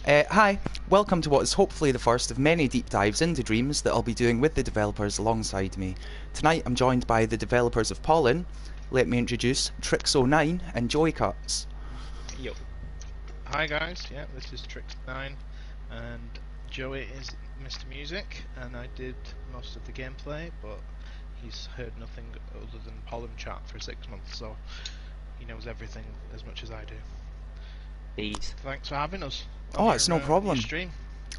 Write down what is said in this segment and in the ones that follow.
Hi, welcome to what is hopefully the first of many deep dives into Dreams that I'll be doing with the developers alongside me. Tonight I'm joined by the developers of Pollen. Let me introduce TRIX9 and Joeycutts. Yo. Hi guys, yeah, this is TRIX9 and Joey is Mr. Music, and I did most of the gameplay, but he's heard nothing other than Pollen chat for 6 months, so he knows everything as much as I do. Peace. Thanks for having us. It's no problem. Stream.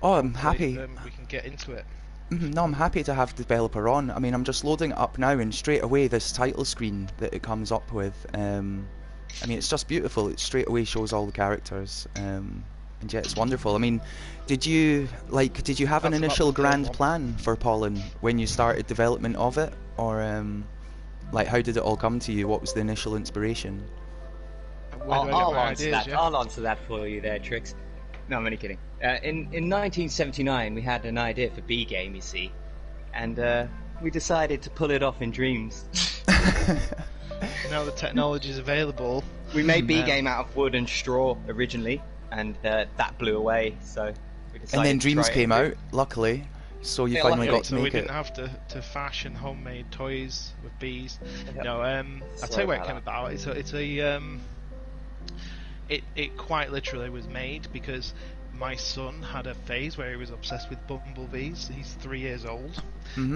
Oh, I'm happy. We can get into it. No, I'm happy to have the developer on. I mean, I'm just loading it up now, and straight away this title screen that it comes up with. I mean, it's just beautiful. It straight away shows all the characters, and yeah, it's wonderful. I mean, did you have an initial grand plan for Pollen when you started development of it, or how did it all come to you? What was the initial inspiration? I'll answer that for you there, Trix. No, I'm only kidding. In 1979, we had an idea for B-Game, you see, and we decided to pull it off in Dreams. Now the technology is available. We made B-Game out of wood and straw originally, and that blew away, so we decided and then to Dreams try came it. out, luckily, so you finally got to so make we it. didn't have to fashion homemade toys with bees. Yep. No, I'll tell you where it came about. It quite literally was made because my son had a phase where he was obsessed with bumblebees. He's 3 years old.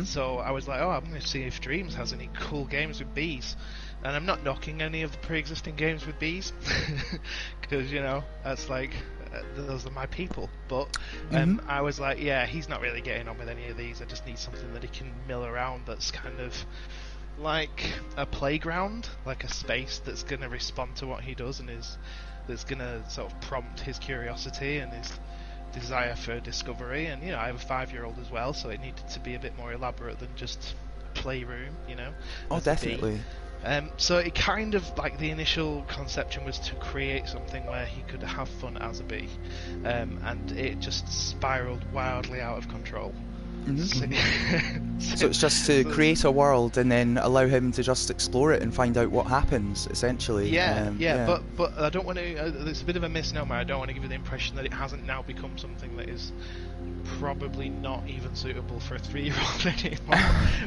So I was like, I'm going to see if Dreams has any cool games with bees. And I'm not knocking any of the pre-existing games with bees, because, that's like, those are my people. But I was like, yeah, he's not really getting on with any of these. I just need something that he can mill around that's kind of like a playground, like a space that's going to respond to what he does and that's going to sort of prompt his curiosity and his desire for discovery. And I have a 5-year-old as well, so it needed to be a bit more elaborate than just a playroom, Oh, definitely. So it kind of, like, the initial conception was to create something where he could have fun as a bee, and it just spiraled wildly out of control. So it's just to create a world and then allow him to just explore it and find out what happens, essentially. Yeah. But I don't want to. It's a bit of a misnomer. I don't want to give you the impression that it hasn't now become something that is probably not even suitable for a 3-year-old anymore.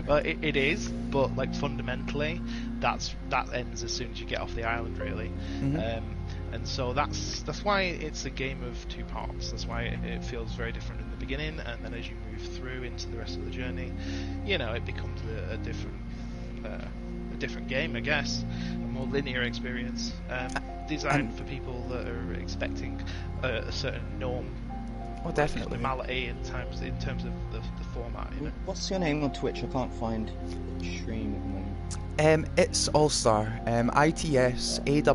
Well, it is, but like fundamentally, that ends as soon as you get off the island, really. And so that's why it's a game of 2 parts. That's why it feels very different in the beginning, and then as you move through into the rest of the journey, it becomes a different game, I guess, a more linear experience, designed for people that are expecting a certain norm. Oh, definitely. Normality in terms of the format. What's your name on Twitch? I can't find the stream at the moment. ItsAllstar, ITSALLSTAR.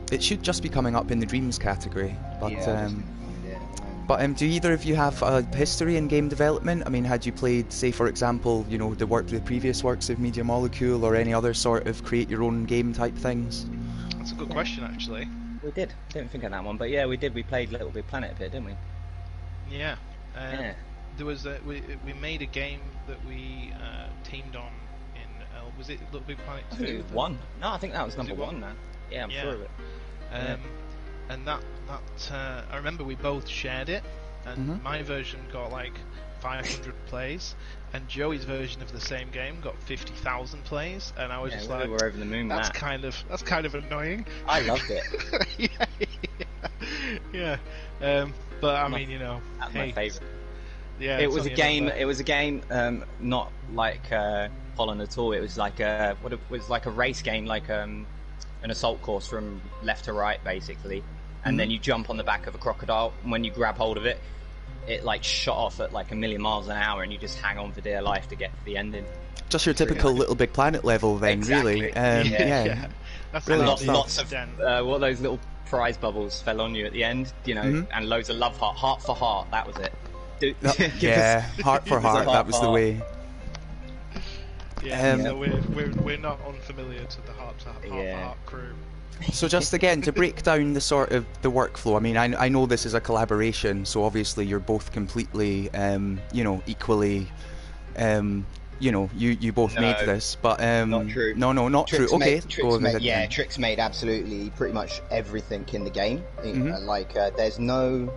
It should just be coming up in the Dreams category, but do either of you have a history in game development? I mean, had you played, say for example, the previous works of Media Molecule or any other sort of create your own game type things? That's a good question, actually. We did. Didn't think of that one, but yeah, we did. We played Little Big Planet a bit, didn't we? Yeah. There was we made a game that we teamed on in was it Little Big Planet 2? I think it was 1. No, I think that was number 1 now. Yeah, I'm sure of it. And that I remember we both shared it, and my version got like 500 plays, and Joey's version of the same game got 50,000 plays, and I was just like, we're over the moon. That's kind of annoying. I loved it. yeah. But I mean, that's my favourite. Yeah, it was a game. It was a game, not like Pollen at all. It was like a race game, like an assault course from left to right, basically. And then you jump on the back of a crocodile, and when you grab hold of it, it like shot off at like 1,000,000 miles an hour, and you just hang on for dear life to get to the ending. Just your typical Little Big Planet level, then, exactly. Really. Yeah. That's really lots of what those little prize bubbles fell on you at the end, and loads of love heart for heart. That was it. Heart for heart. That was the way. Yeah, so we're not unfamiliar to the heart for heart crew. So just again to break down the sort of the workflow. I mean, I know this is a collaboration, so obviously you're both completely, equally you know, you both made this, but not true. No, not true. Okay, go ahead. Yeah, TRIX made absolutely pretty much everything in the game. Like there's no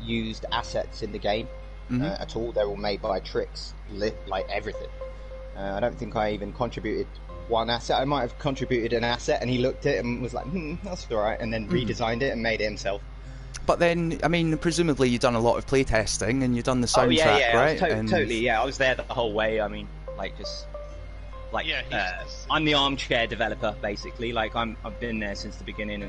used assets in the game at all. They're all made by TRIX, like everything. I don't think I even contributed one asset. I might have contributed an asset, and he looked at it and was like, that's all right, and then redesigned it and made it himself. But then, I mean, presumably you've done a lot of playtesting and you've done the soundtrack, right? Totally, yeah. I was there the whole way. I mean, I'm the armchair developer, basically. Like, I've been there since the beginning,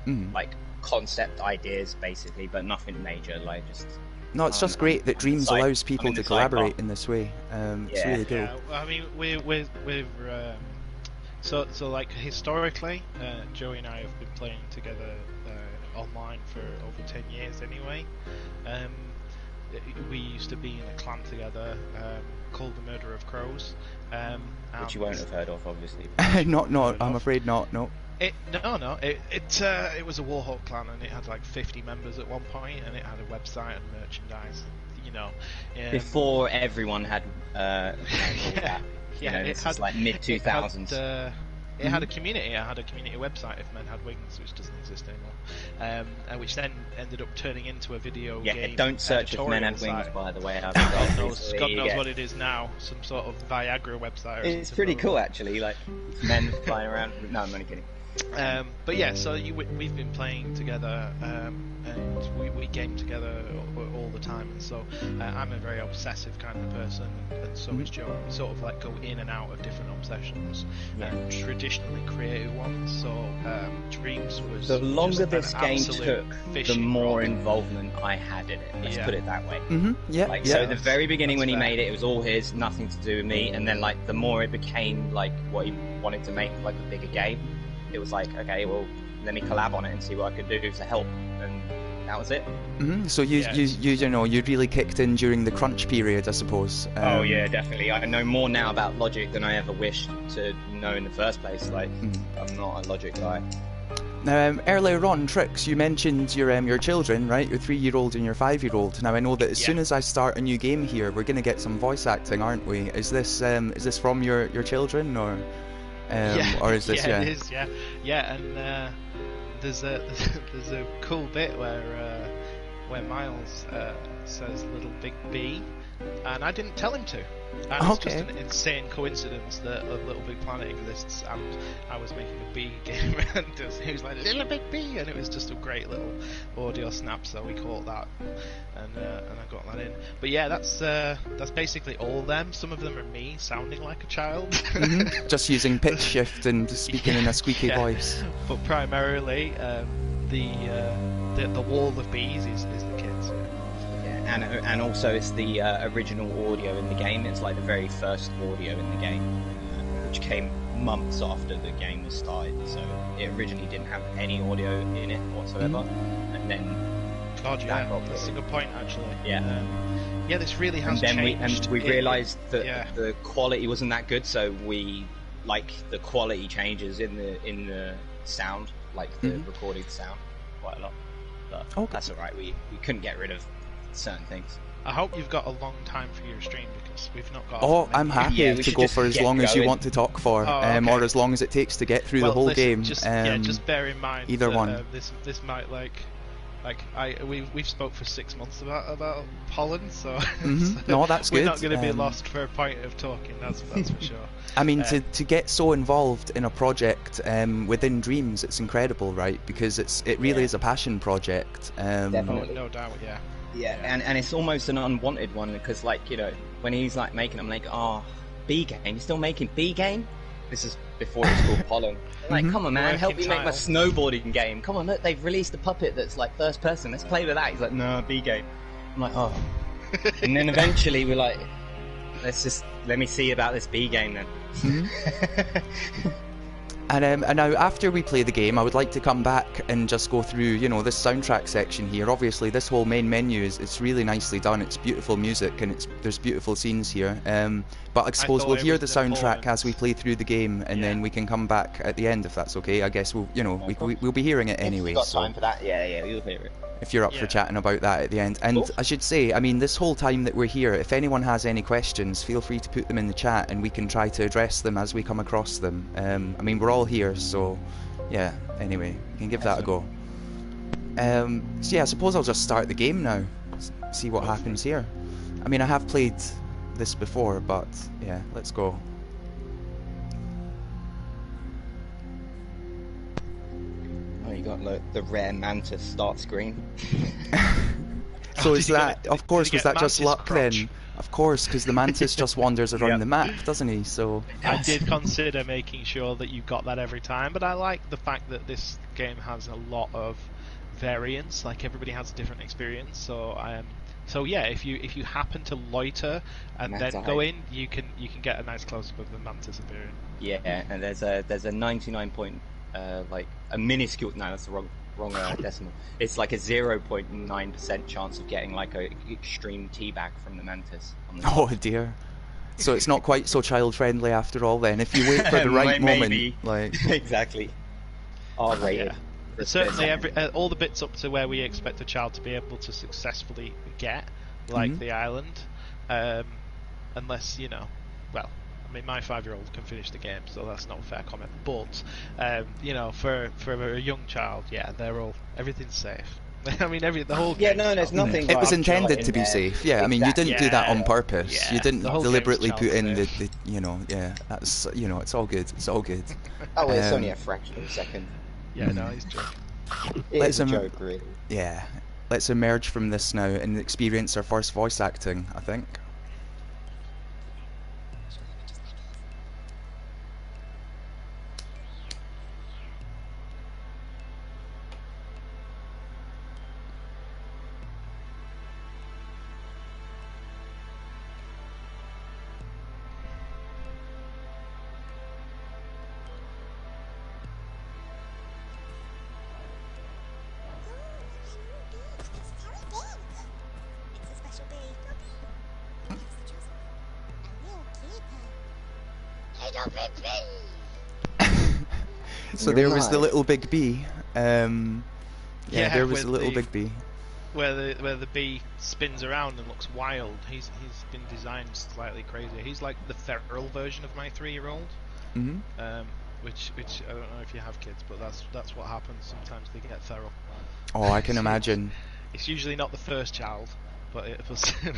and like concept ideas, basically, but nothing major. Like, just. No, it's just great that Dreams allows people to collaborate in this way. It's really cool. Yeah, I mean, we're so like historically, Joey and I have been playing together online for over 10 years anyway. We used to be in a clan together called the Murder of Crows. Which you won't have heard of, obviously. not, I'm afraid not, no. It was a Warhawk clan, and it had like 50 members at one point, and it had a website and merchandise, you know. Before everyone had it had like mid-2000s. It had a community. It had a community website, If Men Had Wings, which doesn't exist anymore, and which then ended up turning into a video game. Yeah, don't search If Men Had Wings, by the way. God knows what it is now. Some sort of Viagra website. Or it's pretty cool, actually. Like men flying around. No, I'm only kidding. But yeah, so we've been playing together, and we game together all the time. And so I'm a very obsessive kind of person, and so is Joe. We sort of like go in and out of different obsessions, traditionally creative ones. So Dreams was the longer this game took, the more rod. Involvement I had in it. Let's put it that way. So at the very beginning, when he made it, it was all his, nothing to do with me. And then like the more it became like what he wanted to make, like a bigger game. It was like, okay, well, let me collab on it and see what I could do to help, and that was it. So you really kicked in during the crunch period, I suppose. Oh yeah, definitely. I know more now about Logic than I ever wished to know in the first place. Like, I'm not a Logic guy. Now, earlier on, Trix, you mentioned your children, right? Your 3-year-old and your 5-year-old. Now, I know that as soon as I start a new game here, we're going to get some voice acting, aren't we? Is this from your children, or? Or is this? It is. And there's a cool bit where Miles says "little big B," and I didn't tell him to. And it's just an insane coincidence that a Little Big Planet exists, and I was making a bee game, and he was like "Little Big Bee," and it was just a great little audio snap. So we caught that, and I got that in. But yeah, that's basically all them. Some of them are me sounding like a child, just using pitch shift and speaking in a squeaky voice. But primarily, the wall of bees is the kids. And also it's the original audio in the game. It's like the very first audio in the game, which came months after the game was started. So it originally didn't have any audio in it whatsoever, and then that's a good point actually. This really has changed. We realised that the quality wasn't that good, so we the quality changes in the sound, like the recorded sound, quite a lot. But that's all right. We couldn't get rid of certain things. I hope you've got a long time for your stream, because we've not got. I'm happy to go for as long as you want to talk for, or as long as it takes to get through the whole game. Just bear in mind either that, one. This might we've spoke for 6 months about Pollen, so, no, that's good. We're not going to be lost for a point of talking. That's for sure. I mean, to get so involved in a project within Dreams, it's incredible, right? Because it really is a passion project. Definitely, no doubt, and it's almost an unwanted one, because when he's making, I'm like, B game, you're still making B game? This is before it's called Pollen. Come on, man, help me make my snowboarding game. Come on, look, they've released a puppet that's like first person. Let's play with that. He's like, no, B game. I'm like, oh. And then eventually we're like, let me see about this B game then. And now, after we play the game, I would like to come back and just go through, this soundtrack section here. Obviously, this whole main menu it's really nicely done. It's beautiful music, and there's beautiful scenes here. But I suppose we'll hear the soundtrack as we play through the game, and then we can come back at the end if that's okay. I guess we'll be hearing it anyway. We've got time for that. Yeah, we'll hear it. if you're up for chatting about that at the end. And I should say, I mean, this whole time that we're here, if anyone has any questions, feel free to put them in the chat and we can try to address them as we come across them. I mean, we're all here, so yeah, anyway, we can give that a go. So yeah, I suppose I'll just start the game now, see what happens here. I mean, I have played this before, but yeah, let's go. Oh, you got like the rare mantis start screen. So is that, of course, was that just luck then? Of course, because the mantis just wanders around the map, doesn't he? So I did consider making sure that you got that every time, but I like the fact that this game has a lot of variance. Like, everybody has a different experience. So yeah, if you happen to loiter and then go in, you can get a nice close up of the mantis appearing. Yeah, and there's a 99 point like a minuscule. No, that's the wrong decimal. It's like a 0.9% chance of getting like a extreme teabag from the mantis. Oh dear. So it's not quite so child friendly after all then. If you wait for the right moment, like exactly. R-rated. Yeah. Certainly, all the bits up to where we expect a child to be able to successfully get, like the island, unless well, I mean, my 5-year-old can finish the game, so that's not a fair comment. But for a young child, yeah, everything's safe. I mean, the whole game. Yeah, no, there's nothing. It was intended to be safe. Yeah, exactly. I mean, you didn't do that on purpose. Yeah. You didn't deliberately put in the that's it's all good. It's all good. Oh, it's only a fraction of a second. Yeah, no, he's joking. It's a joke, really. Yeah, let's emerge from this now and experience our first voice acting, I think. So there was the little big bee. There was the little big bee. Where the bee spins around and looks wild. He's been designed slightly crazy. He's like the feral version of my 3-year-old. Which I don't know if you have kids, but that's what happens. Sometimes they get feral. Oh, I can imagine. It's usually not the first child, but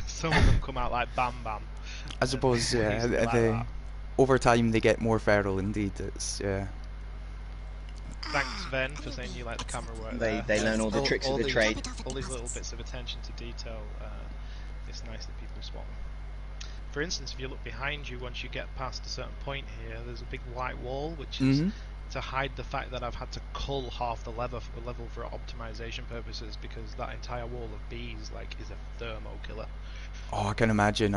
some of them come out like Bam Bam. I suppose, yeah. Over time they get more feral indeed. It's Thanks, Ven, for saying you like the camera work. They learn all the tricks of the trade. All these little bits of attention to detail. It's nice that people spot them. For instance, if you look behind you, once you get past a certain point here, there's a big white wall, which is to hide the fact that I've had to cull half the level for optimization purposes, because that entire wall of bees is a thermo killer. Oh, I can imagine.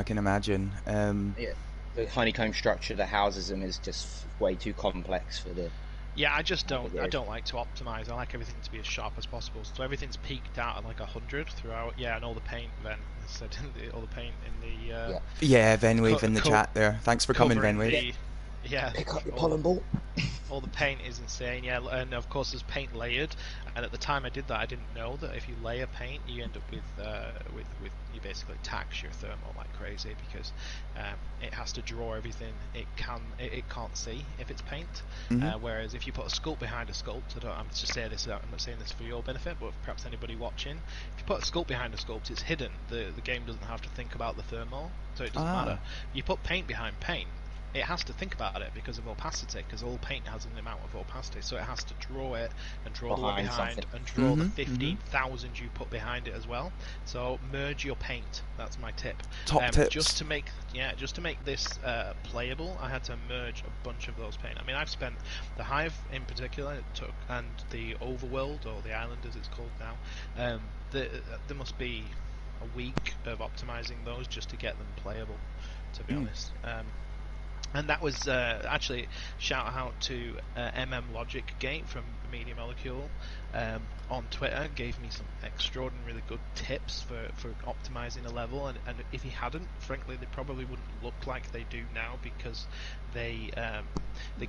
Yeah, the honeycomb structure that houses them is just way too complex for the. Yeah, I don't like to optimize. I like everything to be as sharp as possible. So everything's peaked out at like 100 throughout. Yeah, and all the paint, Ven said, all the paint in the. Yeah, Venwave in the chat there. Thanks for coming, Venwave. Yeah. Pick up your pollen ball. All the paint is insane, yeah, and of course there's paint layered. And at the time I did that, I didn't know that if you layer paint, you end up with you basically tax your thermal like crazy, because it has to draw everything it can't see if it's paint. Whereas if you put a sculpt behind a sculpt, I'm not saying this for your benefit, but perhaps anybody watching, if you put a sculpt behind a sculpt, it's hidden. The game doesn't have to think about the thermal, so it doesn't matter. You put paint behind paint, it has to think about it because of opacity, because all paint has an amount of opacity, so it has to draw it and draw the one behind and draw the 15,000 you put behind it as well. So merge your paint. That's my tip. Top tips. Just to make this playable, I had to merge a bunch of those paint. I mean, I've spent the Hive in particular, and the Overworld, or the Island as it's called now. There must be a week of optimizing those just to get them playable, to be honest. And that was actually shout out to Logic Game from Media Molecule on Twitter. Gave me some extraordinarily good tips for optimizing a level, and if he hadn't, frankly, they probably wouldn't look like they do now, because they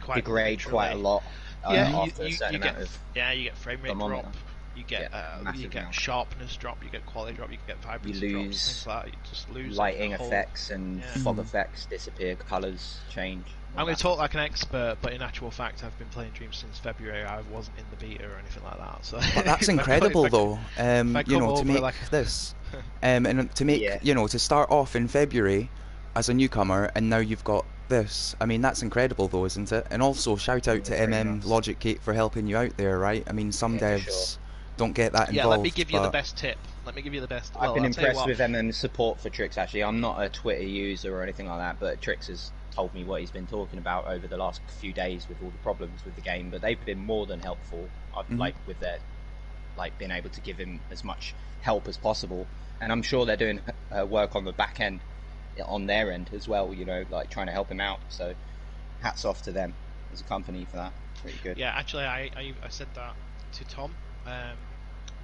quite degrade quite a lot. Yeah, you get frame rate drop. You get amount. sharpness drop, you get quality drop, you get vibrance drops, things like that. You just lose lighting effects and fog Mm-hmm. effects disappear, colours change. I'm going to talk like an expert, but in actual fact, I've been playing Dreams since February. I wasn't in the beta or anything like that. So But that's incredible, though. You know, to make this, and to make you know, to start off in February as a newcomer, and now you've got this. I mean, that's incredible, though, isn't it? And also, shout out to Logic Gate for helping you out there, right? I mean, some devs don't get that involved. Yeah, let me give you the best tip. Let me give you the best. I've been impressed with MM's support for Trix. Actually, I'm not a Twitter user or anything like that, but Trix has told me what he's been talking about over the last few days with all the problems with the game. But they've been more than helpful. I've with their being able to give him as much help as possible, and I'm sure they're doing work on the back end, on their end as well. You know, like trying to help him out. So, hats off to them as a company for that. Pretty good. Yeah, actually, I said that to Tom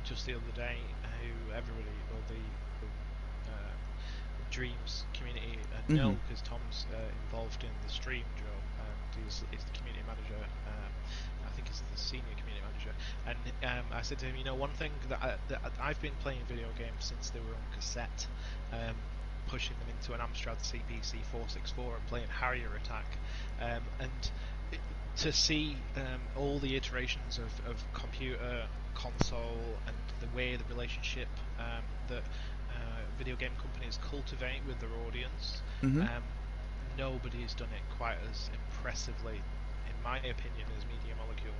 just the other day. Who everybody, well, the Dreams community know, because Tom's involved in the stream, Joe. He's the community manager. I think he's the senior community manager. And I said to him, you know, one thing that I've been playing video games since they were on cassette, pushing them into an Amstrad CPC 464 and playing Harrier Attack, to see all the iterations of computer, console, and the way the relationship that video game companies cultivate with their audience, nobody's done it quite as impressively, in my opinion, as Media Molecule.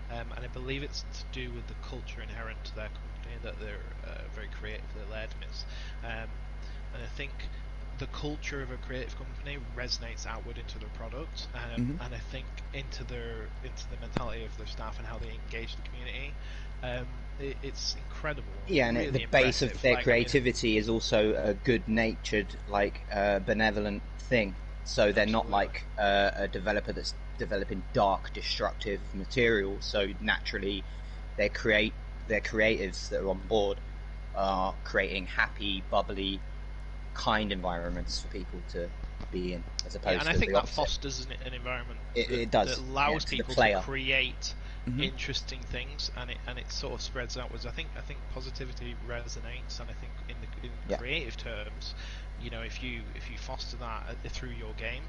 And I believe it's to do with the culture inherent to their company, that they're very creatively led. And I think the culture of a creative company resonates outward into their product, and I think into the mentality of their staff and how they engage the community. It's incredible. Yeah, and really the base of their creativity is also a good-natured, benevolent thing. So they're not like a developer that's developing dark, destructive material. So naturally, their creatives that are on board are creating happy, bubbly, kind environments for people to be in, as opposed to and I think the that opposite. Fosters an environment it does. that allows people to create interesting things, and it sort of spreads outwards. I think positivity resonates, and I think in creative terms, you know, if you foster that through your game,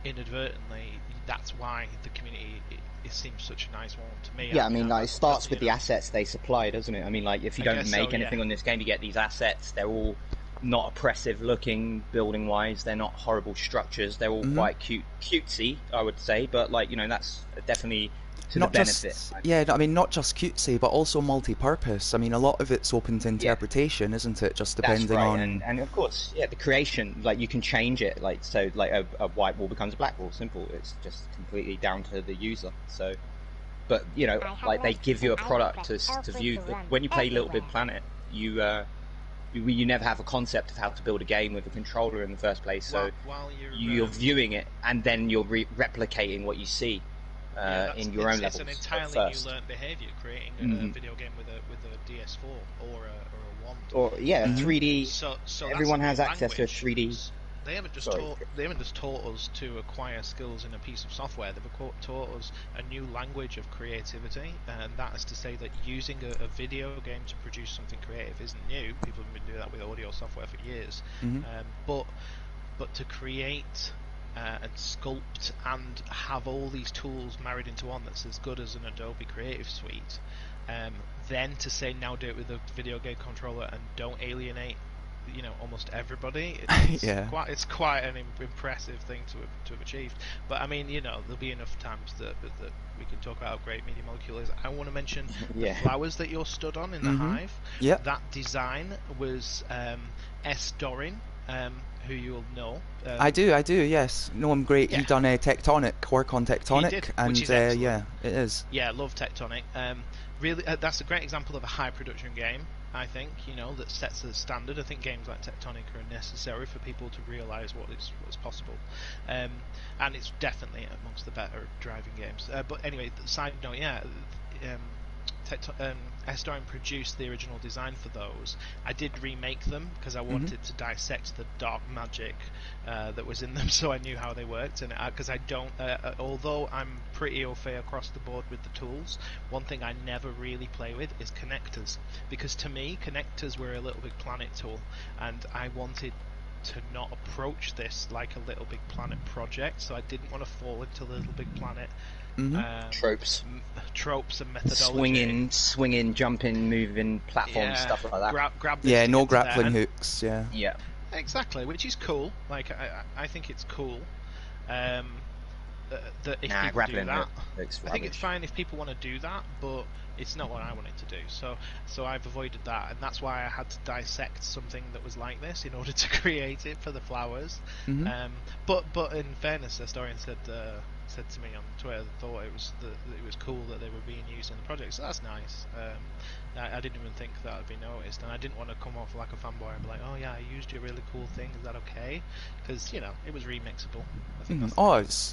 inadvertently, that's why the community it seems such a nice one to me. Yeah, I mean, it starts with the assets they supply, doesn't it? I mean, if you don't make anything on this game, you get these assets. They're all not oppressive looking building wise. They're not horrible structures. They're all quite cutesy, I would say. But that's definitely to not the benefit. Just, I mean, not just cutesy, but also multi-purpose. I mean, a lot of it's open to interpretation, isn't it? Just depending on and of course, the creation. You can change it. A white wall becomes a black wall. Simple. It's just completely down to the user. So, but they give you a product to view. When you play Little Big Planet, you never have a concept of how to build a game with a controller in the first place, so you're viewing it and then you're replicating what you see in your own levels. It's an entirely new learned behaviour, creating a video game with a DS4 or a wand. Or 3D. So everyone has access to a 3D. They haven't just taught us to acquire skills in a piece of software. They've taught us a new language of creativity, and that is to say that using a video game to produce something creative isn't new. People have been doing that with audio software for years. But to create and sculpt and have all these tools married into one that's as good as an Adobe Creative Suite, then to say now do it with a video game controller and don't alienate almost everybody. It's quite an impressive thing to have achieved. But I mean, there'll be enough times that we can talk about how great Media Molecule is. I want to mention the flowers that you're stood on in the hive. That design was S. Dorin, who you'll know. I do, yes. Know him great. He done a Tectonic, work on Tectonic, did, and it is. Yeah, love Tectonic. Really, that's a great example of a high production game, I think, that sets a standard. I think games like Tectonic are necessary for people to realise what's possible, and it's definitely amongst the better driving games. But anyway, side note, S-Dorian produced the original design for those. I did remake them because I wanted to dissect the dark magic that was in them, so I knew how they worked. And because I don't, although I'm pretty au fait across the board with the tools, one thing I never really play with is connectors, because to me connectors were a Little Big Planet tool, and I wanted to not approach this like a Little Big Planet project, so I didn't want to fall into Little Big Planet tropes and methodology. Swinging, jumping, moving, platforms, stuff like that. Grab this no grappling hooks. Yeah, exactly, which is cool. Like I think it's cool. That if people do that, I think it's fine if people want to do that, but it's not what I wanted to do. So I've avoided that, and that's why I had to dissect something that was like this in order to create it for the flowers. But in fairness, Historian said to me on Twitter that thought it was cool that they were being used in the project, so that's nice. I didn't even think that would be noticed, and I didn't want to come off like a fanboy and be like, oh yeah, I used your really cool thing, is that okay? Because, you know, it was remixable. I think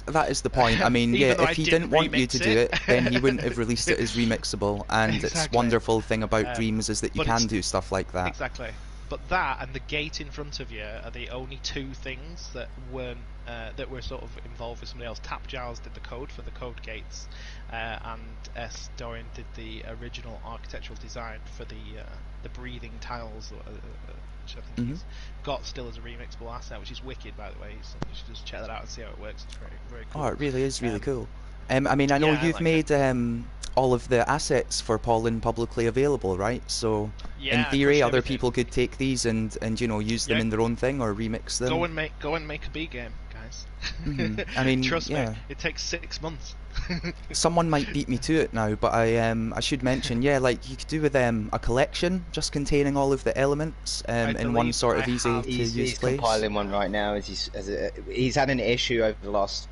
that is the point. I mean, yeah, if he didn't want you to do it, then he wouldn't have released it as remixable, and it's wonderful thing about Dreams is that you can do stuff like that. Exactly. But that and the gate in front of you are the only two things that weren't that were sort of involved with somebody else. Tap Giles did the code for the code gates, and S. Dorian did the original architectural design for the breathing tiles, which I think he's got still as a remixable asset, which is wicked, by the way. So you should just check that out and see how it works. It's very, very cool. Oh, it really is really cool. I mean, I know you've made all of the assets for Pollen publicly available, right? So in theory, other people could take these and you know, use them in their own thing or remix them. Go and make a B game, guys. I mean, trust me, it takes 6 months. Someone might beat me to it now, but I should mention, like you could do with a collection just containing all of the elements in one sort of easy to use he's place. Compiling one right now he's had an issue over the last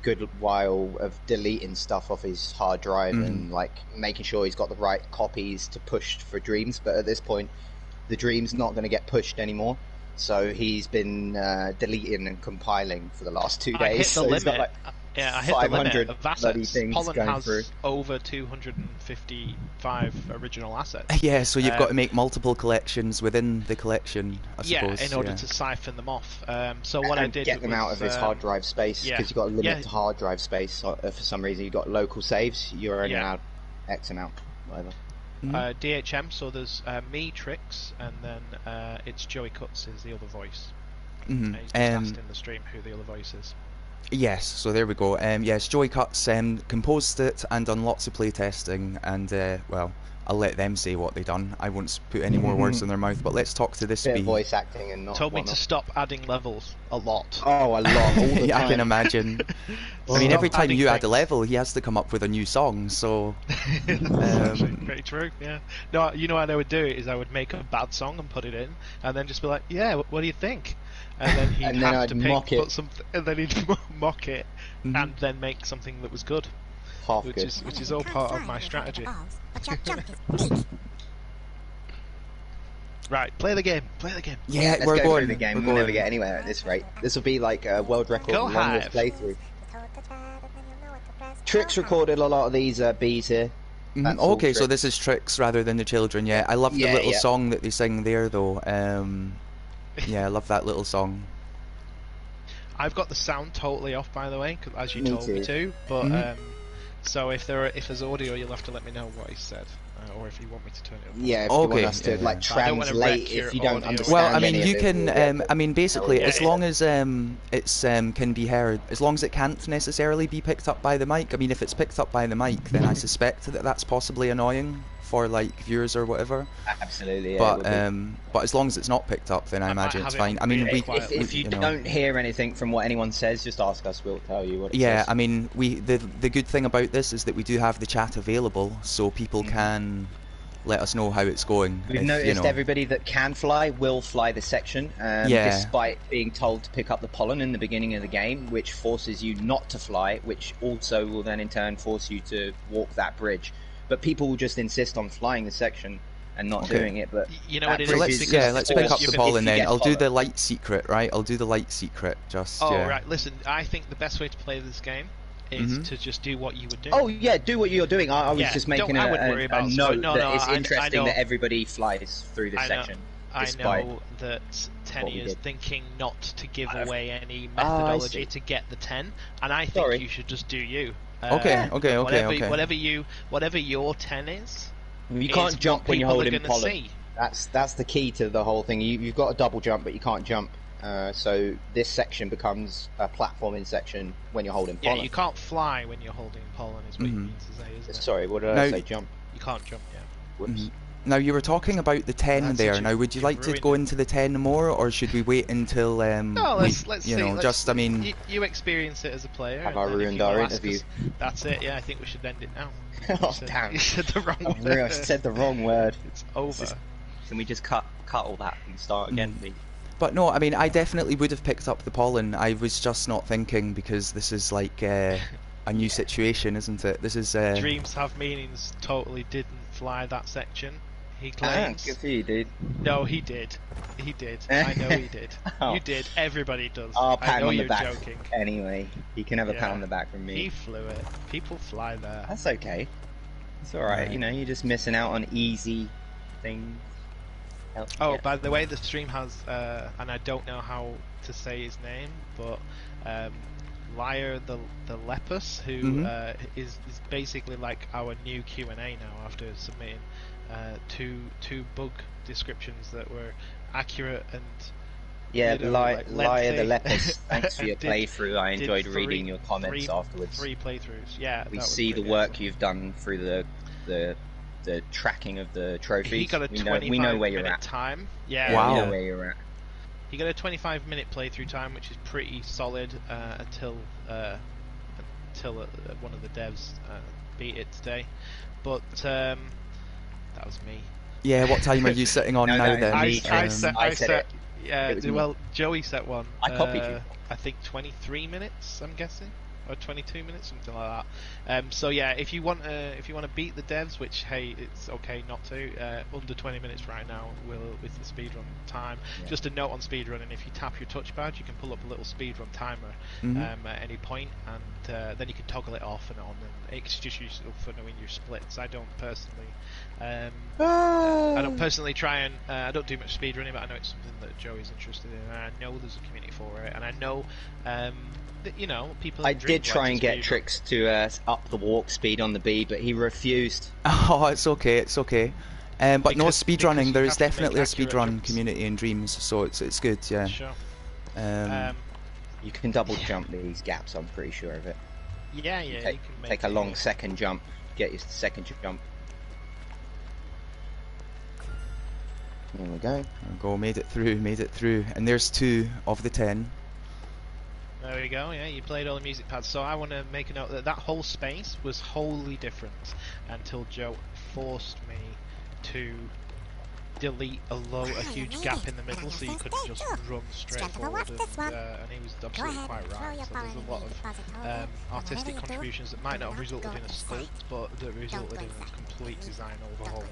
good while of deleting stuff off his hard drive and like making sure he's got the right copies to push for Dreams, but at this point the Dreams not going to get pushed anymore, so he's been deleting and compiling for the last 2 days. I hit the limit. I hit the limit of assets. Pollen has over 255 original assets. Yeah, so you've got to make multiple collections within the collection, I suppose. In order to siphon them off. So what I did get them out of his hard drive space, because you've got a limit to hard drive space. For some reason, you've got local saves. You're only allowed X amount, whatever. DHM. So there's me, Trix, and then it's Joeycutts is the other voice. He's just asked in the stream who the other voice is. Yes, so there we go. Yes, Joeycutts composed it and done lots of playtesting, and well, I'll let them say what they done. I won't put any more words in their mouth, but let's talk to this bee. Voice acting and not. Told me to stop adding levels a lot. Oh, a lot, all the time. I can imagine. I mean, every time you add a level, he has to come up with a new song. So. Pretty true. Yeah. No, you know what I would do is I would make a bad song and put it in, and then just be like, "Yeah, what do you think?" And then he'd have to put something, and then he'd mock it, and then make something that was good. Which is all part of my strategy. Right, play the game. Yeah, we're going. The game. We'll never get anywhere at this rate. This will be like a world record longest playthrough. Trix recorded a lot of these bees here. Okay, so this is Trix rather than the children. Yeah, I love the little song that they sing there, though. Yeah, I love that little song. I've got the sound totally off, by the way, as you told me to. But so if there's audio, you'll have to let me know what he said, or if you want me to turn it up. Yeah, if you want us to translate if you don't understand. Well, I mean, you can. I mean, basically, as long as it's can be heard, as long as it can't necessarily be picked up by the mic. I mean, if it's picked up by the mic, then I suspect that that's possibly annoying for like viewers or whatever. Absolutely. Yeah, but as long as it's not picked up, then I imagine it's fine. I mean, if you don't hear anything from what anyone says, just ask us. We'll tell you what it says. Yeah, I mean, the good thing about this is that we do have the chat available, so people can let us know how it's going. We've noticed everybody that can fly will fly the section, despite being told to pick up the pollen in the beginning of the game, which forces you not to fly, which also will then in turn force you to walk that bridge. But people will just insist on flying the section and not doing it. But you know what it is? Let's pick up the pollen then. I'll do the light secret, right? I'll do the light secret. Right. Listen, I think the best way to play this game is to just do what you would do. Oh yeah, do what you're doing. I was just making a note that it's interesting that everybody flies through this section. I know that Tenny is thinking not to give away any methodology to get the 10, and I think you should just do you. Okay. Whatever your 10 is. You can't jump when you're holding Pollen. That's the key to the whole thing. You've got a double jump, but you can't jump. So this section becomes a platforming section when you're holding Pollen. Yeah, you can't fly when you're holding Pollen, is what you mean to say, isn't it? Sorry, what did I say? Jump. You can't jump, yeah. Whoops. Now, you were talking about the 10 there. Now, would you like to go into the 10 more, or should we wait until, no, let's you know, just, I mean... You experience it as a player. Have I ruined our interview? That's it, yeah, I think we should end it now. Oh, damn. You said the wrong word. I said the wrong word. It's over. Can we just cut all that and start again, please? But no, I mean, I definitely would have picked up the Pollen. I was just not thinking, because this is like a new situation, isn't it? This is... Dreams Have Meanings totally didn't fly that section. He claims. Good for you, dude. No, he did. He did. I know he did. You did. Everybody does. I'll pat him on the back. Joking. Anyway, he can have a pat on the back from me. He flew it. People fly there. That's okay. It's alright. You know, you're just missing out on easy things. Oh, by the way, the stream has, and I don't know how to say his name, but Liar the Lepus, who is basically like our new Q&A now after submitting two bug descriptions that were accurate and Liar the Lepus. Thanks for your playthrough. I enjoyed reading your comments afterwards. 3 playthroughs. Yeah, we see the work you've done through the tracking of the trophies. He got a 25-minute time. Yeah, wow. We know where you're at. He got a 25-minute playthrough time, which is pretty solid until one of the devs beat it today. But that was me. Yeah, what time are you sitting on now then? I set it. Yeah, well, Joey set one. I copied you. I think 23 minutes, I'm guessing. Or 22 minutes, something like that. So yeah, if you want to beat the devs, which hey, it's okay not to. Under 20 minutes right now, with the speedrun time. Yeah. Just a note on speedrunning: if you tap your touchpad, you can pull up a little speedrun timer at any point, and then you can toggle it off and on. And it's just useful for knowing your splits. I don't personally try and I don't do much speedrunning, but I know it's something that Joey's interested in, and I know there's a community for it, and I know. You know, people. I did try and get Trix to up the walk speed on the B, but he refused. Oh, it's okay, it's okay. But no speedrunning. There is definitely a speedrun community in Dreams, so it's good, yeah. Sure. You can double jump these gaps. I'm pretty sure of it. Yeah, yeah. You can take a long second jump, get your second jump. There we go. Made it through, and there's 2 of the 10. There we go, yeah, you played all the music pads. So I want to make a note that that whole space was wholly different until Joe forced me to delete a huge gap in the middle so you couldn't just run straight forward. And he was absolutely quite right. So there's a lot of artistic contributions that might not have resulted in a sculpt, but that resulted in a complete design overhaul.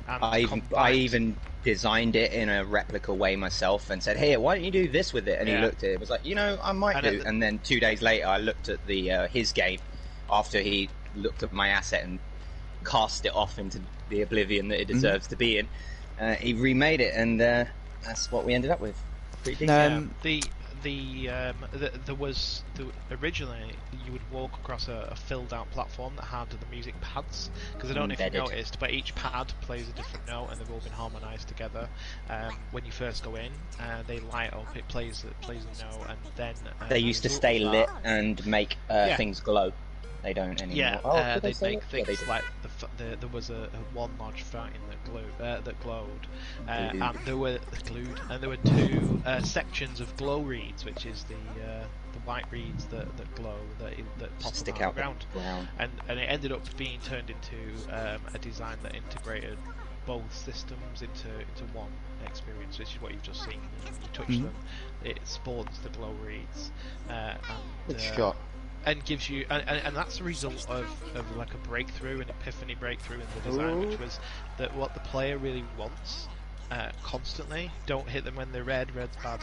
I even designed it in a replica way myself and said, hey, why don't you do this with it? And he looked at it, was like, you know, I might do. And then 2 days later I looked at his game after he looked at my asset and cast it off into the oblivion that it deserves to be in. He remade it, and that's what we ended up with. Pretty decent. There was originally you would walk across a filled out platform that had the music pads, because I don't know if you noticed, but each pad plays a different note and they've all been harmonised together. When you first go in, they light up, it plays a note, and then they used to stay lit and make things glow. They don't anymore. Yeah, they'd make things like there was a one large fountain that glowed, and there were 2 sections of glow reeds, which is the white reeds that glow that pop stick out out the ground, and it ended up being turned into a design that integrated both systems into one experience, which is what you've just seen. You touch them, it spawns the glow reeds, Good shot. And gives you, and that's a result of like a breakthrough, an epiphany breakthrough in the design, which was that what the player really wants constantly. Don't hit them when they're red. Red's bad.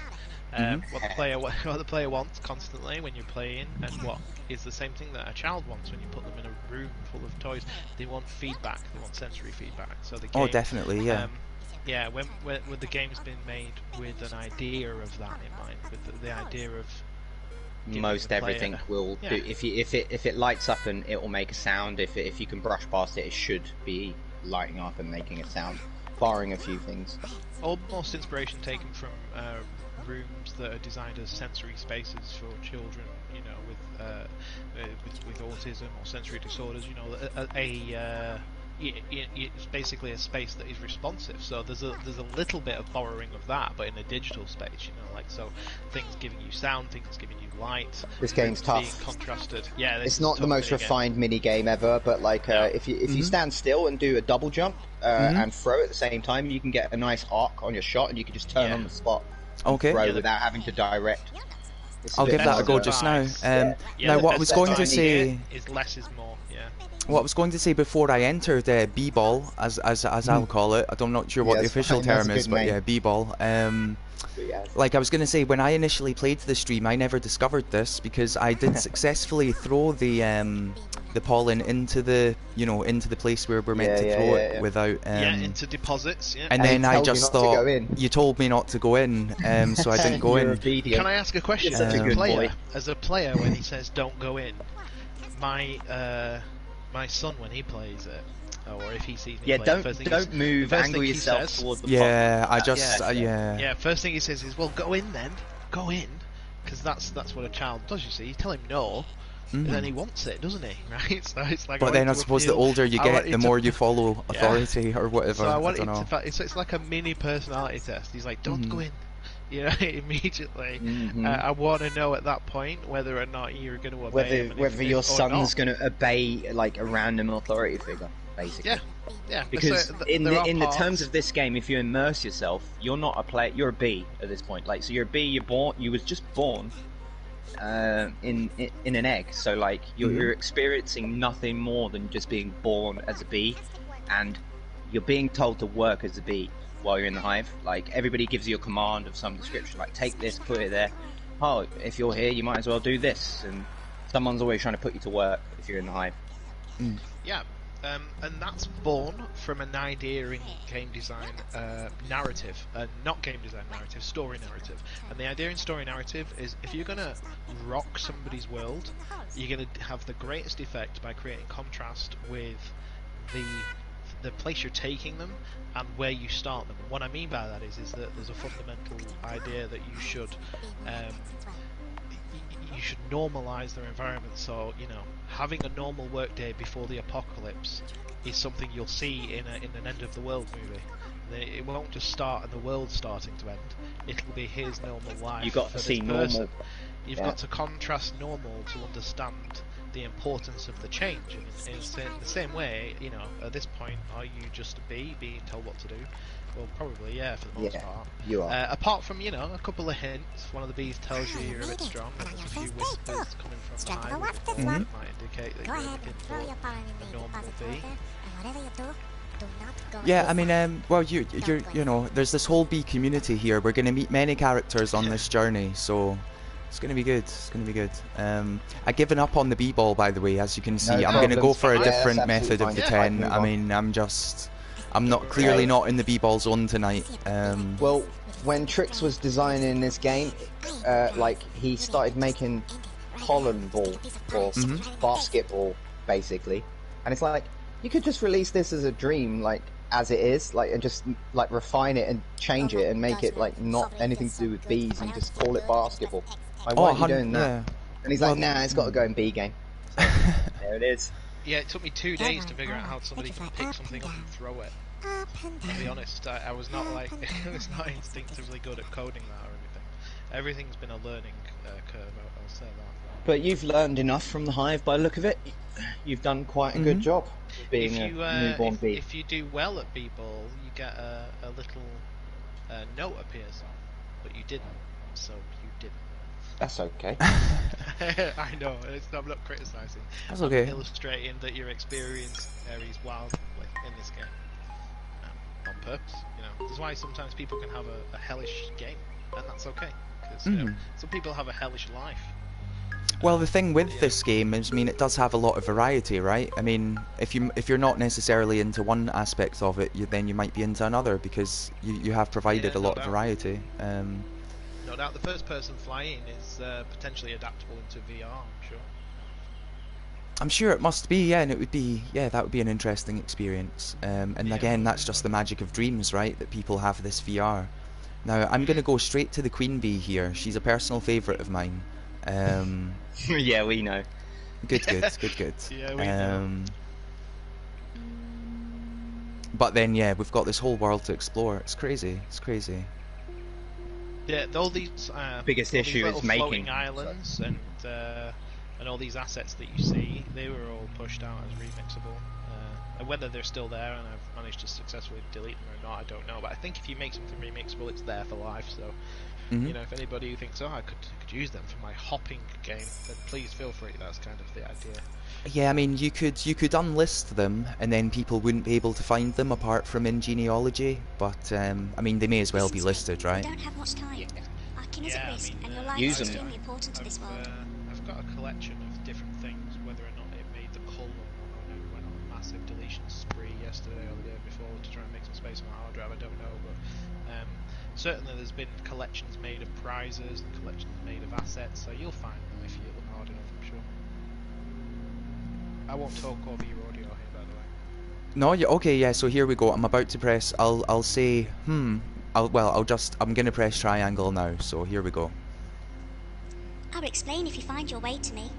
What the player wants constantly when you're playing, and what is the same thing that a child wants when you put them in a room full of toys. They want feedback. They want sensory feedback. So the game, definitely, yeah. When the game's been made with an idea of that in mind, with the idea of most everything will do. If it lights up and it will make a sound. If you can brush past it, it should be lighting up and making a sound, barring a few things. Almost inspiration taken from rooms that are designed as sensory spaces for children, you know, with autism or sensory disorders. You know, it's basically a space that is responsive. So there's a little bit of borrowing of that, but in a digital space, you know, like, so things giving you sound, things giving you light. This game's tough. Being contrasted. Yeah, it's not the most refined mini game ever, but like if you stand still and do a double jump and throw at the same time, you can get a nice arc on your shot, and you can just turn on the spot. Okay. Throw without having to direct. I'll give that a go just now. Now, what I was going to say is less is more. Yeah. What I was going to say before I entered B-ball, as I'll call it, I'm not sure what the official term is, but yeah, B-ball. Like I was going to say, when I initially played the stream, I never discovered this because I did successfully throw the pollen into the place where we're meant to throw it without into deposits. Yeah. And then I just thought you told me not to go in, so I didn't go in. Can I ask a question? As a player, when he says don't go in, my son, when he plays it, or if he sees me play, don't move, angle yourself towards the first thing he says is, well, go in then, go in, because that's what a child does, you see. You tell him no, and then he wants it, doesn't he? Right? So it's like, but then I suppose the older you get, the more you follow authority or whatever. So I don't know. It's like a mini personality test. He's like, don't go in. You know, immediately. I want to know at that point whether or not you're going to obey him, whether your son's going to obey like a random authority figure, basically. Yeah. Because in the terms of this game, if you immerse yourself, you're not a player. You're a bee at this point. Like, so you're a bee. You was just born in an egg. So like you're experiencing nothing more than just being born as a bee, and you're being told to work as a bee while you're in the hive. Like, everybody gives you a command of some description, like, take this, put it there. Oh, if you're here, you might as well do this. And someone's always trying to put you to work if you're in the hive. Yeah, and that's born from an idea in game design narrative, not game design narrative, story narrative. And the idea in story narrative is, if you're going to rock somebody's world, you're going to have the greatest effect by creating contrast with the place you're taking them and where you start them. And what I mean by that is that there's a fundamental idea that you should normalize their environment. So, you know, having a normal workday before the apocalypse is something you'll see in an end of the world movie. It won't just start and the world starting to end. It'll be his normal life. You've got to see normal. You've got to contrast normal to understand the importance of the change. And in the same way, you know, at this point, are you just a bee being told what to do? Well, probably, yeah, for the most part. You are. Apart from, you know, a couple of hints. One of the bees tells you you're a bit strong, and there's a few whispers coming from the hive that might indicate that you're looking for a normal bee. Yeah, I mean, well, you know, there's this whole bee community here. We're going to meet many characters on this journey, so it's going to be good. It's going to be good. I've given up on the b-ball, by the way, as you can see. I'm going to go for a different method of the 10. I mean, I'm not clearly not in the b-ball zone tonight. Well, when Trix was designing this game, like, he started making pollen ball or basketball, basically, and it's like, you could just release this as a dream, like, as it is, like, and just like refine it and change it and make it like not anything to do with bees and just call it basketball. Like, why are you doing that? Yeah. And he's like, nah, it's got to go in bee game. So, there it is. Yeah, it took me 2 days to figure out how somebody can pick something up and throw it. To be honest, I was not like, I was not instinctively good at coding that or anything. Everything's been a learning curve, I'll say that. But you've learned enough from the hive by the look of it. You've done quite a good job being a newborn bee. If you do well at b-ball, you get a little note appears, but you didn't, so you didn't. That's okay. I know, I'm not criticising. That's okay. I'm illustrating that your experience varies wildly in this game. On purpose. You know, that's why sometimes people can have a hellish game, and that's okay. Because you know, some people have a hellish life. Well, the thing with this game is, I mean, it does have a lot of variety, right? I mean, if you're not necessarily into one aspect of it, then you might be into another, because you have provided a lot of variety. No doubt, the first-person flying is potentially adaptable into VR. I'm sure. I'm sure it must be, yeah, and it would be, yeah, that would be an interesting experience. And again, that's just the magic of dreams, right? That people have this VR. Now, I'm going to go straight to the Queen Bee here. She's a personal favourite of mine. Yeah, we know. Good. Yeah, we know. But then, yeah, we've got this whole world to explore. It's crazy. Yeah, all these biggest all issue these is little making floating islands and all these assets that you see. They were all pushed out as remixable. And whether they're still there and I've managed to successfully delete them or not, I don't know. But I think if you make something remixable, it's there for life. So, you know, if anybody who thinks, oh, I could use them for my hopping game, then please feel free. That's kind of the idea. Yeah, I mean, you could unlist them, and then people wouldn't be able to find them apart from in genealogy. But I mean, they may as well be listed, right? We don't have much time. Our kin is at risk, and your life use is them. extremely important to this world. I've got a collection of different things, whether or not it made the cull or not. I went on a massive deletion spree yesterday or the day before to try and make some space on my hard drive. I don't know, but certainly there's been collections made of prizes and collections made of assets, so you'll find them if you look hard enough, I'm sure. I won't talk over your audio here, by the way. No, okay, yeah. So here we go. I'm about to press. I'll say I'm gonna press triangle now. So here we go. I'll explain if you find your way to me.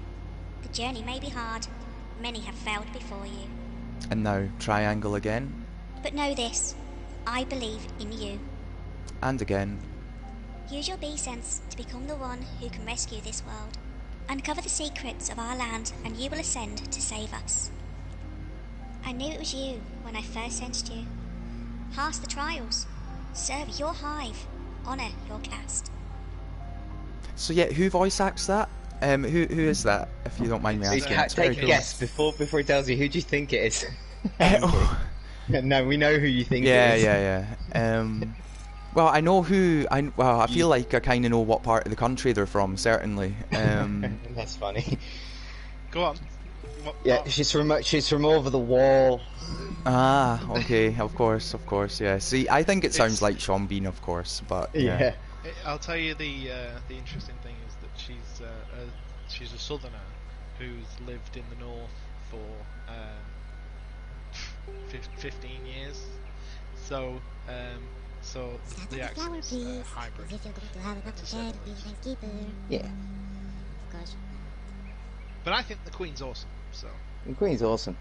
The journey may be hard. Many have failed before you. And now triangle again. But know this. I believe in you. And again. Use your bee sense to become the one who can rescue this world. Uncover the secrets of our land and you will ascend to save us. I knew it was you when I first sensed you. Pass the trials. Serve your hive. Honour your caste. So yeah, who voice acts that? Who is that? If you don't mind me asking. Take a guess before he tells you. Who do you think it is? No, we know who you think it is. Yeah. Well, I know who. I feel like I kind of know what part of the country they're from. Certainly. That's funny. Go on. Yeah, she's from over the wall. Ah, okay. Of course. Yeah. See, I think it sounds like Sean Bean, of course, but yeah. I'll tell you the interesting thing is that she's a southerner who's lived in the north for 15 years. So the accent's hybrid. Yeah. But I think the Queen's awesome. So The Queen's awesome.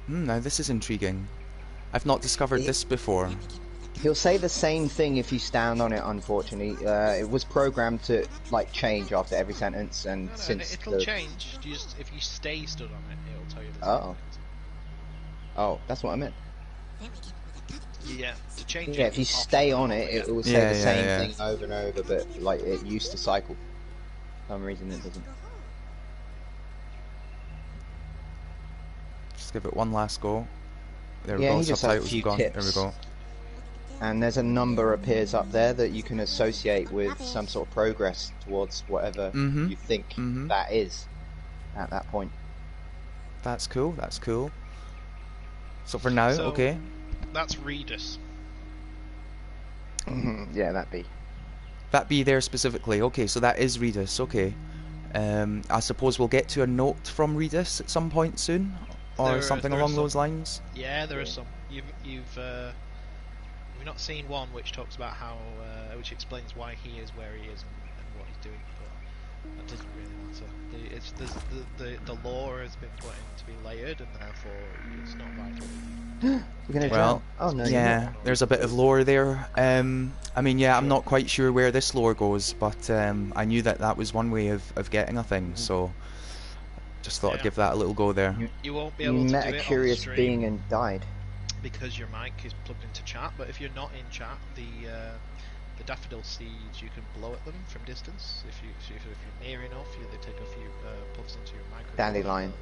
Now this is intriguing. I've not discovered this before. He'll say the same thing if you stand on it. Unfortunately, it was programmed to change after every sentence, and it'll change. If you stay stood on it, it'll tell you the same things. Oh, that's what I meant. Yeah, to change. Yeah, if you stay on it, it will say the same thing over and over, but it used to cycle. For some reason it doesn't. Just give it one last go. There we Yeah, go. he just had a Subtitles few gone. tips. There we go. And there's a number appears up there that you can associate with some sort of progress towards whatever you think that is at that point. That's cool. So for now, okay. That's Redis. Yeah, that be there specifically. Okay, so that is Redis. Okay. I suppose we'll get to a note from Redis at some point soon, or something along those lines. Yeah, there are some. You've not seen one which talks about how, which explains why he is where he is and what he's doing, but that doesn't really matter. The lore has been put in to be layered, and therefore it's not vital. You're gonna well, oh no, yeah, there's a bit of lore there. I mean, yeah, I'm not quite sure where this lore goes, but I knew that was one way of getting a thing, so just thought I'd give that a little go there. You won't be able to met do a it curious on stream being and died because your mic is plugged into chat. But if you're not in chat, the the daffodil seeds, you can blow at them from distance. If you're near enough, they take a few puffs into your microphone. Dandelion.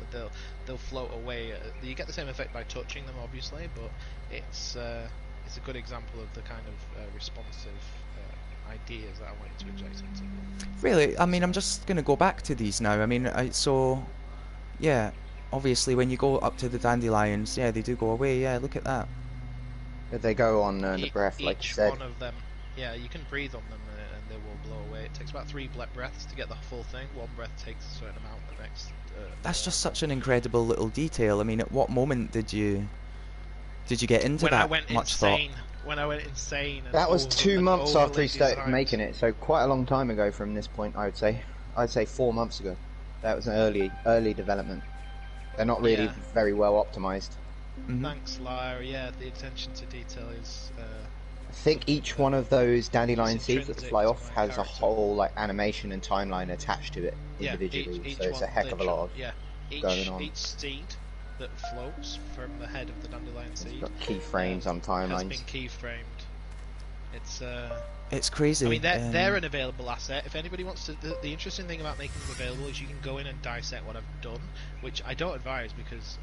They'll float away. You get the same effect by touching them, obviously, but it's a good example of the kind of responsive ideas that I wanted to inject into them. Really, I mean, I'm just going to go back to these now. I mean, yeah, obviously when you go up to the dandelions, yeah, they do go away. Yeah, look at that. They go on the breath, like you said. Each one of them, yeah, you can breathe on them and they will blow away. It takes about 3 breaths to get the full thing. One breath takes a certain amount. The next. That's just such an incredible little detail. I mean, at what moment did you get into that much thought? When I went insane. That was 2 months after he started making it, so quite a long time ago from this point, I would say. I'd say 4 months ago. That was an early development. They're not really very well optimized. Thanks, Lyra. Yeah, the attention to detail is. I think each one of those dandelion seeds that fly off has a whole like animation and timeline attached to it individually. Each so it's a heck of a lot of going on. Each seed that floats from the head of the dandelion seed. It's got keyframes on timelines. Has been keyframed. It's crazy. I mean, they're an available asset. If anybody wants to, the interesting thing about making them available is you can go in and dissect what I've done, which I don't advise because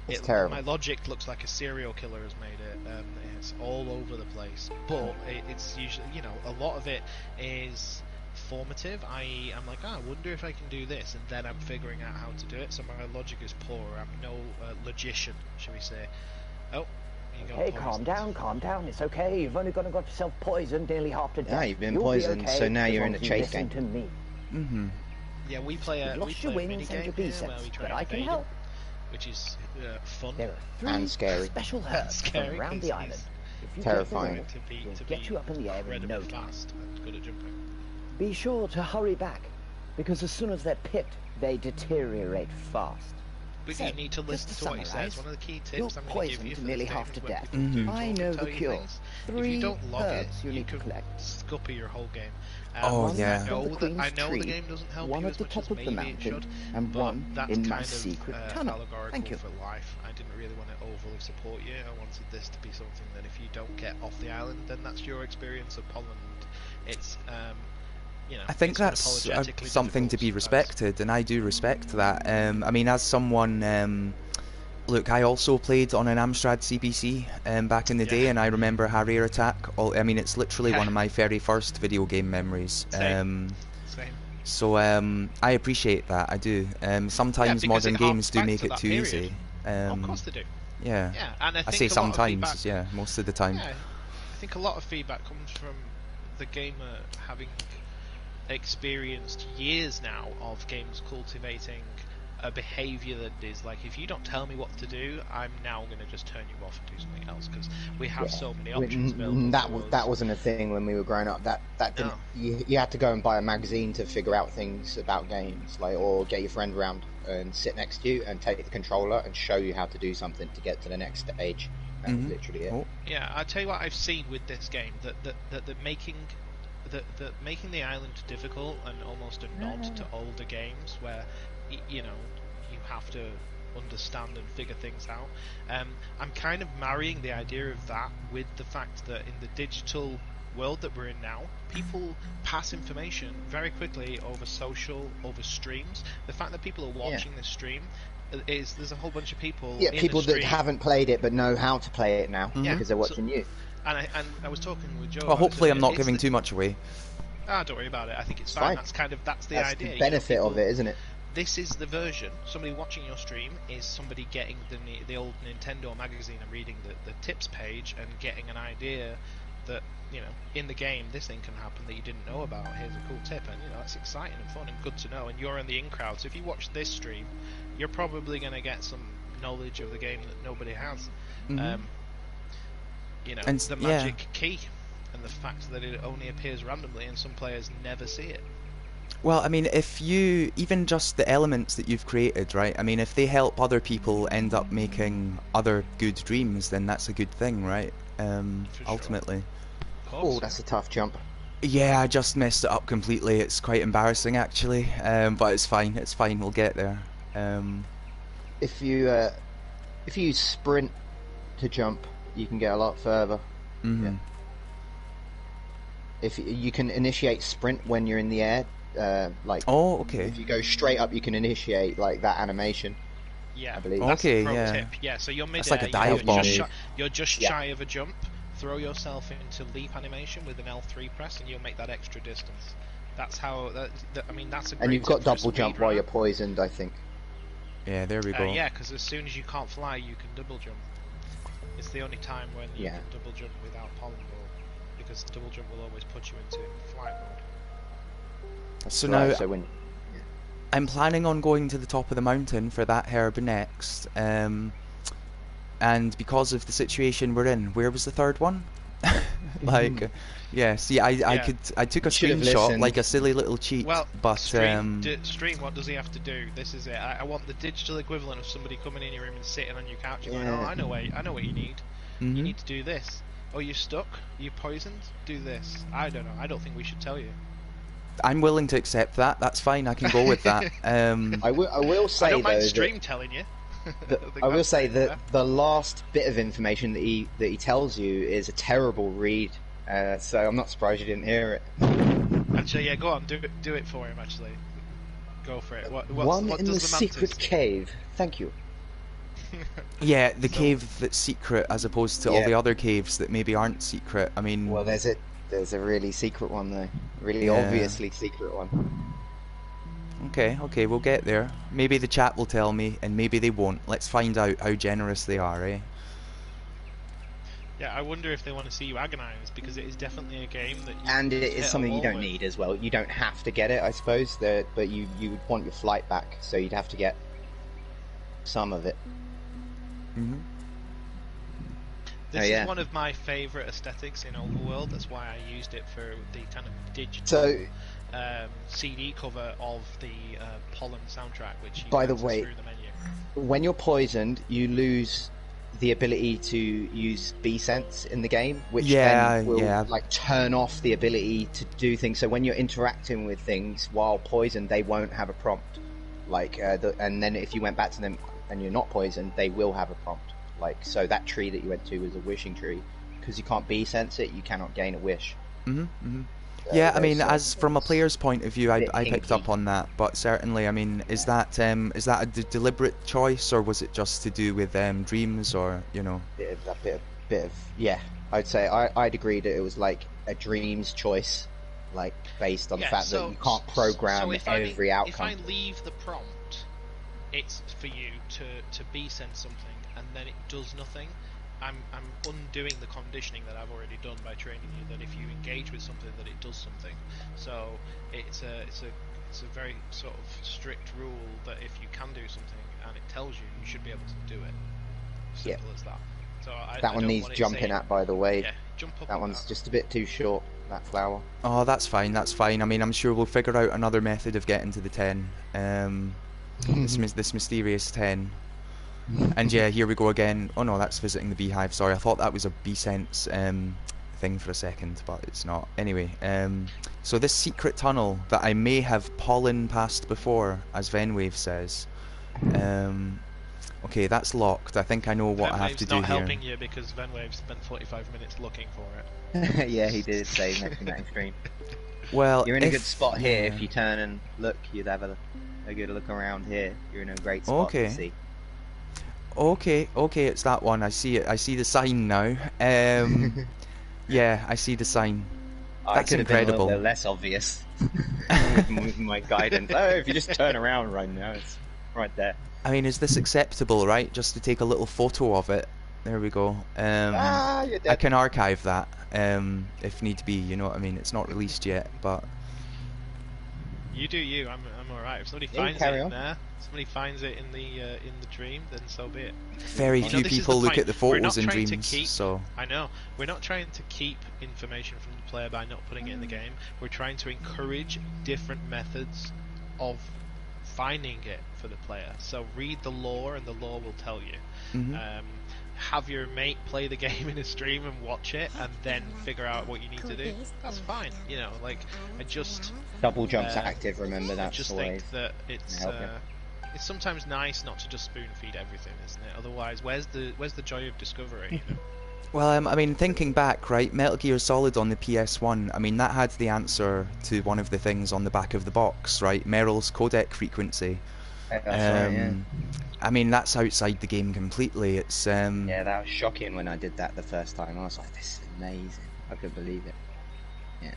it's terrible. My logic looks like a serial killer has made it. It's all over the place, but it's usually, a lot of it is formative. I'm like, I wonder if I can do this, and then I'm figuring out how to do it. So my logic is poor. I'm no logician, shall we say? Oh. Hey, calm down, it's okay. You've only got yourself poisoned nearly half to death. Yeah, you've been poisoned, so now you're in a chase game. To me. Yeah, we play a lost your wings and your bee sense, but I can help. Which is fun. There are 3 scary. special herbs from around the island. If you terrifying. We'll get you up in the air in no time. Fast and good at jumping. Be sure to hurry back, because as soon as they're picked, they deteriorate fast. But you need to listen to what he says. One of the key tips I'm going to give you for nearly half to death. I know the cure. If you don't log it, you can scupper your whole game. I know the game doesn't help you as much as maybe it should, but that's kind of allegorical for life. I didn't really want to overly support you. I wanted this to be something that if you don't get off the island, then that's your experience of Pollen. It's I think that's something to be respected, and I do respect that. I mean, as someone, look, I also played on an Amstrad CPC back in the day, and I remember Harrier Attack. I mean, it's literally one of my very first video game memories. Same. So I appreciate that, I do. Sometimes modern games do make it too easy. Of course they do. Yeah. And I say sometimes, yeah, most of the time. Yeah, I think a lot of feedback comes from the gamer having experienced years now of games cultivating a behaviour that is like, if you don't tell me what to do, I'm now going to just turn you off and do something else, because we have so many options available. That wasn't a thing when we were growing up. That didn't, you had to go and buy a magazine to figure out things about games, like, or get your friend around and sit next to you and take the controller and show you how to do something to get to the next stage. That was literally it. Yeah, I'll tell you what I've seen with this game, that making the island difficult and almost a nod to older games where you have to understand and figure things out. I'm kind of marrying the idea of that with the fact that in the digital world that we're in now, people pass information very quickly over social, over streams. The fact that people are watching this stream is there's a whole bunch of people people that haven't played it but know how to play it now because they're watching you. And I was talking with Joe. Well, hopefully I'm not giving too much away. Don't worry about it. I think it's fine. That's the idea. The benefit of it, isn't it? This is the version. Somebody watching your stream is somebody getting the old Nintendo magazine and reading the tips page and getting an idea that in the game this thing can happen that you didn't know about. Here's a cool tip, and that's exciting and fun and good to know. And you're in the in crowd, so if you watch this stream, you're probably going to get some knowledge of the game that nobody has. And the magic key and the fact that it only appears randomly and some players never see it. Well, I mean, if you, even just the elements that you've created, right? I mean, if they help other people end up making other good dreams, then that's a good thing, right? Ultimately. Oh, that's a tough jump. Yeah, I just messed it up completely. It's quite embarrassing, actually. But it's fine. It's fine. We'll get there. If you sprint to jump, you can get a lot further. if you can initiate sprint when you're in the air, like Oh, okay. if you go straight up, you can initiate like that animation. Yeah, I believe. that's Okay, the pro yeah. tip. Yeah, so you're That's mid-air, like a dive bomb. you're just Yeah. shy of a jump. Throw yourself into leap animation with an L3 press, and you'll make that extra distance. That's how. I mean, that's a great And you've got tip for a double jump while speedrunner. you're poisoned, I think. Yeah, there we go. Yeah, because as soon as you can't fly, you can double jump. It's the only time when you Yeah. can double jump without pollen ball, because double jump will always put you into flight mode. So Right, now so when I'm planning on going to the top of the mountain for that herb next. And because of the situation we're in, where was the third one? Like, yeah. See, I took a Should've screenshot listened. like a silly little cheat, Well, but stream, what does he have to do? This is it. I want the digital equivalent of somebody coming in your room and sitting on your couch and going, Yeah. "Oh, I know what you need. Mhm. You need to do this. Oh, you're stuck. You're poisoned. Do this. I don't know. I don't think we should tell you. I'm willing to accept that. That's fine. I can go with that. I will say I don't mind though stream that, telling you. I will say that the last bit of information that he tells you is a terrible read. So I'm not surprised you didn't hear it. Actually, yeah, go on, do it for him. Actually, go for it. What One what in does the the mantis secret do? cave. Thank you. Yeah, the cave that's secret as opposed to all Yeah. the other caves that maybe aren't secret. I mean, Well, there's a really secret one though. Really Yeah. obviously secret one. okay, we'll get there. Maybe the chat will tell me, and maybe they won't. Let's find out how generous they are, eh? Yeah, I wonder if they want to see you agonize, because it is definitely a game that. And it hit is a something you wall don't with. need as well. You don't have to get it, I suppose. But you would want your flight back, so you'd have to get some of it. Mm-hmm. This Oh, yeah. is one of my favourite aesthetics in Overworld. That's why I used it for the kind of digital So, CD cover of the Pollen soundtrack, which you By the access way, through the menu. when you're poisoned, you lose the ability to use B-Sense in the game, which Yeah, then will yeah. like turn off the ability to do things. So when you're interacting with things while poisoned, they won't have a prompt. Like, and then if you went back to them and you're not poisoned, they will have a prompt. Like, so that tree that you went to was a wishing tree, because you can't B-Sense it, you cannot gain a wish. Yeah, I mean, there's, as from a player's point of view, I bit picked hinky. up on that, but certainly, I mean, is that a deliberate choice, or was it just to do with dreams, or bit of yeah. I'd say I'd agree that it was like a dream's choice, like based on the fact that you can't program if every outcome. If I leave the prompt, it's for you to B-send something, and then it does nothing. I'm undoing the conditioning that I've already done by training you that if you engage with something that it does something. So it's a very sort of strict rule that if you can do something and it tells you, you should be able to do it. Simple as that. So That one needs jumping at, by the way. Yeah, jump up. That one's just a bit too short, that flower. Oh, that's fine, that's fine. I mean, I'm sure we'll figure out another method of getting to the 10. This mysterious 10. And yeah, here we go again. Oh no, that's visiting the beehive. Sorry, I thought that was a B-Sense thing for a second, but it's not. Anyway, so this secret tunnel that I may have pollen past before, as Venwave says. Okay, that's locked. I think I know what I have to do not here. helping you because Venwave spent 45 minutes looking for it. Yeah, he did say mention that in stream. Well, You're in a if- good spot here. yeah. If you turn and look, you'd have a good look around here. You're in a great spot Okay. to see. Okay, it's that one. I see it. I see the sign now. Yeah, I see the sign. I That's could have been a incredible. little bit less obvious with my guidance. Oh, if you just turn around right now, it's right there. I mean, is this acceptable, right? Just to take a little photo of it. There we go. You're I dead. can archive that if need be. You know what I mean? It's not released yet, but You do you. I'm alright. If somebody Yeah, finds carry it on. in there, somebody finds it in the dream, then so be it. very You know, few this is people the look point. at the We're not photos in trying to dreams. keep- So I know. We're not trying to keep information from the player by not putting it in the game. We're trying to encourage different methods of finding it for the player. So read the lore, and the lore will tell you. Mhm. Have your mate play the game in a stream and watch it, and then figure out what you need to do. That's fine. You know, like I just. Double jumps Uh, active. Remember I that's just always. think that it's help you. it's sometimes nice not to just spoon feed everything, isn't it? Otherwise, where's the joy of discovery? You know? Well, I mean, thinking back, right, Metal Gear Solid on the PS1, I mean, that had the answer to one of the things on the back of the box, right? Merrill's codec frequency. That's right, yeah. I mean, that's outside the game completely. It's yeah, that was shocking when I did that the first time. I was like, this is amazing. I couldn't believe it. Yeah.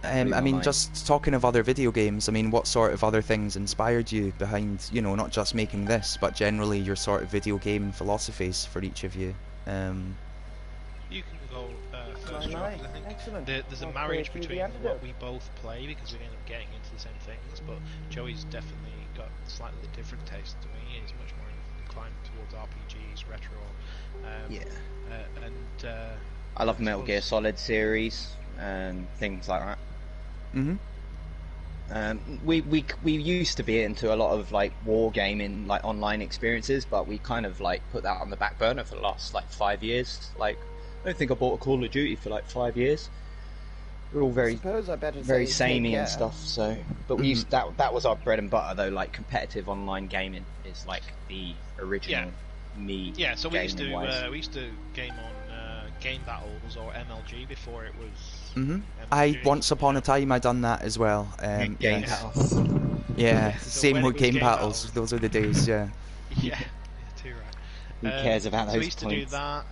I mean, just talking of other video games, I mean, what sort of other things inspired you behind, you know, not just making this, but generally your sort of video game philosophies for each of you? You can go first, Joe, 'cause I think there's a marriage between what we both play, because we end up getting into the same things, but Joey's definitely got slightly different taste to me. He's much more inclined towards RPGs, retro. I love Metal Gear Solid series and things like that. We used to be into a lot of like war gaming, like online experiences, but we kind of like put that on the back burner for the last like 5 years. Like, I don't think I bought a Call of Duty for like 5 years. We're all very samey and stuff. So, but we used that was our bread and butter though. Like competitive online gaming is like the original me. Yeah, so we used to game on Game Battles or MLG before it was. Once upon a time I done that as well. Game Battles. Yeah, So same when it with was Game Game Battles. Battles. Those are the days. Yeah. Yeah, too right. Who cares about so those we used points? to do that.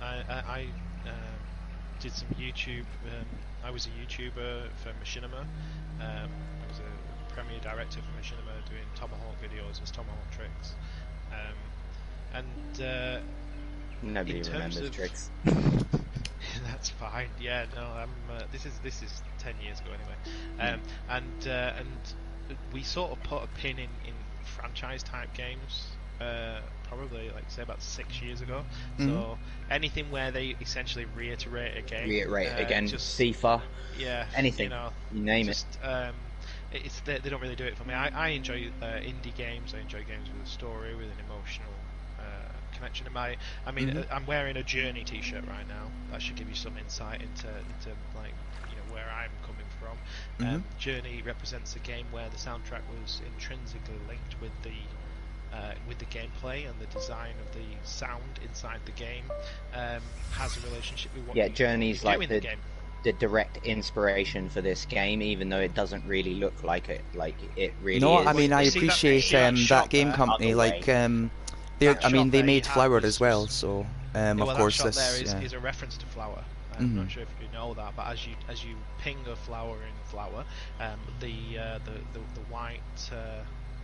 I did some YouTube. I was a YouTuber for Machinima. I was a premiere director for Machinima, doing Tomahawk videos as Tomahawk Trix. Nobody remembers Trix. That's fine. Yeah, no. This is 10 years ago anyway. And we sort of put a pin in franchise type games. Probably like say about 6 years ago. So anything where they essentially reiterate a game, again, just FIFA, anything, you know, you name just, they don't really do it for me. I enjoy indie games. I enjoy games with a story, with an emotional connection. I'm wearing a Journey T-shirt right now. That should give you some insight into like, you know, where I'm coming from. Journey represents a game where the soundtrack was intrinsically linked with the gameplay, and the design of the sound inside the game has a relationship with what Journey's like the game. The direct inspiration for this game, even though it doesn't really look like it really is. No, I mean, I appreciate that game company. Like, they made Flower as well, so of course that this is a reference to Flower. I'm not sure if you know that, but as you ping a flower in Flower, the white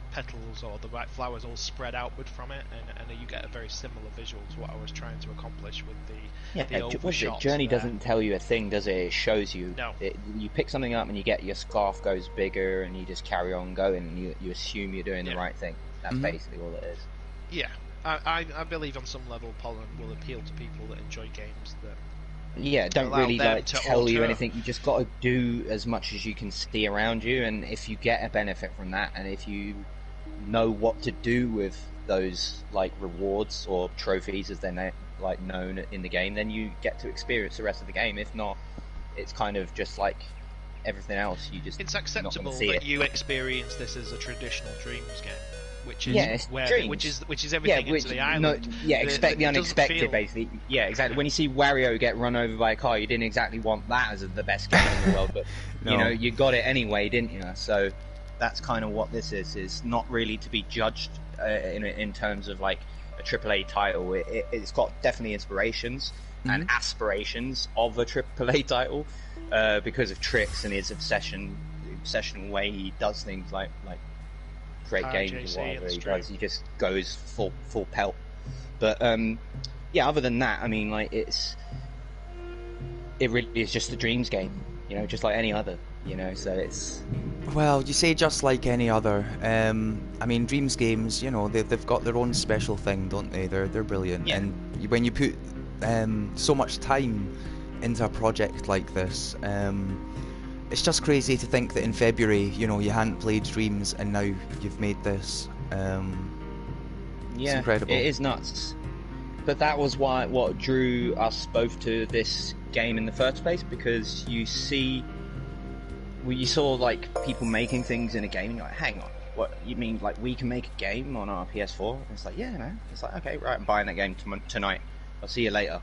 petals or the white flowers all spread outward from it, and you get a very similar visual to what I was trying to accomplish with the overshot. Journey doesn't tell you a thing, does it? It shows you. No. You pick something up and you get your scarf goes bigger, and you just carry on going, and you assume you're doing the right thing. That's basically all it is. Yeah, I believe on some level Pollen will appeal to people that enjoy games that don't really like tell you alter. anything. You just got to do as much as you can see around you, and if you get a benefit from that, and if you know what to do with those like rewards or trophies as they're like known in the game, then you get to experience the rest of the game. If not, it's kind of just like everything else. It's acceptable that you experience this as a traditional Dreams game, which is everything into the island. Expect the unexpected, basically. Yeah, exactly. When you see Wario get run over by a car, you didn't exactly want that as the best game in the world, but you know, you got it anyway, didn't you? So that's kind of what this is not really to be judged in terms of like a AAA title. It's got definitely inspirations and aspirations of a AAA title because of Trix and his obsessional way he does things, like create games or whatever he does. He just goes full pelt. But other than that, I mean, like it really is just a Dreams game, you know, just like any other. You know, so it's... Well, you say just like any other. I mean, Dreams games, you know, they've got their own special thing, don't they? They're brilliant. Yeah. And when you put so much time into a project like this, it's just crazy to think that in February, you know, you hadn't played Dreams and now you've made this. It's incredible. It is nuts. But that was what drew us both to this game in the first place, because you saw like people making things in a game, and you're like, hang on, what you mean, like we can make a game on our PS4? And it's like, yeah, man. It's like, okay, right, I'm buying that game tonight. I'll see you later.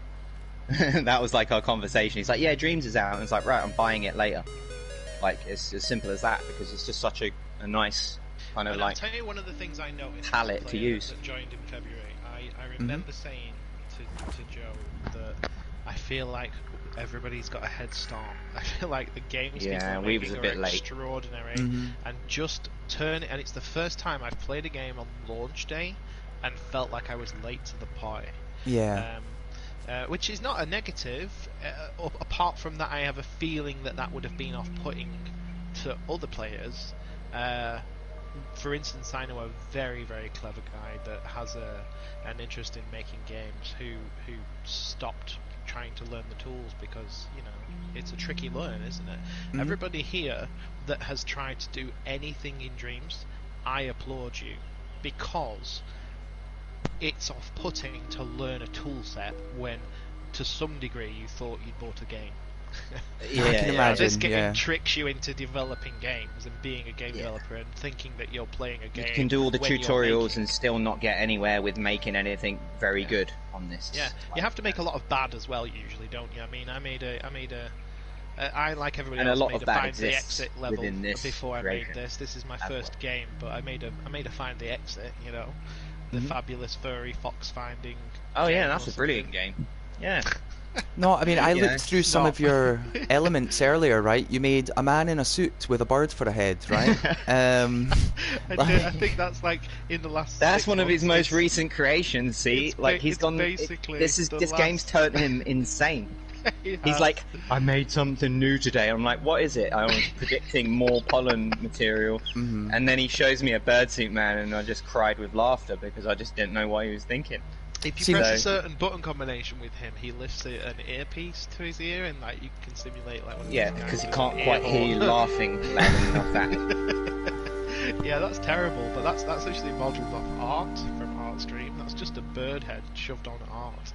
That was like our conversation. He's like, yeah, Dreams is out. And it's like, right, I'm buying it later. Like, it's as simple as that, because it's just such a nice kind of, and like, I'll tell you one of the things I noticed palette to use. that joined in February. I remember saying to Joe that I feel like everybody's got a head start. I feel like the games people are we making was a are bit late. extraordinary, and just turn it. And it's the first time I've played a game on launch day and felt like I was late to the party. Yeah. Which is not a negative. Apart from that, I have a feeling that would have been off-putting to other players. For instance, I know a very, very clever guy that has an interest in making games who stopped trying to learn the tools because, you know, it's a tricky learn, isn't it? Everybody here that has tried to do anything in Dreams, I applaud you, because it's off-putting to learn a tool set when, to some degree, you thought you'd bought a game. I can imagine. This game tricks you into developing games and being a game developer and thinking that you're playing a game. You can do all the tutorials and still not get anywhere with making anything very good on this. Yeah, you have to make a lot of bad as well, usually, don't you? I mean, I like everybody and else, a lot made of a that find the exists exit level within this before I creation. made this. This is my first game, but I made a find the exit. You know, the fabulous furry fox finding. Oh yeah, that's a brilliant game. Yeah. No, I mean, I looked through some of your elements earlier, right? You made a man in a suit with a bird for a head, right? I think that's like in the last. That's one of his most it's, recent creations. See, like he's gone. This game's turned him insane. He's like, I made something new today. I'm like, what is it? I was predicting more pollen material, and then he shows me a birdsuit man, and I just cried with laughter because I just didn't know what he was thinking. If you press a certain button combination with him, he lifts an earpiece to his ear, and like you can simulate like one of these guys because he with can't an quite ear hear you horn. laughing loud enough. That. Yeah, that's terrible. But that's actually modelled off art from Artstream. That's just a bird head shoved on art.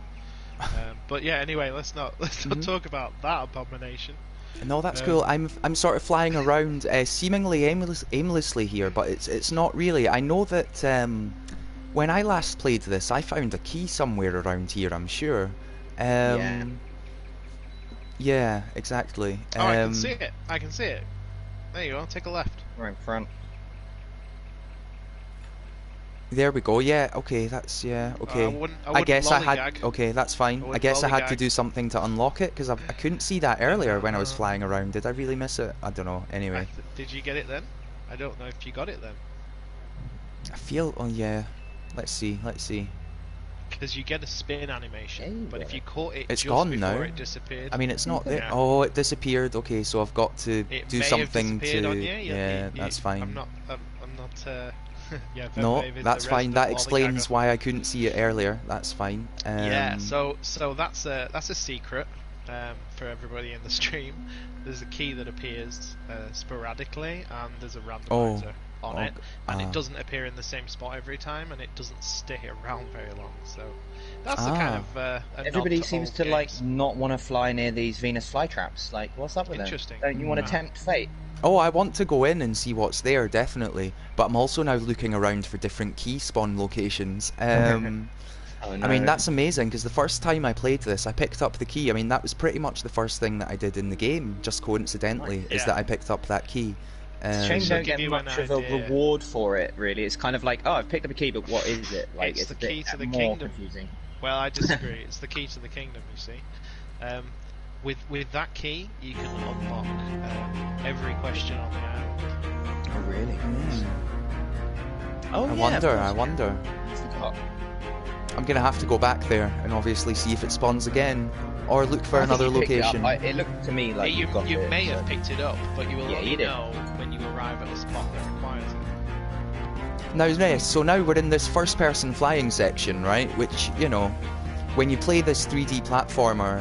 But yeah, anyway, let's not talk about that abomination. No, that's cool. I'm sort of flying around seemingly aimlessly here, but it's not really. I know that when I last played this, I found a key somewhere around here, I'm sure. Yeah, exactly. Oh, I can see it. I can see it. There you go. Take a left. Right in front. There we go. Yeah. Okay. That's okay. I guess I had. Okay, that's fine. I guess I had to do something to unlock it because I couldn't see that earlier when I was flying around. Did I really miss it? I don't know. Anyway. Did you get it then? I don't know if you got it then. I feel. Oh yeah. Let's see. Because you get a spin animation, but if you caught it it's just gone before now. It disappeared. I mean, it's not there. Yeah. Oh, it disappeared. Okay, so I've got to do something to. On you. Yeah, that's fine. I'm not. Yeah, no, Verve is that's the fine. resident That explains lollygagger. why I couldn't see it earlier. That's fine. Yeah, so that's a secret for everybody in the stream. There's a key that appears sporadically, and there's a randomizer on it, and it doesn't appear in the same spot every time, and it doesn't stay around very long. So that's the kind of a everybody nod to seems old to games. like not want to fly near these Venus flytraps. Like, what's up with them? Interesting. Don't you want to tempt fate? Oh, I want to go in and see what's there, definitely. But I'm also now looking around for different key spawn locations. Oh, no. I mean, that's amazing, because the first time I played this, I picked up the key. I mean, that was pretty much the first thing that I did in the game, just coincidentally, is that I picked up that key. It's a shame you don't get you much an of a idea. reward for it, really. It's kind of like, oh, I've picked up a key, but what is it? Like, It's the key to the more kingdom. confusing. Well, I disagree. It's the key to the kingdom, you see. With that key, you can unlock every question on the island. Oh, really? Oh, I wonder. I'm going to have to go back there and obviously see if it spawns again, or look for another location. It looked to me like you got it, may have picked it up, but you will only you did. know when you arrive at a spot that requires it. Now, so now we're in this first-person flying section, right? Which, you know, when you play this 3D platformer,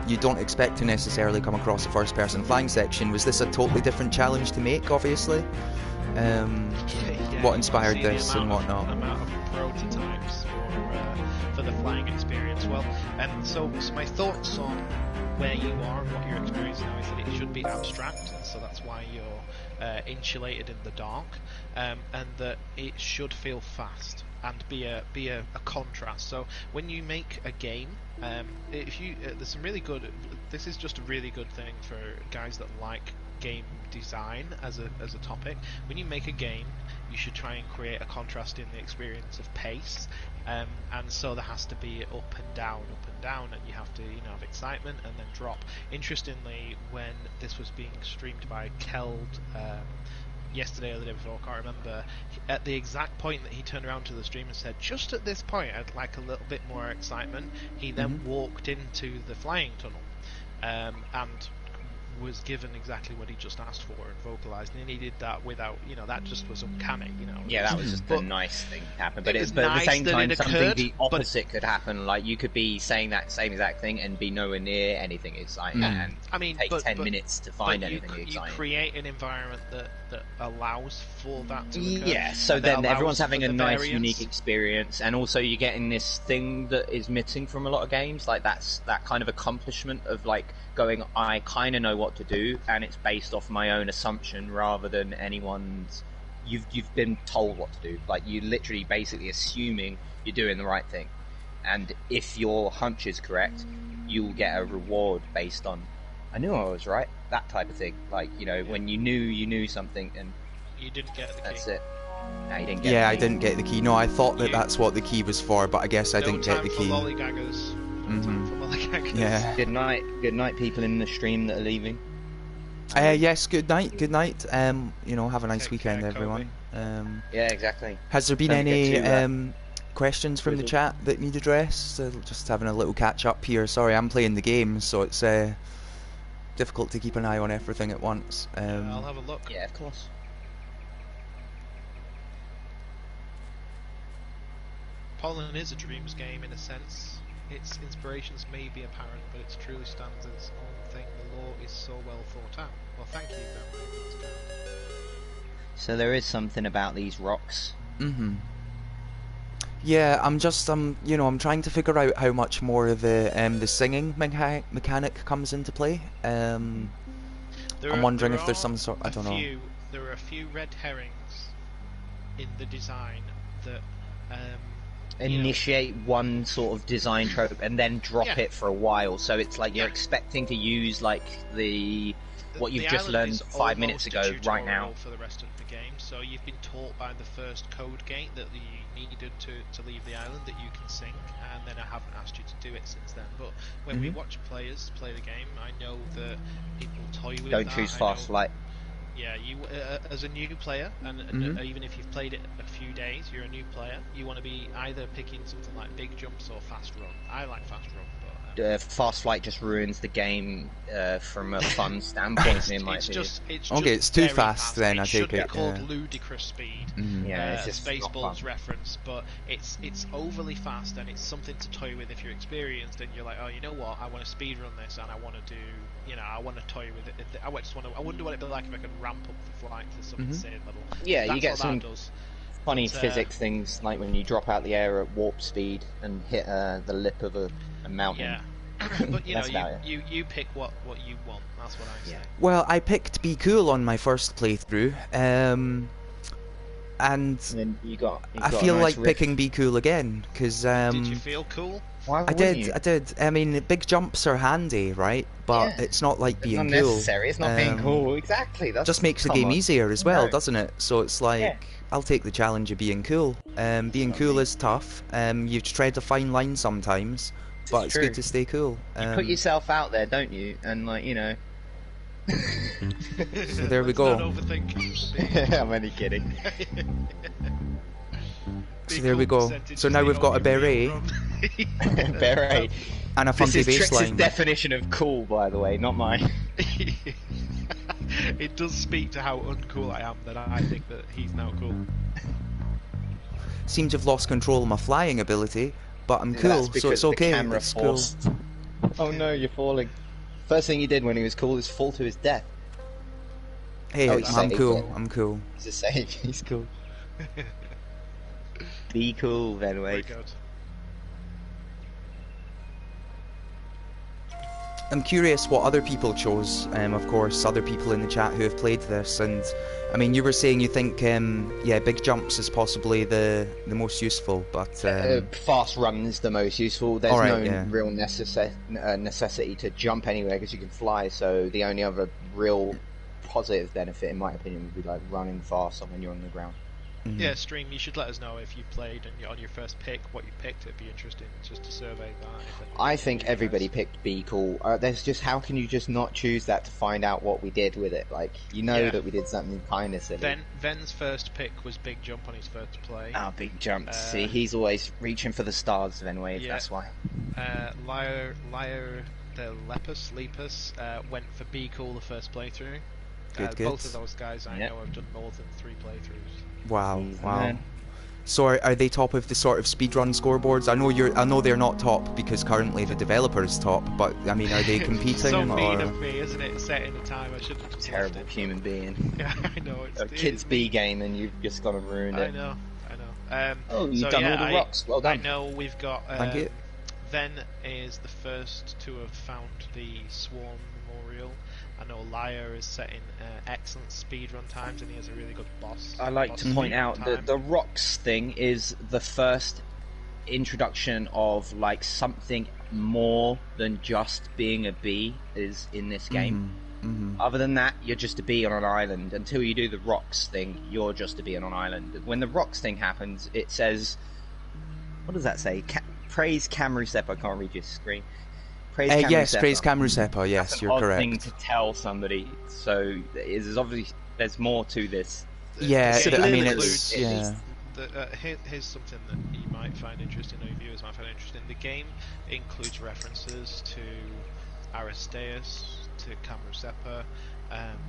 you don't expect to necessarily come across a first-person flying section. Was this a totally different challenge to make, obviously? What inspired this and whatnot? Amount of prototypes for the flying experience. Well, and So my thoughts on where you are and what you're experiencing now is that it should be abstract, and so that's why you're insulated in the dark, and that it should feel fast and be a contrast. So when you make a game, if you there's some really good. This is just a really good thing for guys that like game design as a topic. When you make a game, you should try and create a contrast in the experience of pace, and so there has to be up and down, and you have to have excitement and then drop. Interestingly, when this was being streamed by Keld yesterday or the day before, I can't remember, at the exact point that he turned around to the stream and said, just at this point I'd like a little bit more excitement, he then walked into the flying tunnel and was given exactly what he just asked for and vocalized, and he did that without, that just was uncanny, Yeah, that was just a nice thing to happen, but it was but nice at the same that time it something occurred, the opposite could happen. Like, you could be saying that same exact thing and be nowhere near anything exciting, and take 10 minutes to find anything exciting. You create an environment that allows for that to occur. Yeah, so and then everyone's for having a the nice, variance. unique experience, and also you're getting this thing that is missing from a lot of games, like that kind of accomplishment of like going, I kind of know what to do, and it's based off my own assumption rather than anyone's. You've been told what to do, like you literally basically assuming you're doing the right thing, and if your hunch is correct, you'll get a reward based on, I knew I was right, that type of thing. Like, when you knew something and you didn't get the key. That's it. No, you didn't get Yeah, the I key. didn't get the key. No, I thought that's what the key was for, but I guess I didn't get the key. No time for lollygaggers. No time for lollygaggers. Yeah. Good night, people in the stream that are leaving. Yes, good night. Have a nice Take weekend, care, everyone. Yeah, exactly. Has there been Don't get any too, questions from the grizzled. chat that need addressed? Just having a little catch up here. Sorry, I'm playing the game, so it's difficult to keep an eye on everything at once. I'll have a look. Yeah, of course. Pollen is a dreams game in a sense. Its inspirations may be apparent, but it truly stands as its own thing. The lore is so well thought out. Well, thank you for bringing it down. So there is something about these rocks. Yeah, I'm trying to figure out how much more of the singing mechanic comes into play. I'm wondering if there's some sort. I don't know. There are a few red herrings in the design that initiate one sort of design trope and then drop it for a while. So it's like you're expecting to use like what you've just learned 5 minutes ago right now. For the rest of the game, so you've been taught by the first code gate that you needed to leave the island that you can sing, and then I haven't asked you to do it since then. But when we watch players play the game, I know that people toy with Don't that. choose fast flight. Yeah, you as a new player, and even if you've played it a few days, you're a new player. You want to be either picking something like big jumps or fast run. I like fast run, but fast flight just ruins the game from a fun standpoint. It's too fast. Then I take it. It should be called ludicrous speed. Yeah, it's just Spaceballs reference, but it's overly fast, and it's something to toy with if you're experienced and you're like, oh, you know what, I want to speed run this, and I want to do, I want to toy with it. I wonder what it'd be like if I could ramp up the flight to some insane level. Yeah, That's you get what some that does. funny physics things, like when you drop out the air at warp speed and hit the lip of a mountain. Yeah. But you pick what you want. That's what I say. Well, I picked Be Cool on my first playthrough, and then I feel like picking Be Cool again, because did you feel cool? Why I did. I mean, big jumps are handy, right? But it's not like being not cool. Necessary. It's not being cool. Exactly. That's just makes the game easier as well, No. doesn't it? So it's like, I'll take the challenge of being cool. Being cool is tough. You tread a fine line sometimes, but it's good to stay cool. You put yourself out there, don't you? And So there we go. Not overthink. I'm only kidding. So there we go. So now we've got a beret. Beret. And a funky This is Trix's bassline. definition of cool, by the way, not mine. It does speak to how uncool I am that I think that he's now cool. Seem to have lost control of my flying ability, but I'm cool, so it's okay. The camera It's cool. forced. Oh no, you're falling. First thing he did when he was cool is fall to his death. Hey, Oh, he's I'm saved cool. it. I'm cool. He's a save. He's cool. Be cool, Very Venway. good. I'm curious what other people chose. Of course, other people in the chat who have played this, and I mean, you were saying you think, yeah, big jumps is possibly the most useful, but fast run is the most useful. There's right, real necessity to jump anywhere because you can fly. So the only other real positive benefit, in my opinion, would be like running faster when you're on the ground. Mm-hmm. Yeah, Stream, you should let us know if you played and on your first pick what you picked. It'd be interesting just to survey that. I think everybody picked Be Cool. There's just, how can you just not choose that to find out what we did with it? Like, you know that we did something kind of silly. Ven's first pick was Big Jump on his first play. Oh, Big Jump. See, he's always reaching for the stars, Ven Wave, that's why. Liar the Lepus went for Be Cool the first playthrough. Good. Both of those guys I know have done more than 3 playthroughs. Wow. So are they top of the sort of speedrun scoreboards? I know they're not top because currently the developer is top, but I mean, are they competing? So mean of me, isn't it? Setting the time, I should have just terrible human being. Yeah, I know. It's a kid's B game, and you've just gone and ruined it. I know. You've done all the rocks. Well done. I know we've got. Thank you. Ven is the first to have found the Swarm Memorial. I know Liar is setting excellent speedrun times, and he has a really good boss. I like to point out that the rocks thing is the first introduction of like something more than just being a bee is in this game. Other than that, you're just a bee on an island. Until you do the rocks thing, you're just a bee on an island. When the rocks thing happens, it says, what does that say? Praise Kamrusepa. I can't read your screen. Yes, praise Kamrusepa. Yes, you're correct. Thing to tell somebody. So there's obviously more to this. Yeah, I mean here's something that you might find interesting, or your viewers might find interesting. The game includes references to Aristeas, to Kamrusepa.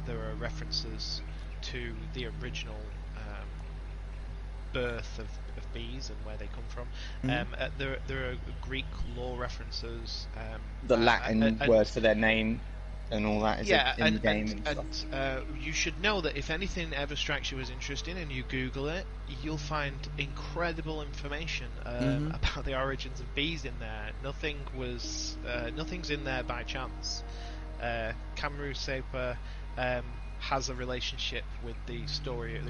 There are references to the original birth of bees and where they come from. There are Greek lore references. The Latin word for their name and all that is in the game. And you should know that if anything ever strikes you as interesting and you Google it, you'll find incredible information about the origins of bees in there. Nothing's in there by chance. Kamrusepa has a relationship with the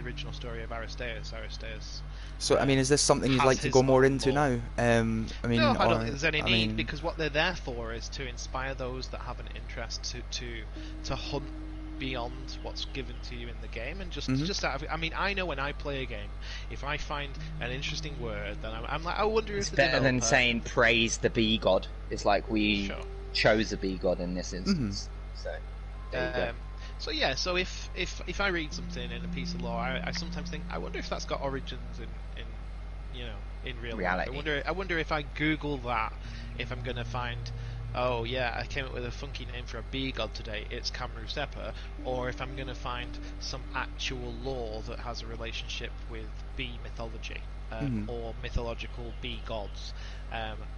original story of Aristeas. So, I mean, is this something you'd like to go more into now? I mean, no, I don't think there's any need, because what they're there for is to inspire those that have an interest to hunt beyond what's given to you in the game, and just out of, I mean, I know when I play a game, if I find an interesting word, then I'm like, I wonder if it's better than saying praise the bee god. It's like we chose a bee god in this instance. So there you go. So yeah, so if I read something in a piece of lore, I sometimes think, I wonder if that's got origins in real reality. Life. I wonder if I Google that, if I'm gonna find, oh yeah, I came up with a funky name for a bee god today, it's Kamrusepa, or if I'm gonna find some actual lore that has a relationship with bee mythology or mythological bee gods.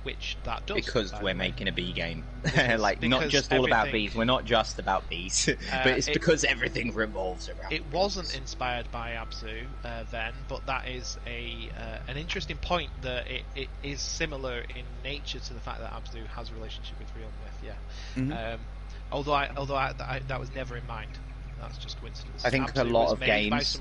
Which that does. Because we're making a bee game. Like, not just all about bees. We're not just about bees. But it's because everything revolves around it. Wasn't inspired by Abzu then, but that is an interesting point, that it is similar in nature to the fact that Abzu has a relationship with real myth, although that was never in mind. That's just coincidence. I think Abzu a lot of games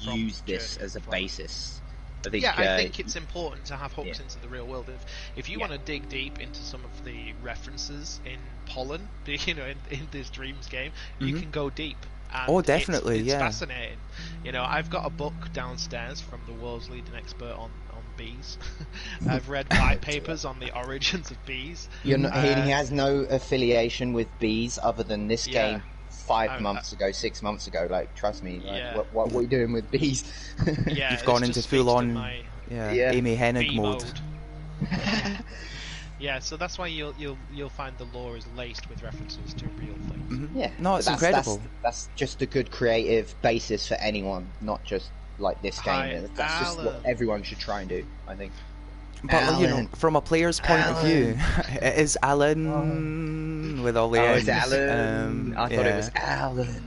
use this as a basis. I think it's important to have hooks into the real world. If you want to dig deep into some of the references in Pollen, in this Dreams game, you can go deep. And definitely, it's fascinating. I've got a book downstairs from the world's leading expert on bees. I've read white papers on the origins of bees. He has no affiliation with bees other than this game. 5 months ago, 6 months ago, like, trust me, like, what are you doing with bees? You've gone into full-on Amy Hennig mode. Yeah, so that's why you'll find the lore is laced with references to real things. Yeah, no, it's incredible. That's just a good creative basis for anyone, not just like this game. That's just what everyone should try and do, I think. But from a player's point of view, it is Alan with all the N's. It's Alan. I thought it was Alan.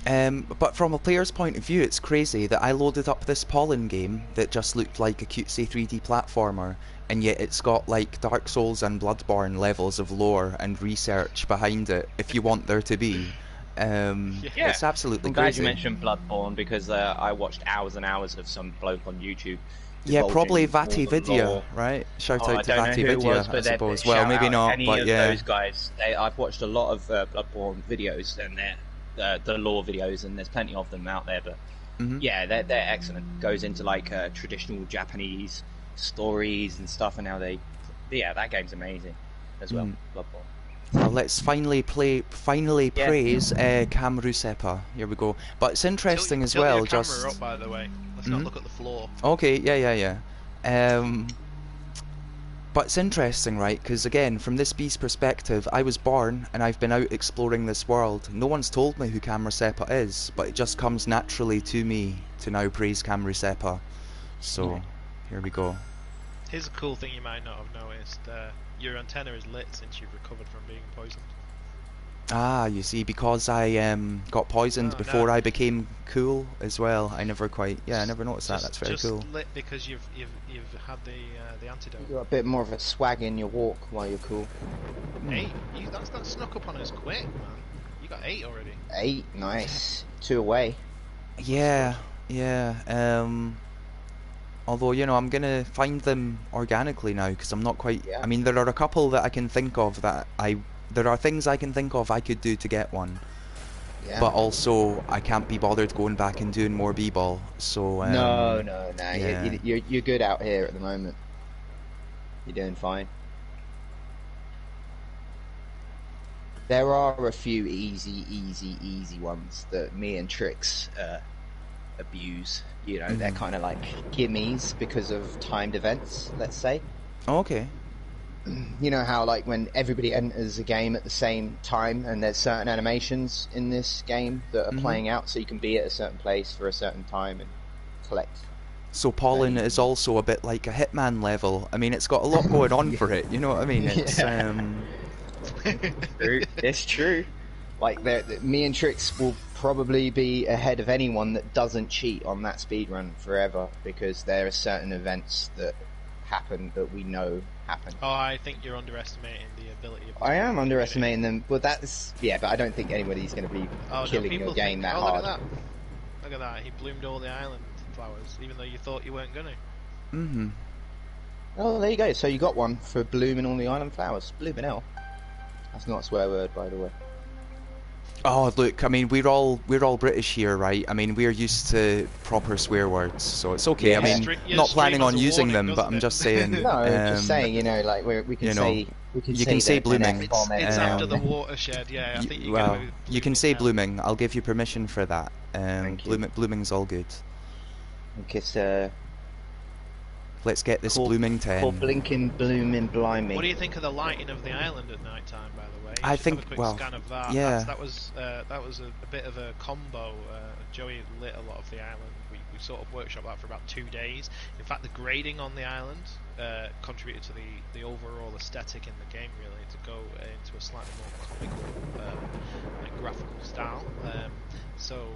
But from a player's point of view, it's crazy that I loaded up this Pollen game that just looked like a cutesy 3D platformer, and yet it's got like Dark Souls and Bloodborne levels of lore and research behind it, if you want there to be. It's absolutely I'm glad crazy. you mentioned Bloodborne, because I watched hours and hours of some bloke on YouTube. Yeah, probably divulging all the Vatividya, lore. right? Shout out to I don't know who it was, Vatividya, I but suppose. Well, shout maybe out not, any but of yeah. those guys. I've watched a lot of Bloodborne videos, and the lore videos, and there's plenty of them out there. But yeah, they're excellent. Goes into like traditional Japanese stories and stuff, and how that game's amazing as well. Bloodborne. Well, let's finally praise Kamru Seppa. Here we go. But it's interesting as well. Your just camera up, by the way. Let's not look at the floor. Okay, yeah. But it's interesting, right? Because again, from this beast's perspective, I was born and I've been out exploring this world. No one's told me who Kamru Seppa is, but it just comes naturally to me to now praise Kamru Seppa. So, here we go. Here's a cool thing you might not have noticed. Your antenna is lit since you've recovered from being poisoned. Ah, you see, because I got poisoned before I became cool as well. I never noticed that. That's very cool. Just lit because you've had the antidote. You got a bit more of a swag in your walk while you're cool. 8? That snuck up on us quick, man. You got 8 already. 8, nice. 2 away. Yeah. Although, you know, I'm gonna find them organically now, because I'm not quite... Yeah. I mean, there are a couple that I can think of that there are things I can think of I could do to get one. Yeah. But also, I can't be bothered going back and doing more b-ball, so... No. Yeah. You're good out here at the moment. You're doing fine. There are a few easy ones that me and Trix abuse. You know, they're kind of like gimmies because of timed events, let's say. Oh, okay. You know how, like, when everybody enters a game at the same time, and there's certain animations in this game that are playing out, so you can be at a certain place for a certain time and collect. So Pollen is also a bit like a Hitman level. I mean, it's got a lot going on for it, you know what I mean? It's, It's true. Like, me and Trix will probably be ahead of anyone that doesn't cheat on that speedrun forever, because there are certain events that happen that we know happen. Oh, I think you're underestimating the ability of... I am underestimating them, but that's... Yeah, but I don't think anybody's going to be killing your game that hard. Look at that, he bloomed all the island flowers, even though you thought you weren't going to. Oh, there you go. So you got one for blooming all the island flowers. Blooming hell. That's not a swear word, by the way. Oh, look, I mean, we're all British here, right? I mean, we're used to proper swear words, so it's okay. Yeah. I mean, not planning on using them, but I'm just saying... No, just saying, you know, like, we can say... You can say blooming. It's after the watershed, yeah. I think you can say blooming. I'll give you permission for that. Blooming's all good. Let's get this blooming 10. Called blinking, blooming, blimey. What do you think of the lighting of the island at night time, by the way? I think, have a quick scan of that. Yeah. That was a bit of a combo. Joey lit a lot of the island. We sort of workshopped that for about 2 days. In fact, the grading on the island contributed to the overall aesthetic in the game, really, to go into a slightly more comical, like graphical style. So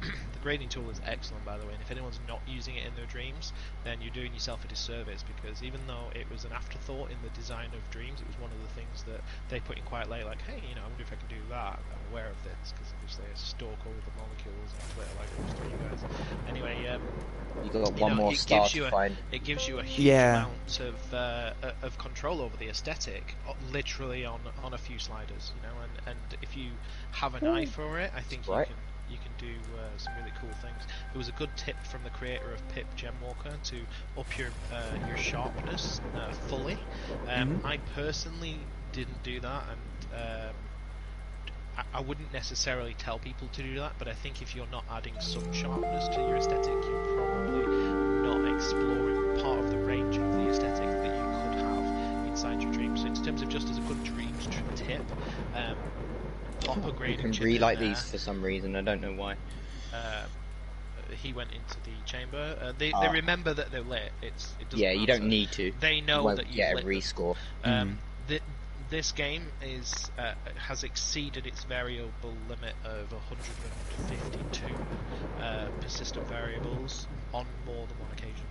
the grading tool is excellent, by the way, and if anyone's not using it in their dreams, then you're doing yourself a disservice, because even though it was an afterthought in the design of dreams, it was one of the things that they put in quite late, like, hey, you know, I wonder if I can do that. I'm aware of this, because obviously I stalk all the molecules on Twitter like most of you guys. Anyway, you got one more star to find. It gives you a huge amount of control over the aesthetic, literally on a few sliders, you know, and if you have an eye for it, I think you can do some really cool things. There was a good tip from the creator of Pip Gemwalker to up your sharpness fully. I personally didn't do that, and I wouldn't necessarily tell people to do that, but I think if you're not adding some sharpness to your aesthetic, you're probably not exploring part of the range of the aesthetic that you could have inside your dreams. So in terms of just as a good dreams tip, pop a grading chip. You can relight these for some reason, I don't know why. He went into the chamber. They remember that they're lit. It doesn't matter. You don't need to. They know that you get a rescore. This game has exceeded its variable limit of 152 persistent variables on more than one occasion.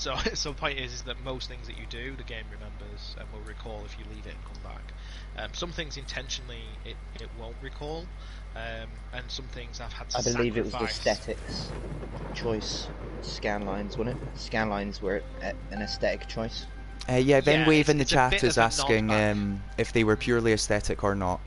So the point is that most things that you do, the game remembers and will recall if you leave it and come back. Some things intentionally it won't recall, and some things I've had to sacrifice. I believe it was the aesthetics choice. Scan lines, wasn't it? Scan lines were an aesthetic choice. Yeah, Ben Wave in the it's a chat bit is of a asking nod back. if they were purely aesthetic or not.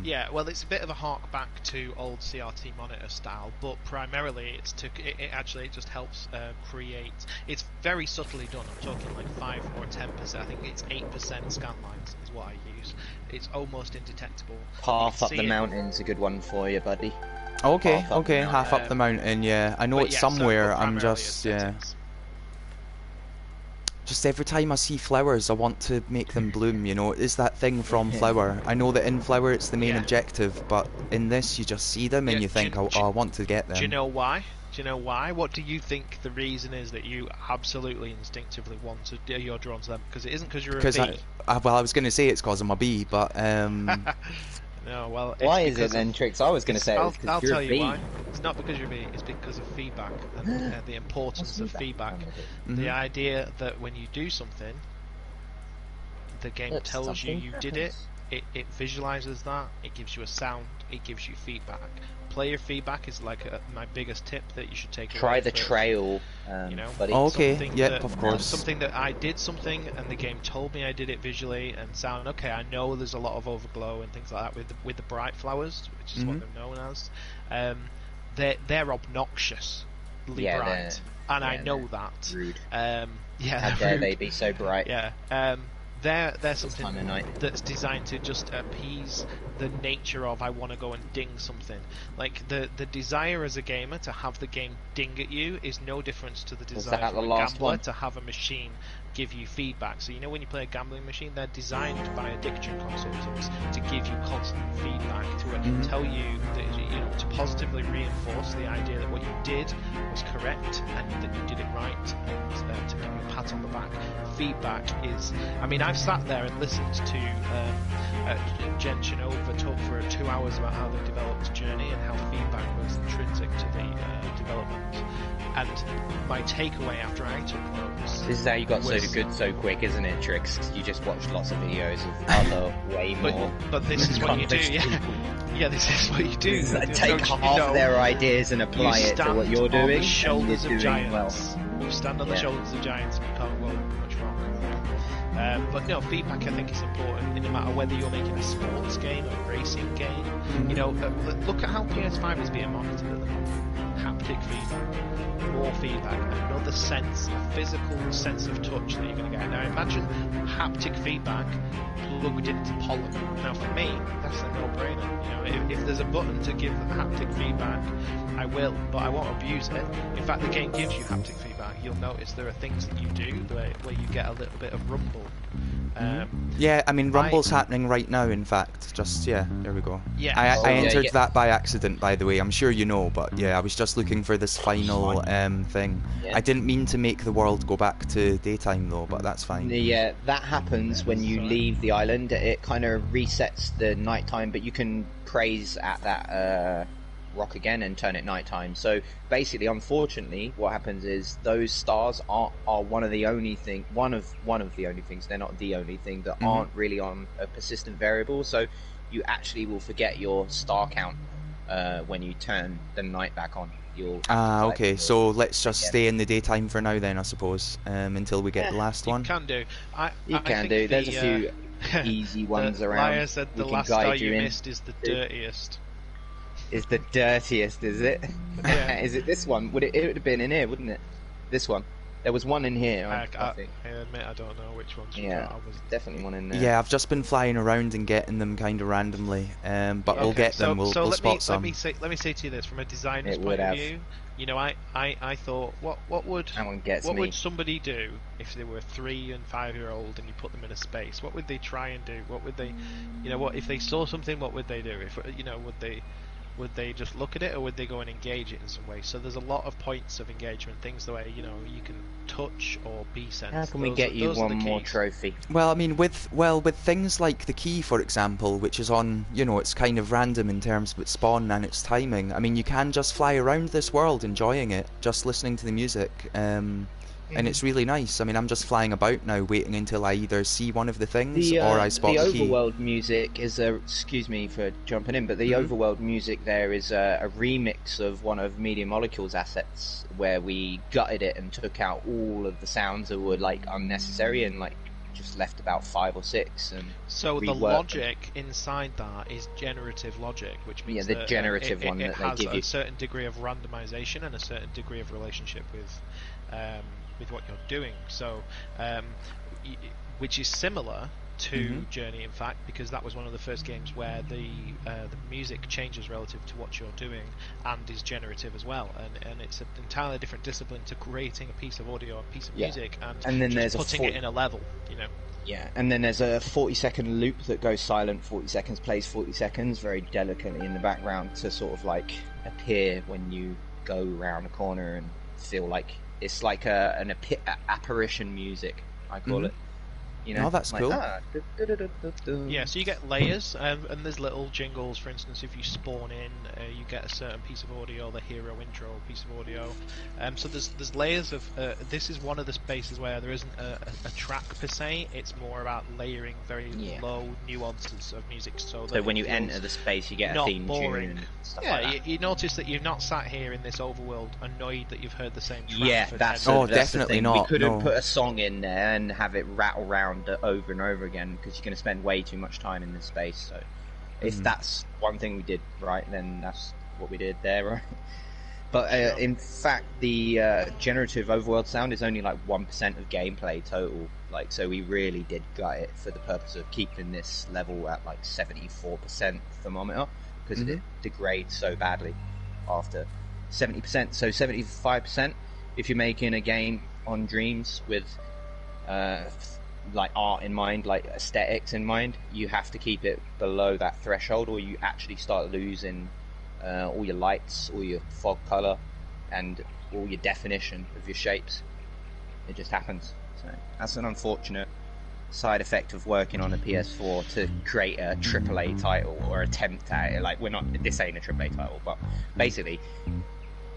Yeah, well, it's a bit of a hark back to old CRT monitor style, but primarily it just helps create. It's very subtly done. I'm talking like 5 or 10%. I think it's 8% scan lines is what I use. It's almost indetectable. Path up the mountain's a good one for you, buddy. Okay, half up the mountain. Yeah, I know it's somewhere. So I'm just Just every time I see flowers, I want to make them bloom, you know. It is that thing from Flower. I know that in Flower it's the main objective, but in this you just see them and you think, oh, I want to get them. Do you know why? Do you know why? What do you think the reason is that you absolutely instinctively want to, you're drawn to them? Because it isn't because you're a bee. Well, I was going to say it's because I'm a bee, but... No, well, why is it then, Trix? I was going to say it's because you're a bee. I'll tell you why. It's not because you're a bee. It's because of feedback and the importance of feedback. The idea that when you do something, the game tells you did it. It visualizes that. It gives you a sound. It gives you feedback. Player feedback is like my biggest tip that you should take away. Try the trail, you know. buddy. Okay, yep, of course. Something that I did something and the game told me I did it visually and sound. Okay, I know there's a lot of overglow and things like that with the bright flowers, which is what they're known as. They're obnoxiously bright, and I know that. Rude. Yeah. How dare they be so bright? Yeah. They're something that's designed to just appease the nature of I want to go and ding something. Like the desire as a gamer to have the game ding at you is no difference to the desire for a gambler to have a machine give you feedback. So you know when you play a gambling machine, they're designed by addiction consultants to give you constant feedback, to tell you that, you know, to positively reinforce the idea that what you did was correct and that you did it right, and to give you a pat on the back. Feedback is, I mean, I've sat there and listened to Jen Chinova talk for 2 hours about how they developed Journey and how feedback was intrinsic to the development. And my takeaway after I took notes... This is how you got so good so quick, isn't it, Trix? You just watched lots of videos of other way more... But this is what you do, yeah. Yeah, this is what you do. Take half their ideas and apply it to what you're doing. You stand on the shoulders of giants. Well. You stand on the shoulders of giants and you can't go much wrong. But no, feedback I think is important, no matter whether you're making a sports game, a racing game. You know, look at how PS5 is being marketed at the moment. Haptic feedback, more feedback, another sense, a physical sense of touch that you're going to get. Now imagine haptic feedback plugged into Pollen. Now for me, that's a no-brainer. You know, if there's a button to give haptic feedback, I will, but I won't abuse it. In fact, the game gives you haptic feedback. You'll notice there are things that you do where you get a little bit of rumble. Yeah, I mean, rumble's happening right now, in fact. Just, there we go. Yeah. I entered that by accident, by the way. I'm sure you know, but yeah, I was just looking for this final thing. Yeah. I didn't mean to make the world go back to daytime, though, but that's fine. Yeah, that happens when you leave the island. It kind of resets the nighttime, but you can praise at that rock again and turn it nighttime. So basically, unfortunately, what happens is those stars are one of the only things. One of the only things. They're not the only thing that aren't really on a persistent variable. So you actually will forget your star count when you turn the night back on. Okay. So let's just stay in the daytime for now, then, I suppose, until we get the last one. You can do. You can do. There's a few easy ones around. Liar said the last star you missed is the dirtiest. Is the dirtiest, is it? Yeah. Is it this one? It would have been in here, wouldn't it? This one. There was one in here, I think. I admit I don't know which ones. Yeah, definitely one in there. Yeah, I've just been flying around and getting them kind of randomly, but we'll get them. We'll spot some. Let me say to you this from a designer's point of view. You know, I thought, what would somebody do if they were 3 and 5 year old and you put them in a space? What would they try and do? What would they, you know, what if they saw something? What would they do? If you know, would they just look at it, or would they go and engage it in some way? So there's a lot of points of engagement, things the way, you know, you can touch or be sensed. How can we get you one more trophy? Well, I mean, with things like the key, for example, which is on, you know, it's kind of random in terms of its spawn and its timing. I mean, you can just fly around this world enjoying it, just listening to the music. and it's really nice. I mean, I'm just flying about now, waiting until I either see one of the things or I spot the key. The overworld music is a... Excuse me for jumping in, but the overworld music there is a remix of one of Media Molecule's assets, where we gutted it and took out all of the sounds that were like unnecessary and like just left about 5 or 6. And so the logic inside that is generative logic, which means the generative one it that has they give a you. certain degree of randomization and a certain degree of relationship with what you're doing. So, which is similar to Journey, in fact, because that was one of the first games where the music changes relative to what you're doing and is generative as well, and it's an entirely different discipline to creating a piece of audio, a piece of music, and then just putting it in a level, you know. Yeah, and then there's a 40-second loop that goes silent, 40 seconds, plays 40 seconds, very delicately in the background to sort of like appear when you go around a corner and feel like it's like an apparition music, I call it. You know, oh, that's like, cool. Yeah, so you get layers, and there's little jingles. For instance, if you spawn in, you get a certain piece of audio, the hero intro piece of audio. So there's layers of. This is one of the spaces where there isn't a track per se. It's more about layering very low nuances of music. So when you enter the space, you get a theme boring. tune and stuff Yeah, like that. you notice that you've not sat here in this overworld annoyed that you've heard the same track. Yeah, for that's 10 minutes. that's definitely the thing. not. We couldn't No. put a song in there and have it rattle round over and over again because you're going to spend way too much time in this space. So if that's one thing we did right, then that's what we did there, right? But in fact, the generative overworld sound is only like 1% of gameplay total. Like, so we really did gut it for the purpose of keeping this level at like 74% thermometer because it degrades so badly after 70%. So 75%, if you're making a game on Dreams with like art in mind, like aesthetics in mind, you have to keep it below that threshold, or you actually start losing all your lights, all your fog color, and all your definition of your shapes. It just happens. So that's an unfortunate side effect of working on a PS4 to create a AAA title or attempt at it. Like, this ain't a AAA title, but basically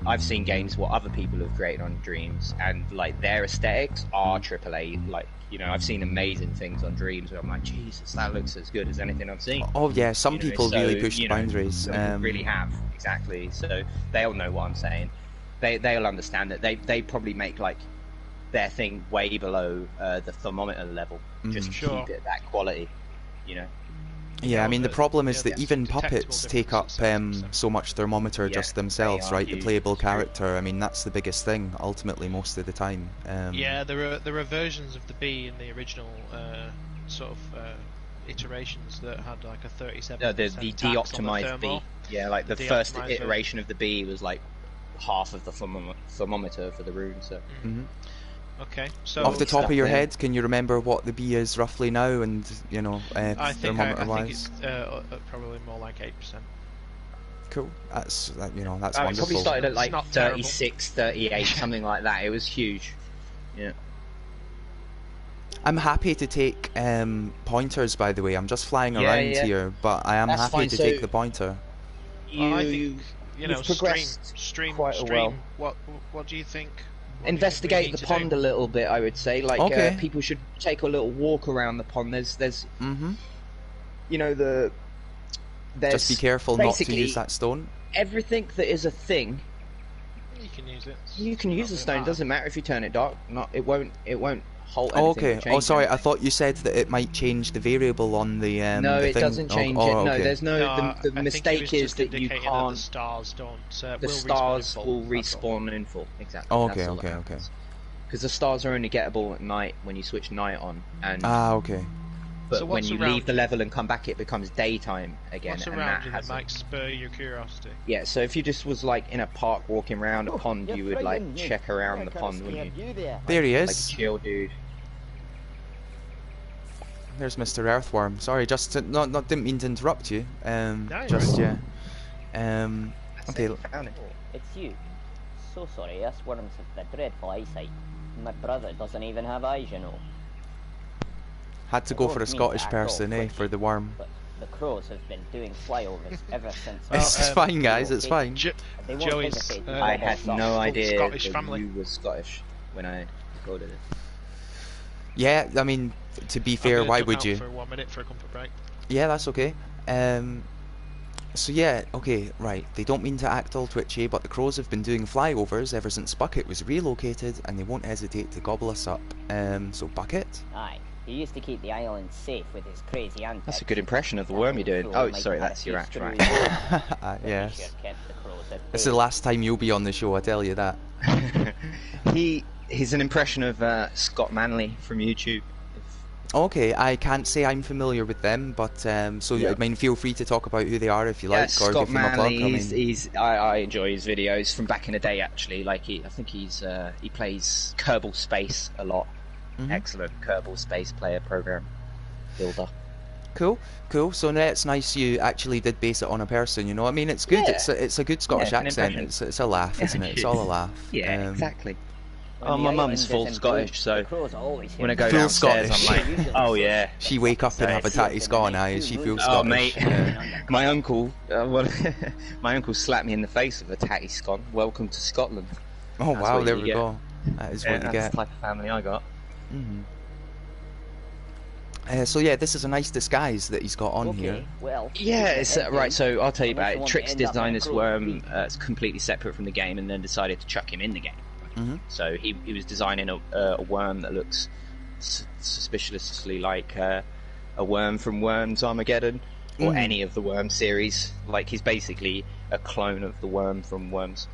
I've seen games what other people have created on Dreams, and like their aesthetics are AAA. Like, you know, I've seen amazing things on Dreams where I'm like, Jesus, that looks as good as anything I've seen. Oh yeah, some people really push the you know, boundaries. some people really have, exactly. So they'll know what I'm saying. They'll understand that they probably make like their thing way below the thermometer level, just to keep it that quality, you know. Yeah, I mean, the problem is that even puppets take up so much thermometer just themselves, right? The playable character, I mean, that's the biggest thing, ultimately, most of the time. Yeah, there are versions of the bee in the original sort of iterations that had like a 37%. No, the de-optimized bee. Yeah, like the first iteration of the bee was like half of the thermometer for the rune, so... Okay, so off the top of your head, can you remember what the bee is roughly now, and you know, thermometer-wise? I think it's probably more like 8%. Cool. That's wonderful. It probably started at like 36, terrible. 38, something like that. It was huge. Yeah. I'm happy to take pointers, by the way. I'm just flying around here, but I am happy to take the pointer. I think, you know, stream. Quite well. What do you think? Investigate the pond a little bit, I would say. Like, people should take a little walk around the pond. There's you know, there's just be careful not to use that stone. Everything that is a thing, you can use it. You can use the stone. Doesn't matter if you turn it dark. It won't halt anything. Oh, okay. Oh, sorry. I thought you said that it might change the variable on the no, the it thing. doesn't change it. Okay. No, there's no. The mistake is that you can't. That the stars don't. The stars will respawn in full. Exactly. Oh, okay. Okay. Because the stars are only gettable at night when you switch night on. And okay. But so when you leave the level and come back, it becomes daytime again. What's around you that might spur your curiosity? Yeah, so if you just was like in a park walking around a pond, you would like check around the pond, wouldn't you? There he is. Like chill, dude. There's Mr. Earthworm. Sorry, just to, didn't mean to interrupt you. Just right. Okay. It's you. So sorry, us worms have the dreadful eyesight. My brother doesn't even have eyes, you know. Had to go for a Scottish person, for the worm. But the crows have been doing flyovers ever since. It's fine, guys. It's fine. Joey's. I had no idea Scottish that family. you were Scottish. when I recorded it. Yeah, I mean, to be fair, why would you? For 1 minute for a comfort break. Yeah, that's okay. So yeah, okay, right. They don't mean to act all twitchy, but the crows have been doing flyovers ever since Bucket was relocated, and they won't hesitate to gobble us up. So Bucket? Aye, he used to keep the island safe with his crazy antics. That's a good impression of the worm you're doing. Oh, sorry, that's your actual right. Yes. This is the last time you'll be on the show, I tell you that. He's an impression of Scott Manley from YouTube. Okay, I can't say I'm familiar with them, but I mean, feel free to talk about who they are if you like, or Scott give them a plug. Manley, I enjoy his videos from back in the day. Actually, like I think he plays Kerbal Space a lot. Excellent Kerbal Space player program builder. Cool. So now it's nice you actually did base it on a person. You know, I mean, it's good. Yeah. It's a good Scottish accent. It's a laugh, isn't it? It's all a laugh. Yeah, exactly. Oh, my mum's full Scottish, so when I go full downstairs, Scottish. I'm like, oh yeah. She wake up and have a tatty Scot eye. She feels Scottish. Oh mate, my uncle, my uncle slapped me in the face with a tatty Scot. Welcome to Scotland. Oh That's wow, there we go. That is what you that's get. the type of family I got. So yeah, this is a nice disguise that he's got on here. Well, Yeah, it's right. So I'll tell you about it. Trix designed this worm completely separate from the game, and then decided to chuck him in the game. So he was designing a worm that looks suspiciously like a worm from Worms Armageddon, or any of the Worm series. Like he's basically a clone of the worm from Worms.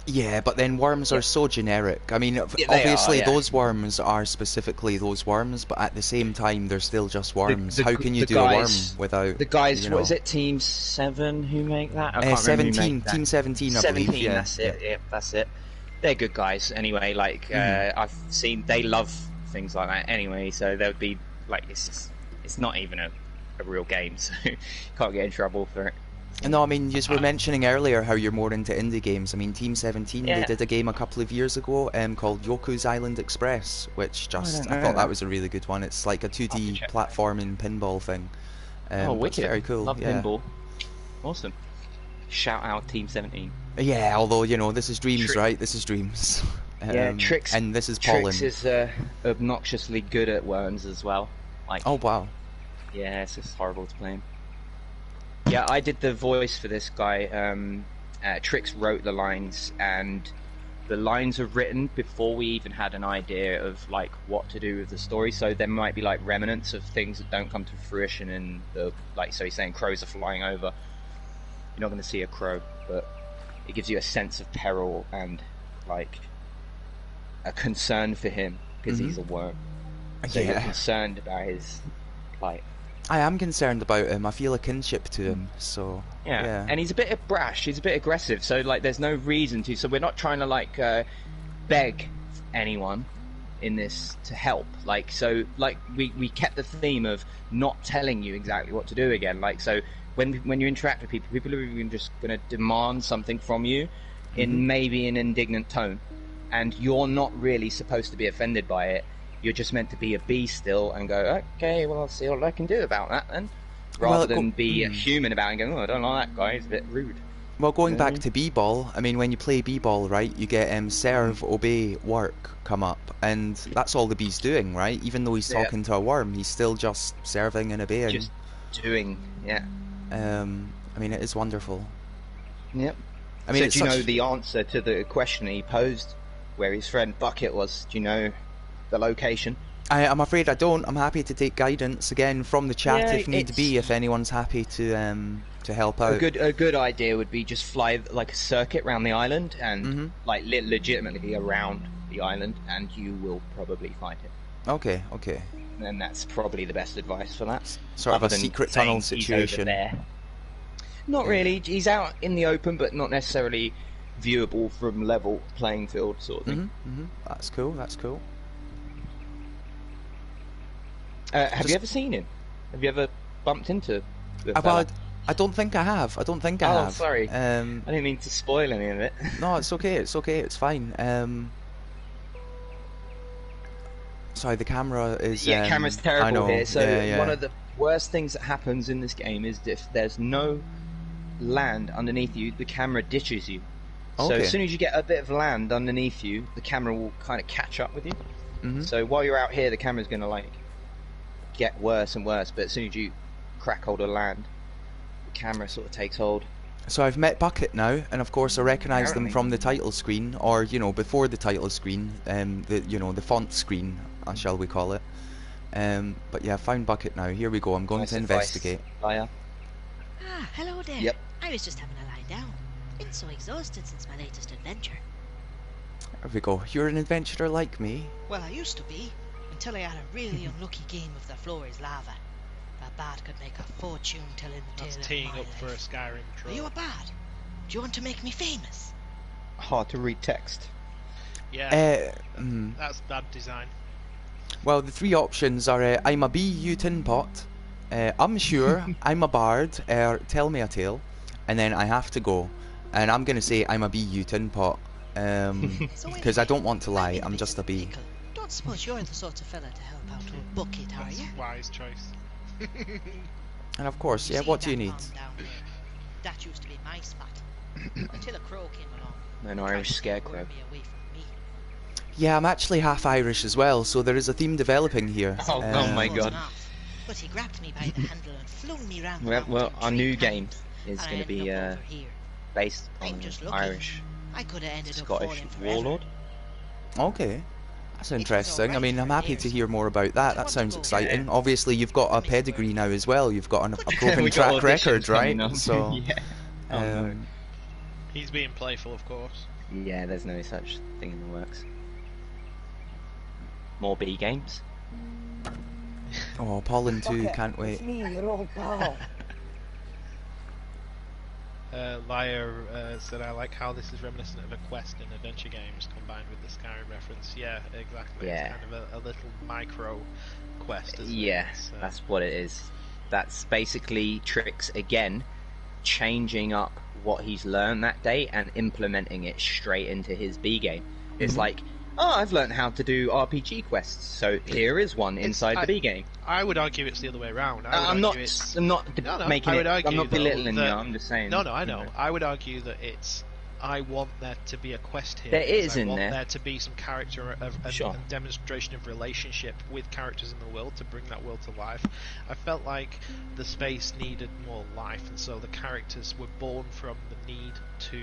Yeah, but then worms are so generic. I mean, obviously those worms are specifically those worms, but at the same time, they're still just worms. How can you do a worm without the guys? You know? What is it? Team 7 who make that? I can't 17. Team 17, I believe. Yeah, that's it. Yeah, that's it. They're good guys. Anyway, like I've seen, they love things like that. Anyway, so they would be like, it's not even a real game, so you can't get in trouble for it. No, I mean, you were mentioning earlier how you're more into indie games. I mean, Team 17, they did a game a couple of years ago called Yoku's Island Express, which I thought that was a really good one. It's like a 2D platforming pinball thing. Wicked. Very cool. Love pinball. Awesome. Shout out Team 17. Yeah, although, you know, this is Dreams, right? This is Dreams. Trix. And this is Pollen. Trix is obnoxiously good at worms as well. Like, oh, wow. Yeah, it's just horrible to play him. Yeah, I did the voice for this guy. Trix wrote the lines, and the lines were written before we even had an idea of like what to do with the story. So there might be like remnants of things that don't come to fruition in the So he's saying crows are flying over. You're not going to see a crow, but it gives you a sense of peril and like a concern for him because he's a worm. So you're concerned about his plight. I am concerned about him. I feel a kinship to him, so yeah. And he's a bit brash. He's a bit aggressive. So like, there's no reason to. So we're not trying to like beg anyone in this to help. Like, so like we kept the theme of not telling you exactly what to do again. Like, so when you interact with people are even just going to demand something from you in maybe an indignant tone, and you're not really supposed to be offended by it. You're just meant to be a bee still and go, okay, well, I'll see what I can do about that then. Rather than be a human about it and go, oh, I don't like that guy, he's a bit rude. Well, going back to b-ball, I mean, when you play b-ball, right, you get serve, obey, work come up, and that's all the bee's doing, right? Even though he's talking to a worm, he's still just serving and obeying. Just doing, I mean, it is wonderful. Yep. I mean, so do you know the answer to the question he posed, where his friend Bucket was? Do you know the location? I'm afraid I don't. I'm happy to take guidance again from the chat if need be, if anyone's happy to help out. A good idea would be just fly like a circuit around the island and like legitimately around the island, and you will probably find it. Okay. And that's probably the best advice for that. Sort of a secret tunnel situation. Not really. He's out in the open, but not necessarily viewable from level playing field sort of thing. That's cool. Have you ever seen him? Have you ever bumped into the fella? I don't think I have. Oh, sorry. I didn't mean to spoil any of it. No, it's okay. It's fine. Sorry, the camera is... Yeah, camera's terrible here. So one of the worst things that happens in this game is if there's no land underneath you, the camera ditches you. So Okay. as soon as you get a bit of land underneath you, the camera will kind of catch up with you. So while you're out here, the camera's going to like get worse and worse, but as soon as you crack hold of land, the camera sort of takes hold. So I've met Bucket now, and of course I recognise them Apparently. from the title screen, or you know, before the title screen, the font screen, shall we call it? But yeah, I found Bucket now. Here we go. I'm going Nice to advice, investigate. Liar. Ah, hello there. Yep. I was just having a lie down. Been so exhausted since my latest adventure. There we go. You're an adventurer like me. Well, I used to be, until I had a really unlucky game of the floor is lava. A bard could make a fortune telling the That's tale teeing of my up for a life. Skyrim Are troll. you a bard? Do you want to make me famous? Hard to read text. Yeah, that's bad design. Well, the three options are I'm a bee, you tin pot, I'm sure, I'm a bard, tell me a tale, and then I have to go. And I'm going to say I'm a bee, you tin pot, because I don't want to lie, I'm just a bee. Don't suppose you're the sort of fella to help out old Bucket, are That's you? a wise choice. And of course, yeah, See what do you that need? farm down there? That used to be my spot. Until a crow came along. An and tried Irish to scarecrow. lure me away from me. Yeah, I'm actually half Irish as well, so there is a theme developing here. Oh, oh my god. But he grabbed me by the handle and flung me round the Well, mountain our 3 new times, game is and I going to be ended up over here. based I'm on just lucky. Irish, I could have ended up Scottish falling forever. warlord. Okay, that's was interesting. I alright mean, I'm for happy years. to hear more about that. That want to sounds go exciting. there. Obviously, you've got a Let me pedigree now as well. You've got a We proven got track auditions record, right? coming up. So, yeah. Oh, no. um, He's being playful, of course. Yeah, there's no such thing in the works. More B games. oh, Pollen 2, Bucket, can't wait. It's me, your old pal. Liar said, I like how this is reminiscent of a quest in adventure games combined with the Skyrim reference. Yeah, exactly. Yeah. It's kind of a little micro quest, isn't Yeah, it? So, that's what it is. That's basically Trix again, changing up what he's learned that day and implementing it straight into his B game. It's like, oh, I've learned how to do RPG quests, so here is one inside the B game. I would argue it's the other way around. I'm not making I it. would argue I'm not though belittling you. that- I'm just saying. No, I know. you know. I would argue that it's. I want there to be a quest here. There because is I in want there. there to be some character Sure. and demonstration of relationship with characters in the world to bring that world to life. I felt like the space needed more life, and so the characters were born from the need to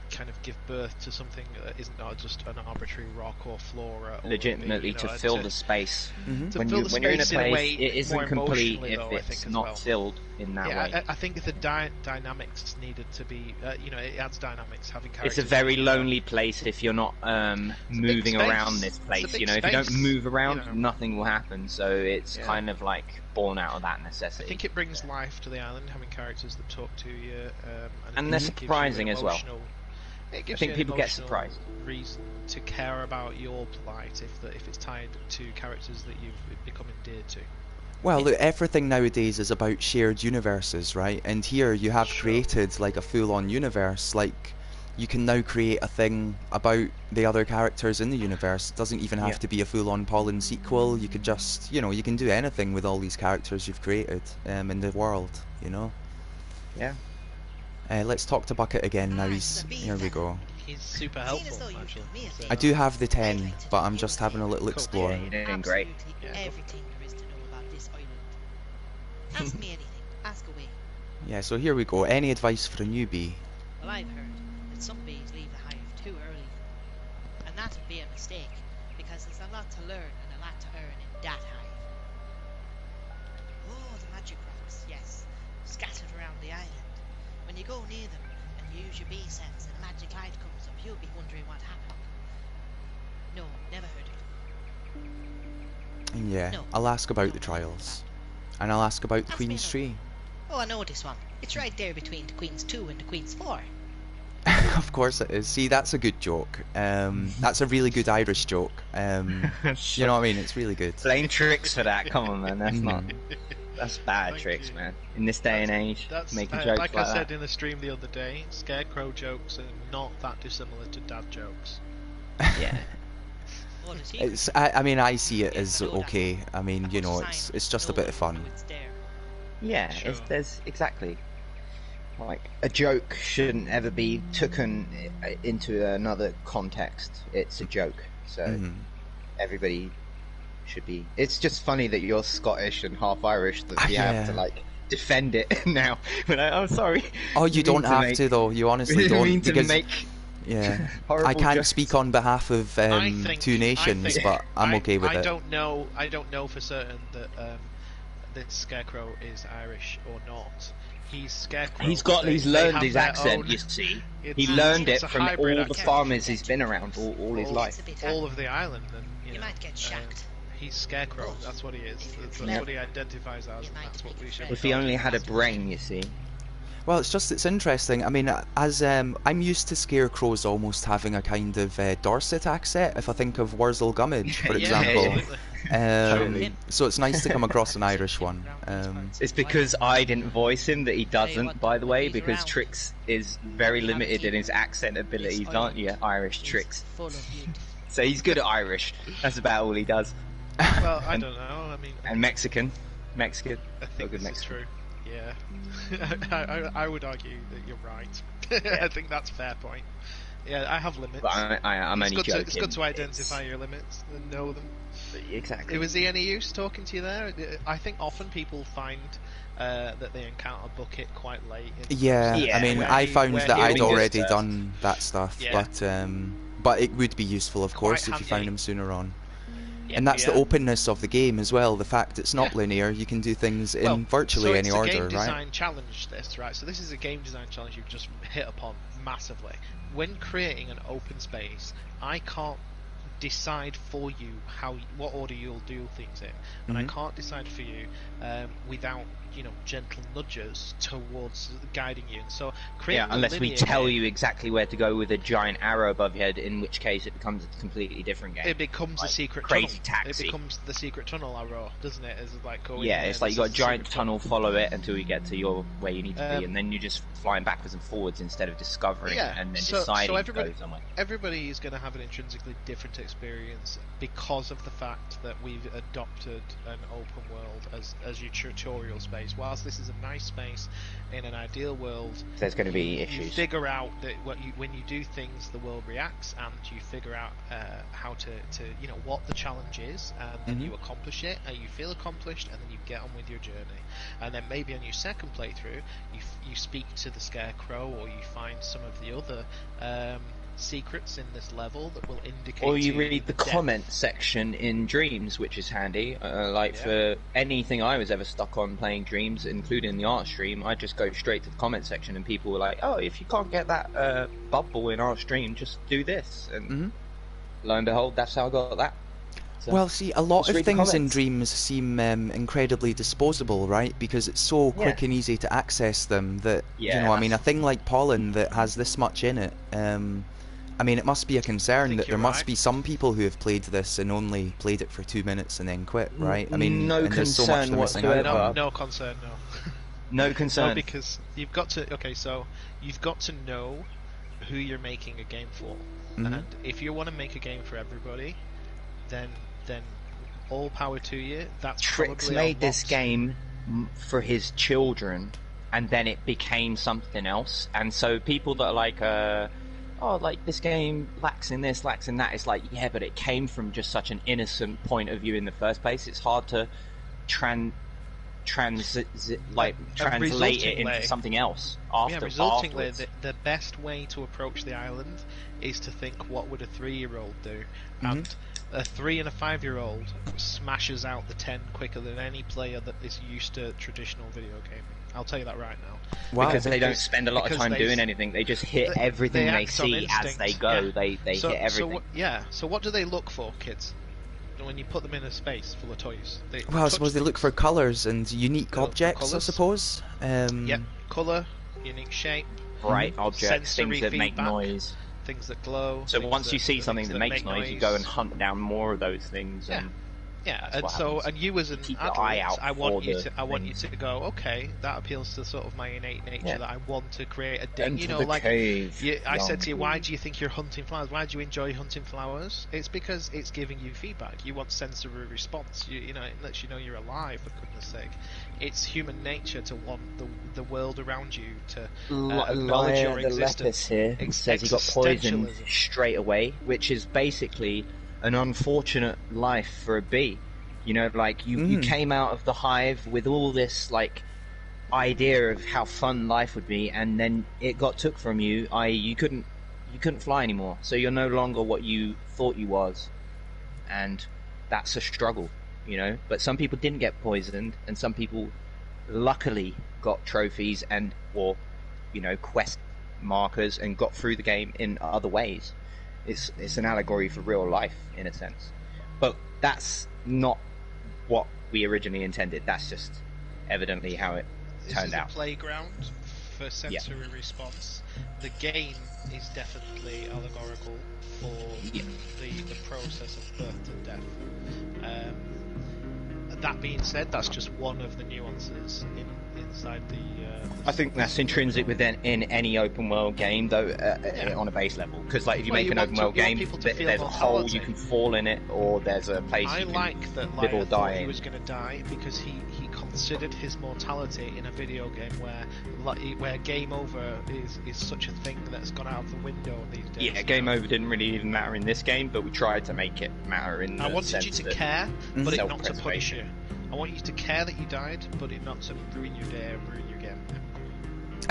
kind of give birth to something that isn't just an arbitrary rock or flora. Or Legitimately to fill the space. to When fill the you're in a space in a place, way it isn't more complete emotionally, if though, I it's think, as not well. filled in that way. I think the dynamics needed to be, it adds dynamics having characters. It's a very lonely place if you're not moving space. around this It's a place. big You know, if you don't space, move around, you know. nothing will happen. So it's Yeah. kind of like born out of that I necessity. think it brings life to the island, having characters that talk to you, And it they're gives you surprising an as well. emotional- It gives think you an people get emotional surprised. reason to care about your plight if it's tied to characters that you've become endeared to. Well, look, everything nowadays is about shared universes, right? And here you have created like a full-on universe. Like, you can now create a thing about the other characters in the universe. It doesn't even have Yeah. to be a full-on Pollen sequel. You could just, you know, you can do anything with all these characters you've created in the world, you know? Yeah. Let's talk to Bucket again now. Here we go. He's super Seeing as helpful, though you've actually. done me a So- favour, I do have the I'd 10, like to but do I'm you just a having a favour. little Cool. explore. Yeah, you're doing great. Absolutely Yeah. everything there is to know about this island. Ask me anything. Ask away. Yeah, so here we go. Any advice for a newbie? Well, I've heard that some bees leave the hive too early. And that would be a mistake, because there's a lot to learn and a lot to earn in that hive. Oh, the magic rocks, yes, scattered around the island. When you go near them and you use your bee sense and a magic light comes up, you'll be wondering what happened. No, never heard of it. And yeah, No. I'll ask about the trials. And I'll ask about the Ask me Queen's another. Tree. Oh, I know this one. It's right there between the Queen's 2 and the Queen's 4. Of course it is. See, that's a good joke. That's a really good Irish joke. You know what I mean? It's really good. Blame Trix for that. Come on, man. That's not. Mm. That's bad Thank Trix, you. man. In this day and age, That's making jokes like like I said that. in the stream the other day, scarecrow jokes are not that dissimilar to dad jokes. Yeah. Oh, does he? It's. I mean, I see it as okay. I mean, you know, it's just a bit of fun. Yeah, Sure. there's exactly. Like, a joke shouldn't ever be taken into another context. It's a joke, so everybody should be... It's just funny that you're Scottish and half Irish that you have to, like, defend it now. But I'm sorry. Oh, you don't have to, though. You honestly don't. Because, yeah, I can't speak on behalf of two nations, but I'm okay with it. I don't know for certain that this Scarecrow is Irish or not. He's Scarecrow. He's learned his accent, you see. He learned it from all the farmers he's been around all his life. All of the island. And, you might get shacked. He's Scarecrow, that's what he is. That's what he identifies as, and that's what we should... If he only had a brain, you see. Well, it's interesting. I mean, as I'm used to scarecrows almost having a kind of Dorset accent. If I think of Wurzel Gummidge, for example. So it's nice to come across an Irish one. It's because I didn't voice him that he doesn't, by the way, because Trix is very limited in his accent abilities, aren't you, Irish Trix? So he's good at Irish. That's about all he does. Well, I don't know. I mean, and Mexican. I think this is true. Yeah, I would argue that you're right. I think that's a fair point. Yeah, I have limits. But I'm only joking. It's good to identify your limits and know them. Exactly. Was he any use talking to you there? I think often people find that they encounter Bucket quite late. Yeah, I mean, I found that I'd already done that stuff, but it would be useful, of course, if you found him sooner on. And that's the openness of the game as well. The fact it's not linear, you can do things in virtually any order, right? So it's a game design challenge, this, right? So this is a game design challenge you've just hit upon massively. When creating an open space, I can't decide for you what order you'll do things in, and I can't decide for you without gentle nudges towards guiding you. And so unless we tell you exactly where to go with a giant arrow above your head, in which case it becomes a completely different game. It becomes a secret crazy tunnel. Taxi. It becomes the secret tunnel arrow, doesn't it? It's like going it's like you got a giant tunnel, follow it until you get to where you need to be, and then you're just flying backwards and forwards instead of discovering and then deciding to go somewhere. Everybody is going to have an intrinsically different experience because of the fact that we've adopted an open world as your tutorial space. Whilst this is a nice space in an ideal world, there's going to be issues. You figure out that when you do things, the world reacts, and you figure out how to what the challenge is, and then you accomplish it, and you feel accomplished, and then you get on with your journey. And then maybe on your second playthrough, you speak to the Scarecrow, or you find some of the other secrets in this level that will indicate. Or you read the comment section in Dreams, which is handy. For anything I was ever stuck on playing Dreams, including the art stream, I just go straight to the comment section, and people were like, "Oh, if you can't get that bubble in art stream, just do this." And lo and behold, that's how I got that. So, well, see, a lot of things in Dreams seem incredibly disposable, right? Because it's so quick and easy to access them that I mean, a thing like Pollen that has this much in it. I mean, it must be a concern that there must be some people who have played this and only played it for 2 minutes and then quit, right? I mean, no concern whatsoever. No concern, no. No concern. No, because you've got to. Okay, so you've got to know who you're making a game for, and if you want to make a game for everybody, then all power to you. That's Trix made this game for his children, and then it became something else. And so people that are like, this game lacks in this, lacks in that. It's like, yeah, but it came from just such an innocent point of view in the first place. It's hard to translate it into something else afterwards. The best way to approach the island is to think, what would a 3-year-old do? And a 3 and a 5-year-old smashes out the 10 quicker than any player that is used to traditional video gaming. I'll tell you that right now. Wow. Because they don't spend a lot of time doing anything. They just hit everything they see as they go. Yeah. They hit everything. So what do they look for, kids, when you put them in a space full of toys? I suppose they look for colours and unique objects, I suppose. Colour, unique shape, bright objects, things that make noise, things that glow. So once you see something that makes noise, you go and hunt down more of those things. Yeah, That's and what happens. you as an Keep adult, your eye out I want for you the to, I want you things. to go, okay, that appeals to sort of my innate nature that I want to create a den. Enter You know, the like cave, I said to you, young why do you think you're hunting flowers? Why do you enjoy hunting flowers? It's because it's giving you feedback. You want sensory response. You know, it lets you know you're alive. For goodness sake, it's human nature to want the world around you to acknowledge your the existence. Lepus here says he got poisoned Existentialism. straight away, which is basically an unfortunate life for a bee. You know, like you came out of the hive with all this like idea of how fun life would be, and then it got took from you. You couldn't fly anymore, so you're no longer what you thought you was, and that's a struggle, you know. But some people didn't get poisoned, and some people luckily got trophies or you know, quest markers and got through the game in other ways. It's an allegory for real life in a sense, but that's not what we originally intended. That's just evidently how it turned out. This is a playground for sensory response. The game is definitely allegorical for the process of birth and death. That being said, that's just one of the nuances inside the I think that's intrinsic within in any open world game, though, on a base level. Because, like, if you make an open world game, there's a hole you can fall in it, or there's a place you can live or die in. He was going to die because he considered his mortality in a video game where game over is such a thing that's gone out of the window these days. Yeah, game over didn't really even matter in this game, but we tried to make it matter in the I wanted you to care, but it not to punish you. I want you to care that you died, but it not to ruin your day or ruin your game.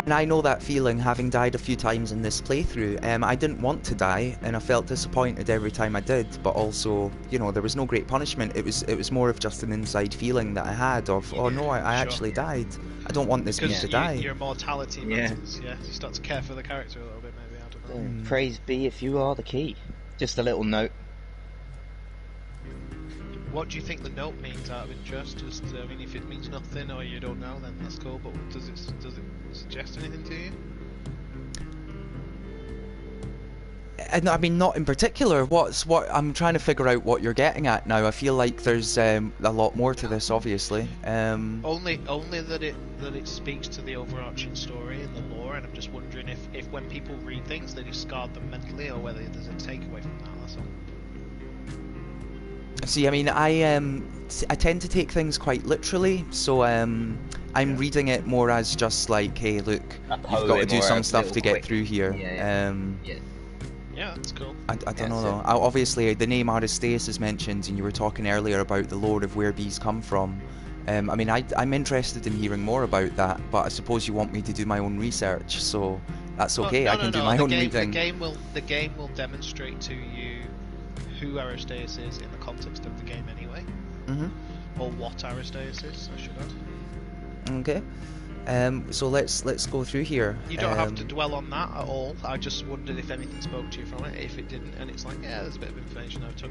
And I know that feeling, having died a few times in this playthrough. I didn't want to die, and I felt disappointed every time I did, but also, you know, there was no great punishment. It was more of just an inside feeling that I had of, oh no, I actually died. I don't want this beast to die. Your mortality matters, You start to care for the character a little bit, maybe, I don't know. Praise be if you are the key. Just a little note. What do you think the note means, out of interest? Just, I mean, if it means nothing or you don't know, then that's cool. But does it suggest anything to you? I mean, not in particular. What I'm trying to figure out what you're getting at now. I feel like there's a lot more to this, obviously. Only that it speaks to the overarching story and the lore, and I'm just wondering if when people read things, they discard them mentally, or whether there's a takeaway from that. That's all. See, I mean, I tend to take things quite literally, so I'm reading it more as just like, hey, look, you've got to do some stuff to get through here. Yeah, that's cool. I don't know though. Obviously, the name Aristeas is mentioned, and you were talking earlier about the lore of where bees come from. I mean, I'm interested in hearing more about that, but I suppose you want me to do my own research, so that's okay. I can do my own reading. The game will demonstrate to you who Aristeas is in the context of the game anyway. Or what Aristeas is, I should add. Okay. So let's go through here. You don't have to dwell on that at all. I just wondered if anything spoke to you from it. If it didn't, and it's like, yeah, there's a bit of information I took.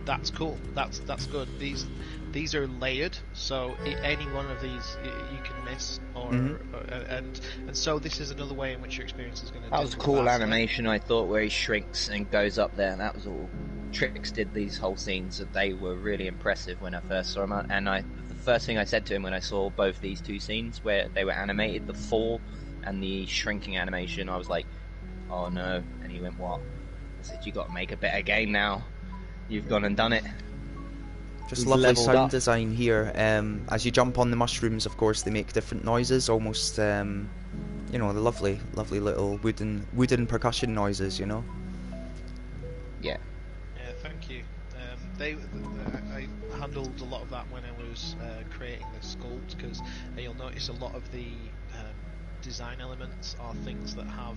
That's cool. That's good. These are layered, so any one of these you can miss, and so this is another way in which your experience is going to. That was a cool animation, I thought, where he shrinks and goes up there. That was all. Trix did these whole scenes that they were really impressive when I first saw them, and the first thing I said to him when I saw both these two scenes where they were animated, the fall and the shrinking animation, I was like, oh no. And he went, what? I said, you got to make a better game now. You've gone and done it. Just lovely sound design here. As you jump on the mushrooms, of course, they make different noises, almost you know, the lovely little wooden percussion noises, you know. Yeah. Thank you. I handled a lot of that when I was creating the sculpt, because you'll notice a lot of the design elements are things that have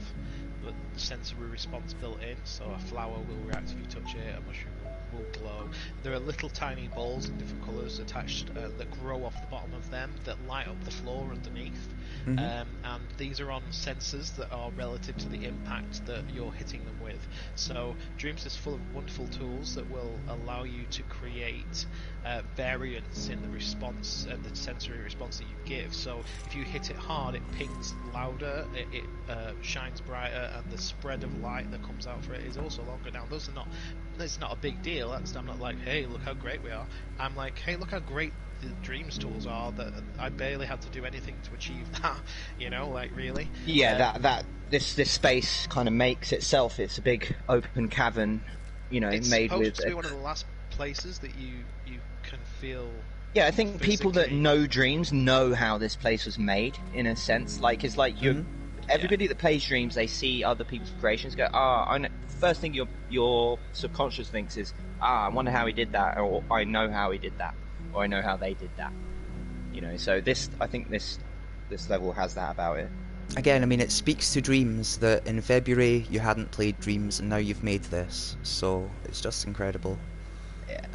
the sensory response built in. So a flower will react if you touch it, a mushroom will glow. There are little tiny balls in different colours attached that grow off the bottom of them that light up the floor underneath. And these are on sensors that are relative to the impact that you're hitting them with. So Dreams is full of wonderful tools that will allow you to create variance in the response and the sensory response that you give. So if you hit it hard, it pings louder, it shines brighter, and the spread of light that comes out for it is also longer. Now, it's not a big deal. feel. I'm not like, hey, look how great we are. I'm like, hey, look how great the dreams tools are, that I barely had to do anything to achieve that, you know, like, really. Yeah, this space kind of makes itself. It's a big open cavern, you know, it's made with. It's supposed to be one of the last places that you can feel. Yeah, I think physically. people that know Dreams know how this place was made, in a sense. Like, it's like everybody that plays Dreams, they see other people's creations, go, I know. First thing your subconscious thinks is, I wonder how he did that, or I know how he did that, or I know how they did that. You know, so I think this level has that about it. Again, I mean, it speaks to Dreams that in February you hadn't played Dreams and now you've made this, so it's just incredible. Yeah.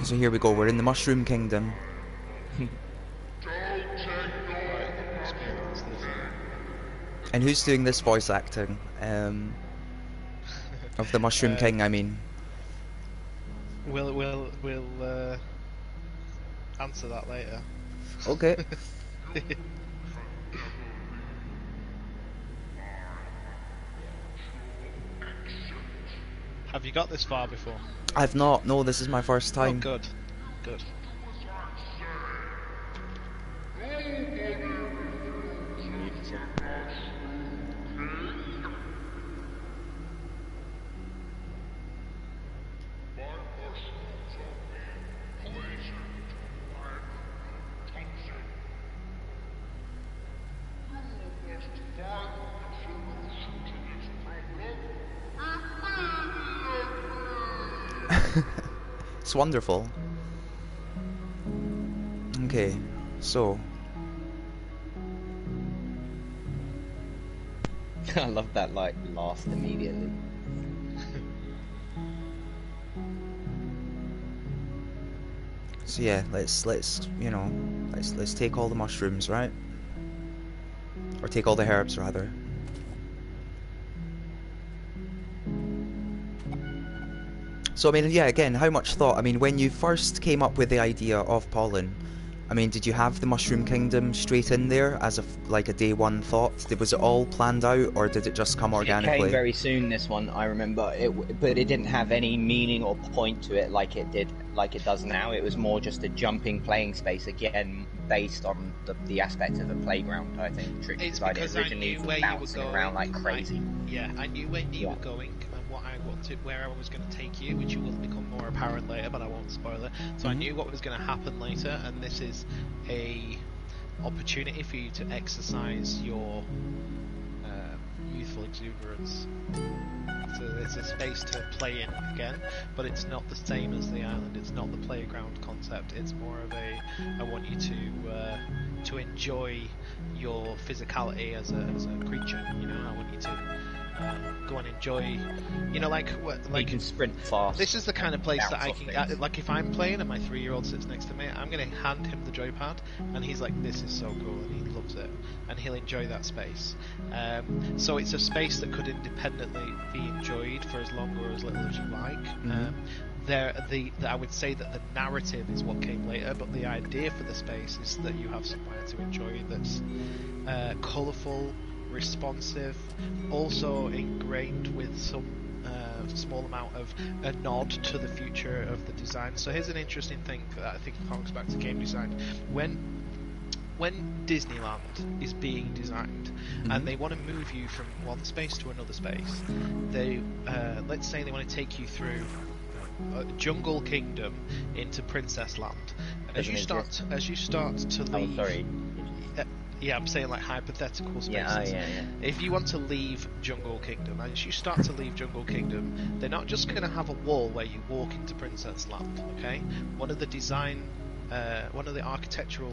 So here we go, we're in the Mushroom Kingdom. And who's doing this voice acting? Of the Mushroom King, I mean. We'll answer that later. Okay. Have you got this far before? I've not. No, this is my first time. Oh, good. Good. It's wonderful. Okay, so I love that, like, laughed immediately. so yeah, let's you know, let's take all the mushrooms, right? Or take all the herbs rather. So I mean, yeah, again, how much thought? I mean, when you first came up with the idea of Pollen, I mean, did you have the Mushroom Kingdom straight in there as like a day one thought? Was it all planned out, or did it just come organically? It came very soon, this one, I remember. But it didn't have any meaning or point to it like it does now. It was more just a jumping playing space, again, based on the aspect of a playground, I think. Trix decided originally for bouncing around like crazy. I knew where you were going. Where I was going to take you, which will become more apparent later, but I won't spoil it. So I knew what was going to happen later, and this is a opportunity for you to exercise your youthful exuberance. So it's a space to play in again, but it's not the same as the island. It's not the playground concept. It's more of a, I want you to enjoy your physicality as a creature. You know, I want you to go and enjoy, you know, like you can sprint fast. This is the kind of place that I can, like, if I'm playing and my 3-year-old sits next to me, I'm going to hand him the joypad, and he's like, this is so cool, and he loves it, and he'll enjoy that space. So it's a space that could independently be enjoyed for as long or as little as you like. I would say that the narrative is what came later, but the idea for the space is that you have somewhere to enjoy that's colourful, responsive, also ingrained with some small amount of a nod to the future of the design. So here's an interesting thing that I think harks back to game design. When Disneyland is being designed and they want to move you from one space to another space, they let's say they want to take you through Jungle Kingdom into Princess Land. As you start to leave. Oh, sorry. Yeah, I'm saying like hypothetical spaces. Yeah. If you want to leave Jungle Kingdom, as you start to leave Jungle Kingdom, they're not just going to have a wall where you walk into Princess Land, okay? One of the architectural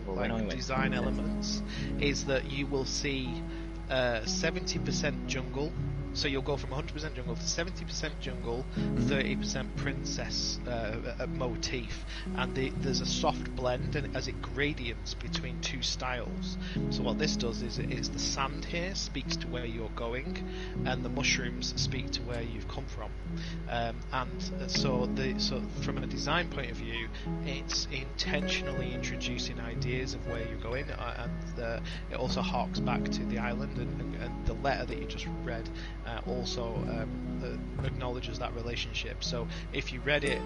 design elements is that you will see 70% jungle. So you'll go from 100% jungle to 70% jungle, 30% princess motif, and there's a soft blend as it gradients between two styles. So what this does is the sand here speaks to where you're going, and the mushrooms speak to where you've come from. So from a design point of view, it's intentionally introducing ideas of where you're going, and it also harks back to the island and the letter that you just read. also acknowledges that relationship. So if you read it,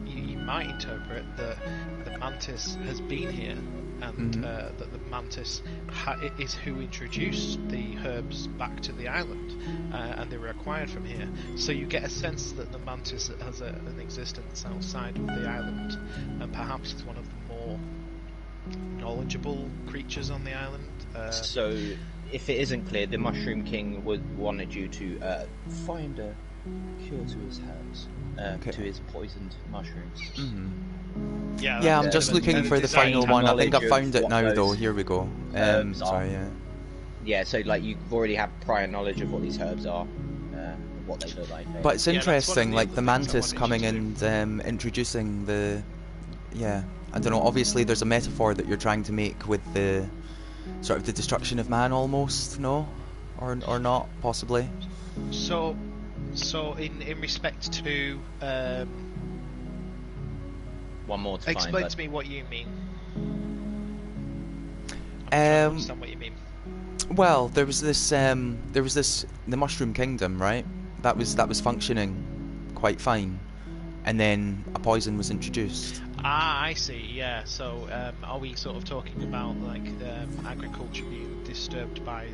you might interpret that the mantis has been here, and that the mantis is who introduced the herbs back to the island, and they were acquired from here. So you get a sense that the mantis has an existence outside of the island, and perhaps it's one of the more knowledgeable creatures on the island. So, if it isn't clear, the Mushroom King wanted you to find a cure to his herbs, to his poisoned mushrooms. Yeah, I'm just looking for the final one. I think I found it now, though. Here we go. Sorry, yeah, so like you've already had prior knowledge of what these herbs are, what they look like. But it's interesting, like the mantis coming and introducing the. Yeah, I don't know. Obviously, there's a metaphor that you're trying to make with the sort of the destruction of man, almost. No, or not, possibly. So in respect to. One more to explain find, to me what you mean. Understand what you mean. Well, there was this the Mushroom Kingdom, right? That was functioning quite fine, and then a poison was introduced. Ah, I see. Yeah. So, are we sort of talking about like agriculture being disturbed by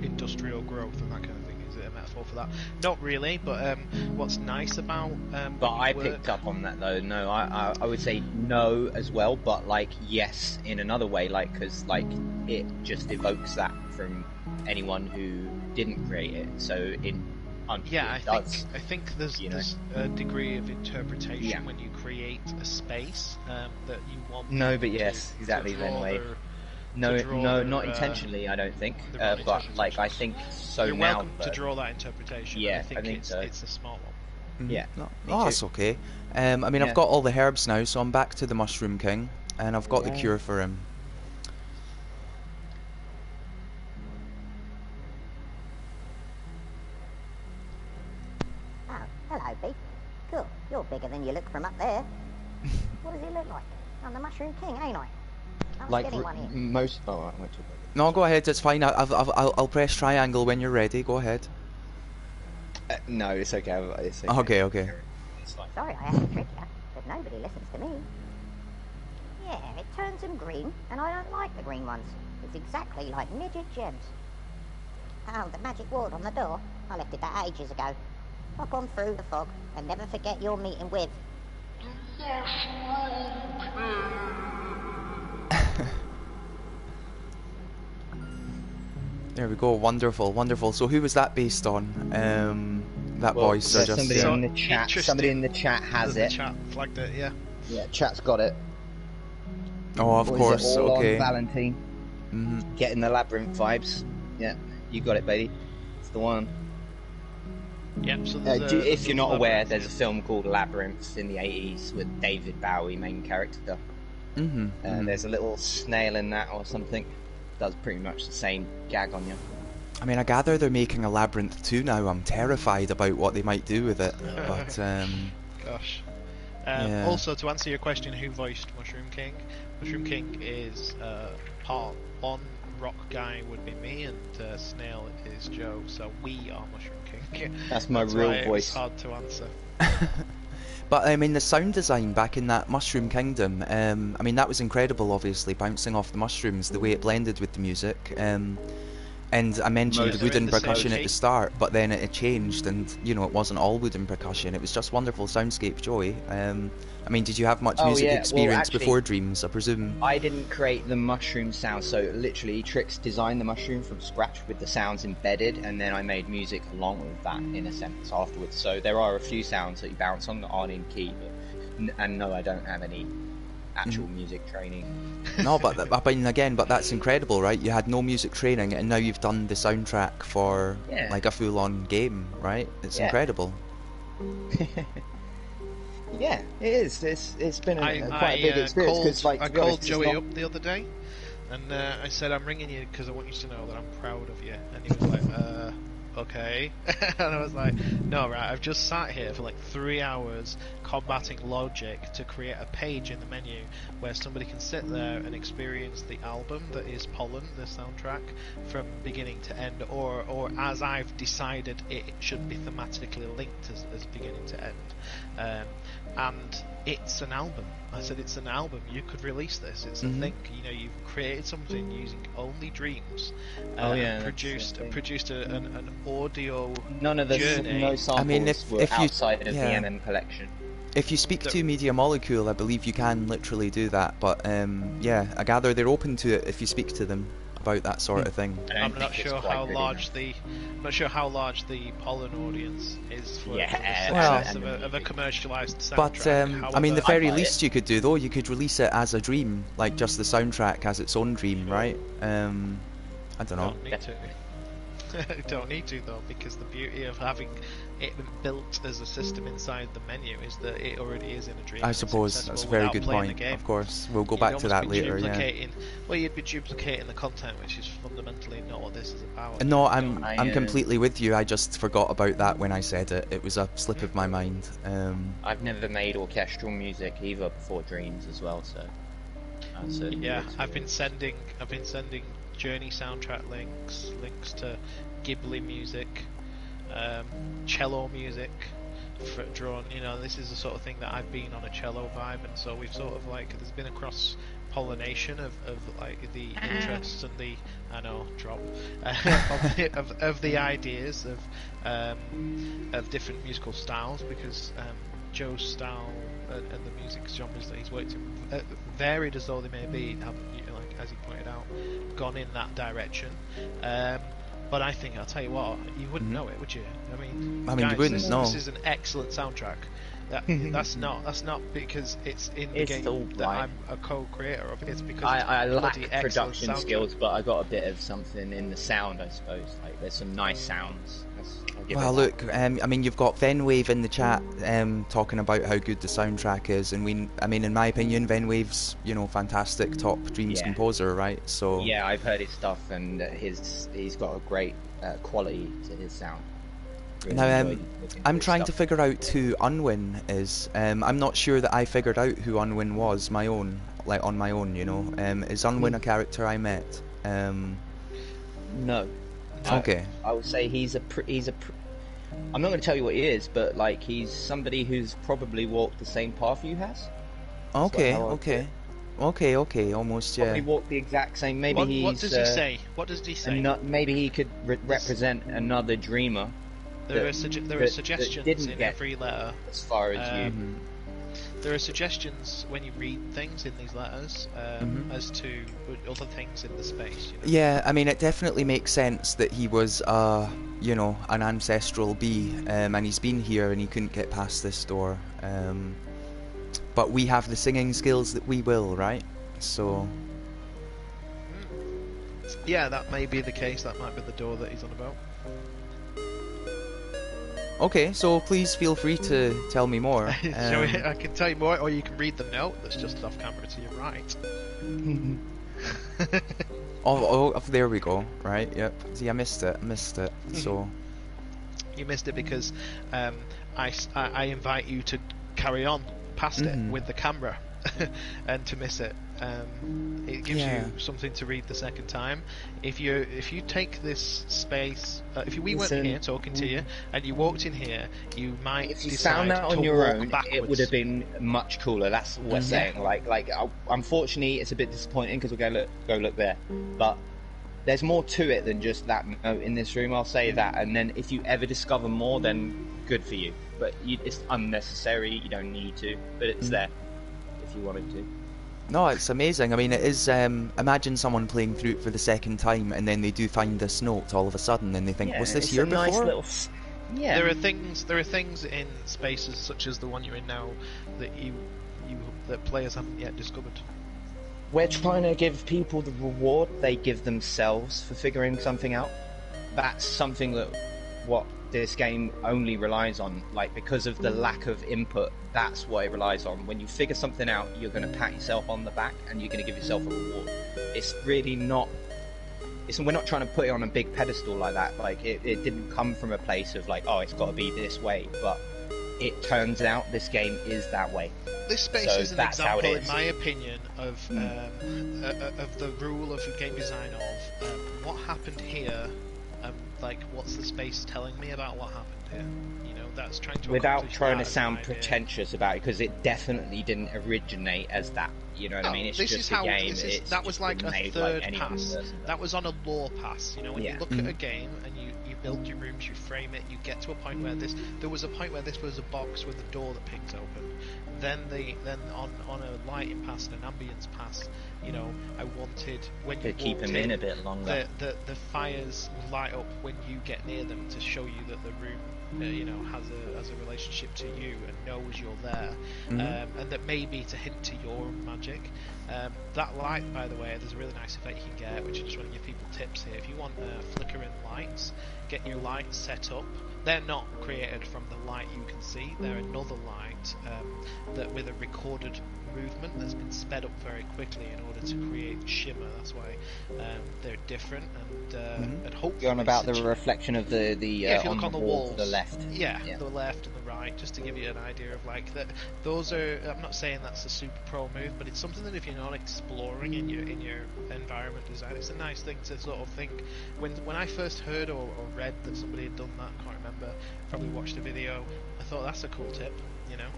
industrial growth and that kind of thing? Is it a metaphor for that? Not really, but what's nice about but I picked up on that though. No, I would say no as well, but like yes in another way, like because like it just evokes that from anyone who didn't create it. So I think there's a degree of interpretation when you create a space that you want. No, but yes, exactly. Then way. No, not intentionally. I don't think. But like, I think so. You're now, welcome to draw that interpretation. Yeah, I think so. It's a smart one. Yeah. Oh, that's okay. I mean, I've got all the herbs now, so I'm back to the Mushroom King, and I've got the cure for him. Oh, hello, Beak. Cool. You're bigger than you look from up there. What does he look like? I'm the Mushroom King, ain't I? Like most. Oh, I went too big. No, go ahead. It's fine. I'll press triangle when you're ready. Go ahead. No, it's okay. It's okay. Okay. Sorry, I have to trick you, but nobody listens to me. Yeah, it turns them green, and I don't like the green ones. It's exactly like midget gems. Oh, the magic ward on the door. I left it there ages ago. Hop on through the fog, and never forget your meeting with. There we go. Wonderful, wonderful. So who was that based on? That voice. Somebody in the chat. Somebody in the chat has it. The chat flagged it. Yeah. Yeah, chat's got it. Oh, of course. All okay. on Valentine. Getting the labyrinth vibes. Yeah, you got it, baby. It's the one. Yep. So if you're not aware, there's a film called Labyrinth in the 80s with David Bowie main character. There's a little snail in that or something. Does pretty much the same gag on you. I mean, I gather they're making a Labyrinth 2 now. I'm terrified about what they might do with it. But gosh. Yeah. Also, to answer your question, who voiced Mushroom King? Mushroom King is part one. Rock guy would be me, and Snail is Joe. So we are Mushroom King. That's my real voice. It's hard to answer. But I mean, the sound design back in that Mushroom Kingdom, I mean, that was incredible, obviously, bouncing off the mushrooms, the way it blended with the music. And I mentioned the wooden percussion at the start, but then it changed, and, you know, it wasn't all wooden percussion. It was just wonderful soundscape, Joey. I mean, did you have much music experience before Dreams, I presume? I didn't create the mushroom sound, so literally Trix designed the mushroom from scratch with the sounds embedded, and then I made music along with that, in a sense, afterwards. So there are a few sounds that you bounce on that aren't in key, and no, I don't have any actual music training. No, but I mean, again, but that's incredible, right? You had no music training, and now you've done the soundtrack for like a full-on game, right? It's incredible. Yeah, it is. It's been quite a big experience. I called Joey up the other day, and I said, I'm ringing you because I want you to know that I'm proud of you. And he was like, okay. And I was like, no, right, I've just sat here for like 3 hours combating logic to create a page in the menu where somebody can sit there and experience the album that is Pollen, the soundtrack, from beginning to end, or as I've decided it should be thematically linked as beginning to end. And it's an album. I said it's an album. You could release this. It's a thing. You know, you've created something using only dreams. Produced an audio. None of the journey. no samples I mean, were outside of the MM collection. If you speak to Media Molecule, I believe you can literally do that. But yeah, I gather they're open to it if you speak to them about that sort of thing. I'm not sure how large the Pollen audience is for the success of a commercialized soundtrack. But I mean, the very least you could do, though, you could release it as a dream, like just the soundtrack as its own dream, right? I don't know. Don't need to though, because the beauty of having it built as a system inside the menu is that it already is in a dream. I suppose that's a very good point. Of course, we'll go back to that later. Yeah. Well, you'd be duplicating the content, which is fundamentally not what this is about. No, I'm completely with you. I just forgot about that when I said it. It was a slip of my mind. I've never made orchestral music either before Dreams as well, so. Yeah, I've been sending Journey soundtrack links to Ghibli music, cello music drawn. You know, this is the sort of thing that I've been on a cello vibe, and so we've sort of like there's been a cross pollination of like the interests and the of the ideas of different musical styles, because Joe's style and the music genres that he's worked in, varied as though they may be, haven't, like as he pointed out, gone in that direction. But I think, I'll tell you what, you wouldn't know it, would you? I mean, guys, you wouldn't know. This is an excellent soundtrack. That's not because it's in the game that I'm a co-creator of. It's because I lack bloody production soundtrack. skills, but I got a bit of something in the sound, I suppose. Like there's some nice sounds. Well, look, I mean, you've got Venwave in the chat talking about how good the soundtrack is, and I mean, in my opinion, Venwave's fantastic top Dreams composer, right? So yeah, I've heard his stuff, and he's got a great quality to his sound. Really now, I'm trying to figure out who Unwin is. I'm not sure that I figured out who Unwin was, on my own. Is Unwin a character I met? No. Okay. I would say he's a. I'm not going to tell you what he is, but like he's somebody who's probably walked the same path you has. Okay. Almost, yeah. Probably walked the exact same. Maybe what does he say? What does he say? Maybe he could represent another dreamer. There are suggestions in every letter. As far as you. There are suggestions when you read things in these letters as to other things in the space. Yeah, I mean, it definitely makes sense that he was, an ancestral bee, and he's been here and he couldn't get past this door. But we have the singing skills that we will, right? So. Yeah, that may be the case. That might be the door that he's on about. Okay, so please feel free to tell me more. I can tell you more, or you can read the note that's just off camera to your right. oh, there we go. Right, yep. See, I missed it. So you missed it because I invite you to carry on past it with the camera and to miss it. It gives you something to read the second time. If you take this space, if we weren't here talking to you and you walked in here, you might if you decide found that on to your walk own, backwards. it would have been much cooler. That's what we're saying. Like, unfortunately, it's a bit disappointing because we'll go look there, but there's more to it than just that note in this room. I'll say that, and then if you ever discover more, then good for you. But it's unnecessary. You don't need to, but it's there if you wanted to. No, it's amazing. I mean, it is. Imagine someone playing through it for the second time, and then they do find this note all of a sudden, and they think, "Was this here before?" Nice little... Yeah. There are things in spaces such as the one you're in now that that players haven't yet discovered. We're trying to give people the reward they give themselves for figuring something out. That's something that what this game only relies on, like because of the lack of input. That's what it relies on. When you figure something out, you're going to pat yourself on the back and you're going to give yourself a reward. It's really not we're not trying to put it on a big pedestal like that. Like it didn't come from a place of like, oh, it's got to be this way, but it turns out this game is that way. This space is an example, in my opinion, of the rule of game design of what happened here. Like, what's the space telling me about what happened here? You know, that's trying to without trying to sound pretentious about it, because it definitely didn't originate as that. You know what I mean? It's just a game. That was like a third pass. That was on a lore pass. You know, when you look at a game and you build your rooms, you frame it, you get to a point where there was a point where this was a box with a door that picked open. Then on a lighting pass and an ambience pass, you know, I wanted when you keep them in a bit longer. The fires light up when you get near them to show you that the room, you know, has a relationship to you and knows you're there, and that maybe to hint to your magic. That light, by the way, there's a really nice effect you can get, which I just want to give people tips here. If you want flickering lights, get your lights set up. They're not created from the light you can see. They're another light that with a recorded movement that's been sped up very quickly in order to create shimmer. That's why they're different, and hopefully you're on about the reflection of the if you look on the walls to the left. Yeah, the left and the right, just to give you an idea of like that. Those are. I'm not saying that's a super pro move, but it's something that if you're not exploring in your environment design, it's a nice thing to sort of think. When I first heard or read that somebody had done that, I can't remember. Probably watched a video. I thought that's a cool tip. You know.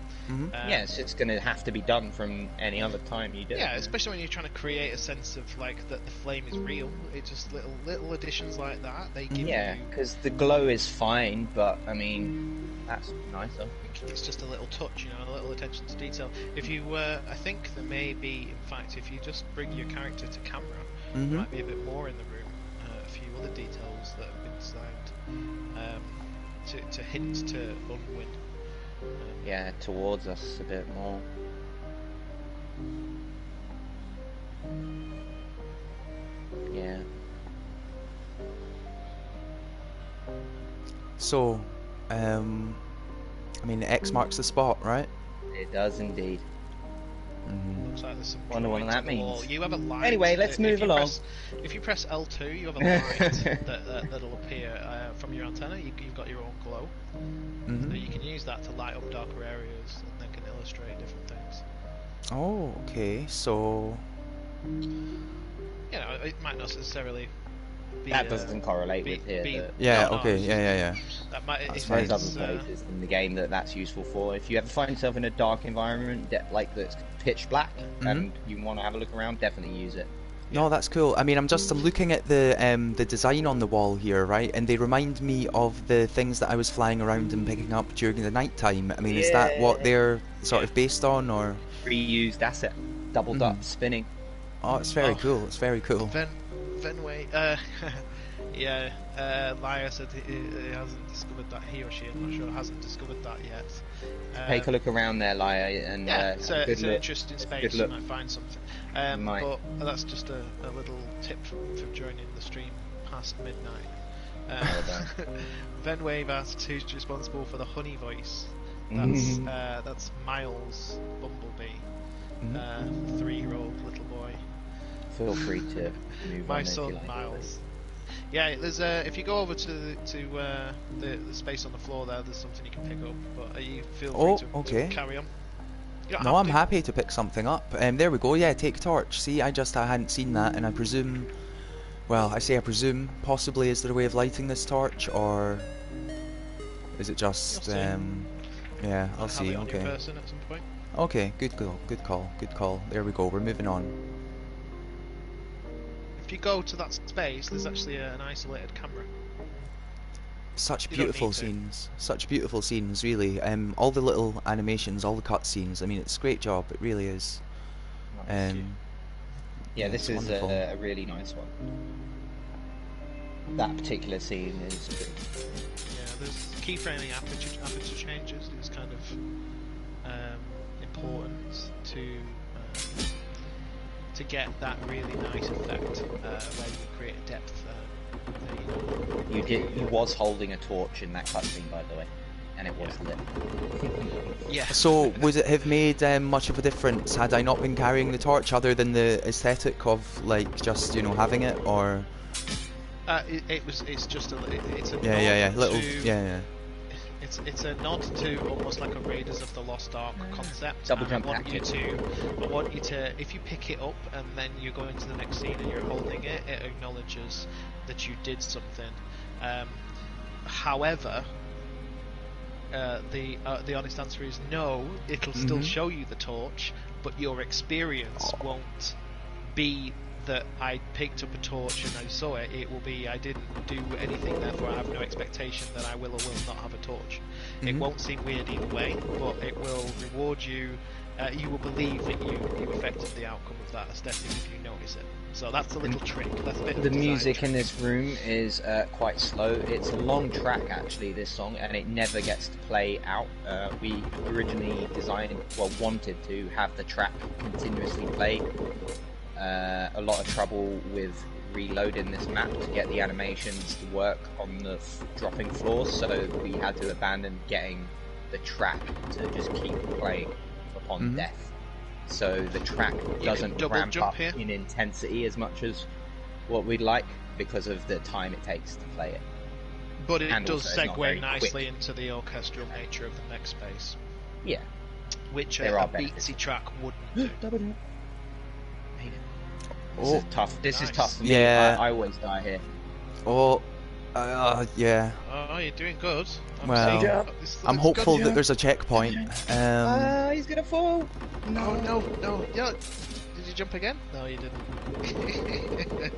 Yes, it's going to have to be done from any other time you do. Yeah, especially when you're trying to create a sense of like that the flame is real. It's just little additions like that. They give you. Because the glow is fine, but I mean that's nicer. It's just a little touch, you know, a little attention to detail. If you, I think there may be, in fact, if you just bring your character to camera, there might be a bit more in the room. A few other details that have been designed to hint to Unwin. Yeah, towards us a bit more. Yeah. So, I mean, X marks the spot, right? It does indeed. Looks like there's some. Wonder what that means. You have a light. Anyway, let's move along. If you press L2, you have a light that'll appear from your antenna. You've got your own glow. So you can use that to light up darker areas, and then can illustrate different things. Oh, okay. So, you know, it might not necessarily. That doesn't correlate with here. Yeah. Okay. Yeah. That might. There's other places in the game that's useful for. If you ever find yourself in a dark environment, like that's pitch black, and you want to have a look around, definitely use it. No, that's cool. I mean, I'm looking at the design on the wall here, right? And they remind me of the things that I was flying around and picking up during the night time. I mean, is that what they're sort of based on, or reused asset, doubled up spinning? Oh, it's very cool. It's very cool. Venway, Liar said he hasn't discovered that. He or she, I'm not sure, hasn't discovered that yet. Take a look around there, Liar, and it's an interesting space. You might find something. But that's just a little tip for joining the stream past midnight. Venwave asks who's responsible for the honey voice. That's Miles Bumblebee, 3-year-old little boy. Feel free to move My on son, if you like. Miles. Yeah, there's if you go over to the space on the floor there, there's something you can pick up. But you feel free to carry on. No, I'm happy to pick something up. There we go. Yeah, take torch. See, I hadn't seen that, and I presume. Well, I presume. Possibly, is there a way of lighting this torch, or is it just? Yeah, I'll see. Have it on okay. Your person at some point. Okay, good call. Good call. Good call. There we go. We're moving on. If you go to that space, there's actually an isolated camera. Such beautiful scenes. Such beautiful scenes, really. All the little animations, all the cutscenes. I mean, it's a great job. It really is. Yeah, this is a really nice one. That particular scene is good. Yeah, there's keyframing aperture changes. It's kind of important to get that really nice effect where you create a depth. You was holding a torch in that cutscene, by the way, and it was lit. Yeah. So, would it have made much of a difference had I not been carrying the torch, other than the aesthetic of like just having it, or? It's just it's a Yeah. nod Little. to, Yeah. It's a nod to almost like a Raiders of the Lost Ark concept. Double And jump I want you to, if you pick it up and then you go into the next scene and you're holding it, it acknowledges that you did something. However, the honest answer is no. It'll still show you the torch, but your experience won't be that I picked up a torch and I saw it. It will be I didn't do anything, therefore I have no expectation that I will or will not have a torch. It won't seem weird either way, but it will reward you. You will believe that you affected the outcome of that aesthetic if you notice it. So that's a little trick. That's a bit of The a design music trick. in this room is quite slow. It's a long track actually, this song, and it never gets to play out. We originally wanted to have the track continuously play. A lot of trouble with reloading this map to get the animations to work on the dropping floors, so we had to abandon getting the track to just keep playing upon death. So the track doesn't ramp up in intensity as much as what we'd like because of the time it takes to play it. But it And does also it's not very segue nicely quick. into the orchestral nature of the next space, Yeah. which There a are benefits. beatsy track wouldn't do. This is tough. This is tough for me. Yeah. I always die here. Oh, yeah. Oh, you're doing good. Well, I'm hopeful that there's a checkpoint. He's gonna fall. No. Yeah. Did you jump again? No, you didn't.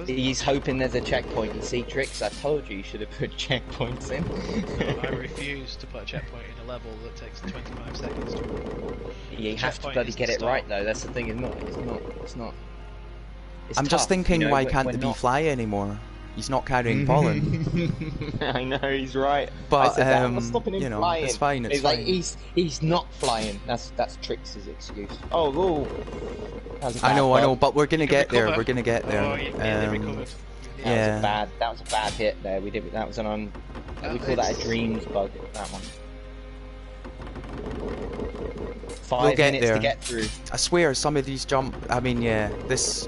He's hoping there's a checkpoint. You see, Trix, I told you should have put checkpoints in. I refuse to put a checkpoint in a level that takes 25 seconds to. You have to bloody get it right, though. That's the thing. It's not. It's I'm tough, just thinking, you know, why we're- can't we're the bee not- fly anymore? He's not carrying pollen. I know, he's right. But, I said that, I'm not stopping him you know, flying. it's fine, it's He's like, fine. he's not flying. That's Trix's excuse. Oh. That was a I know, bad but we're gonna get there. recover. We're gonna get there. Oh, you nearly recovered. Yeah. That was a bad hit there. That was an we call that a dreams bug. That one. 5 We'll get minutes there. to get through. I swear, some of these jump. I mean, yeah, this,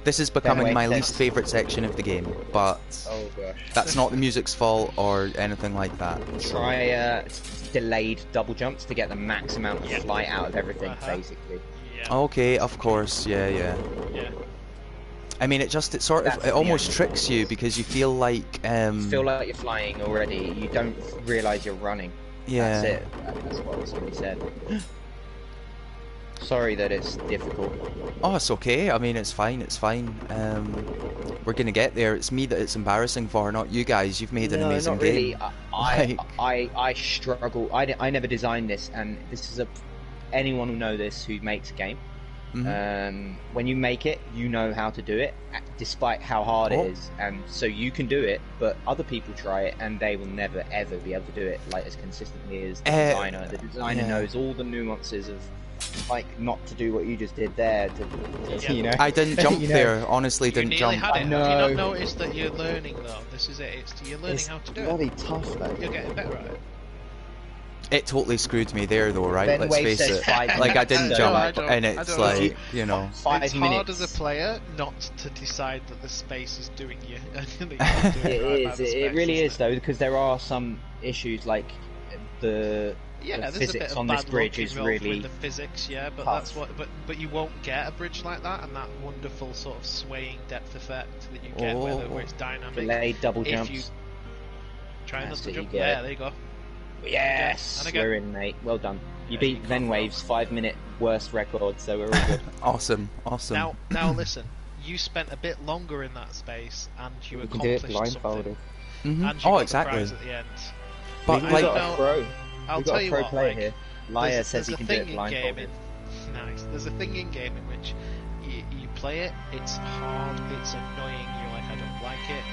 this is becoming my least favourite section of the game. But Oh gosh. that's not the music's fault or anything like that. Try delayed double jumps to get the max amount of flight out of everything, basically. Yeah. Okay, of course, yeah. Yeah. I mean, it almost tricks you because you feel like You feel like you're flying already. You don't realise you're running. yeah. That's it. That's what somebody said. Sorry that it's difficult. Oh, it's okay. I mean, it's fine. We're gonna get there. It's me that it's embarrassing for, not you guys. You've made an amazing not really. game. I struggle. I never designed this, and this is anyone who know this who makes a game. When you make it, you know how to do it, despite how hard it is, and so you can do it. But other people try it, and they will never ever be able to do it like as consistently as the designer. The designer knows all the nuances of. Like not to do what you just did there, you know. I didn't jump there. Honestly, didn't You jump. had it. No. Have you not noticed that you're learning though? This is it. You're learning It's how to do it. bloody tough though. You're getting better at it. It totally screwed me there, though, right? Ben Let's Wave face says it. 5 Like I minutes, didn't so- jump, I don't- and I it's don't- like 5 It's minutes. hard as a player not to decide that the space is doing you. It is. It really is though, because there are some issues like the Yeah, the there's a bit physics of on bad this bridge luck is involved really with the physics, yeah. But tough. that's what. But you won't get a bridge like that, and that wonderful sort of swaying depth effect that you get where it's dynamic. delayed double If you jumps. try and That's double what you jump, get. there you go. Yes, And again. we're in, mate. Well done. You Yeah, you beat can't Ven Wave's 5 minute worst record, so we're all good. awesome. Now listen. You spent a bit longer in that space, and you We can do it accomplished something. blindfolded. And you Oh, got exactly. the prize at the end. But We've like, got a pro. I'll We've tell got a you pro what, player like, here. Liar says he a can do it thing in blindfolded. gaming. Nice. There's a thing in game in which you play it. It's hard. It's annoying. You're like, I don't like it.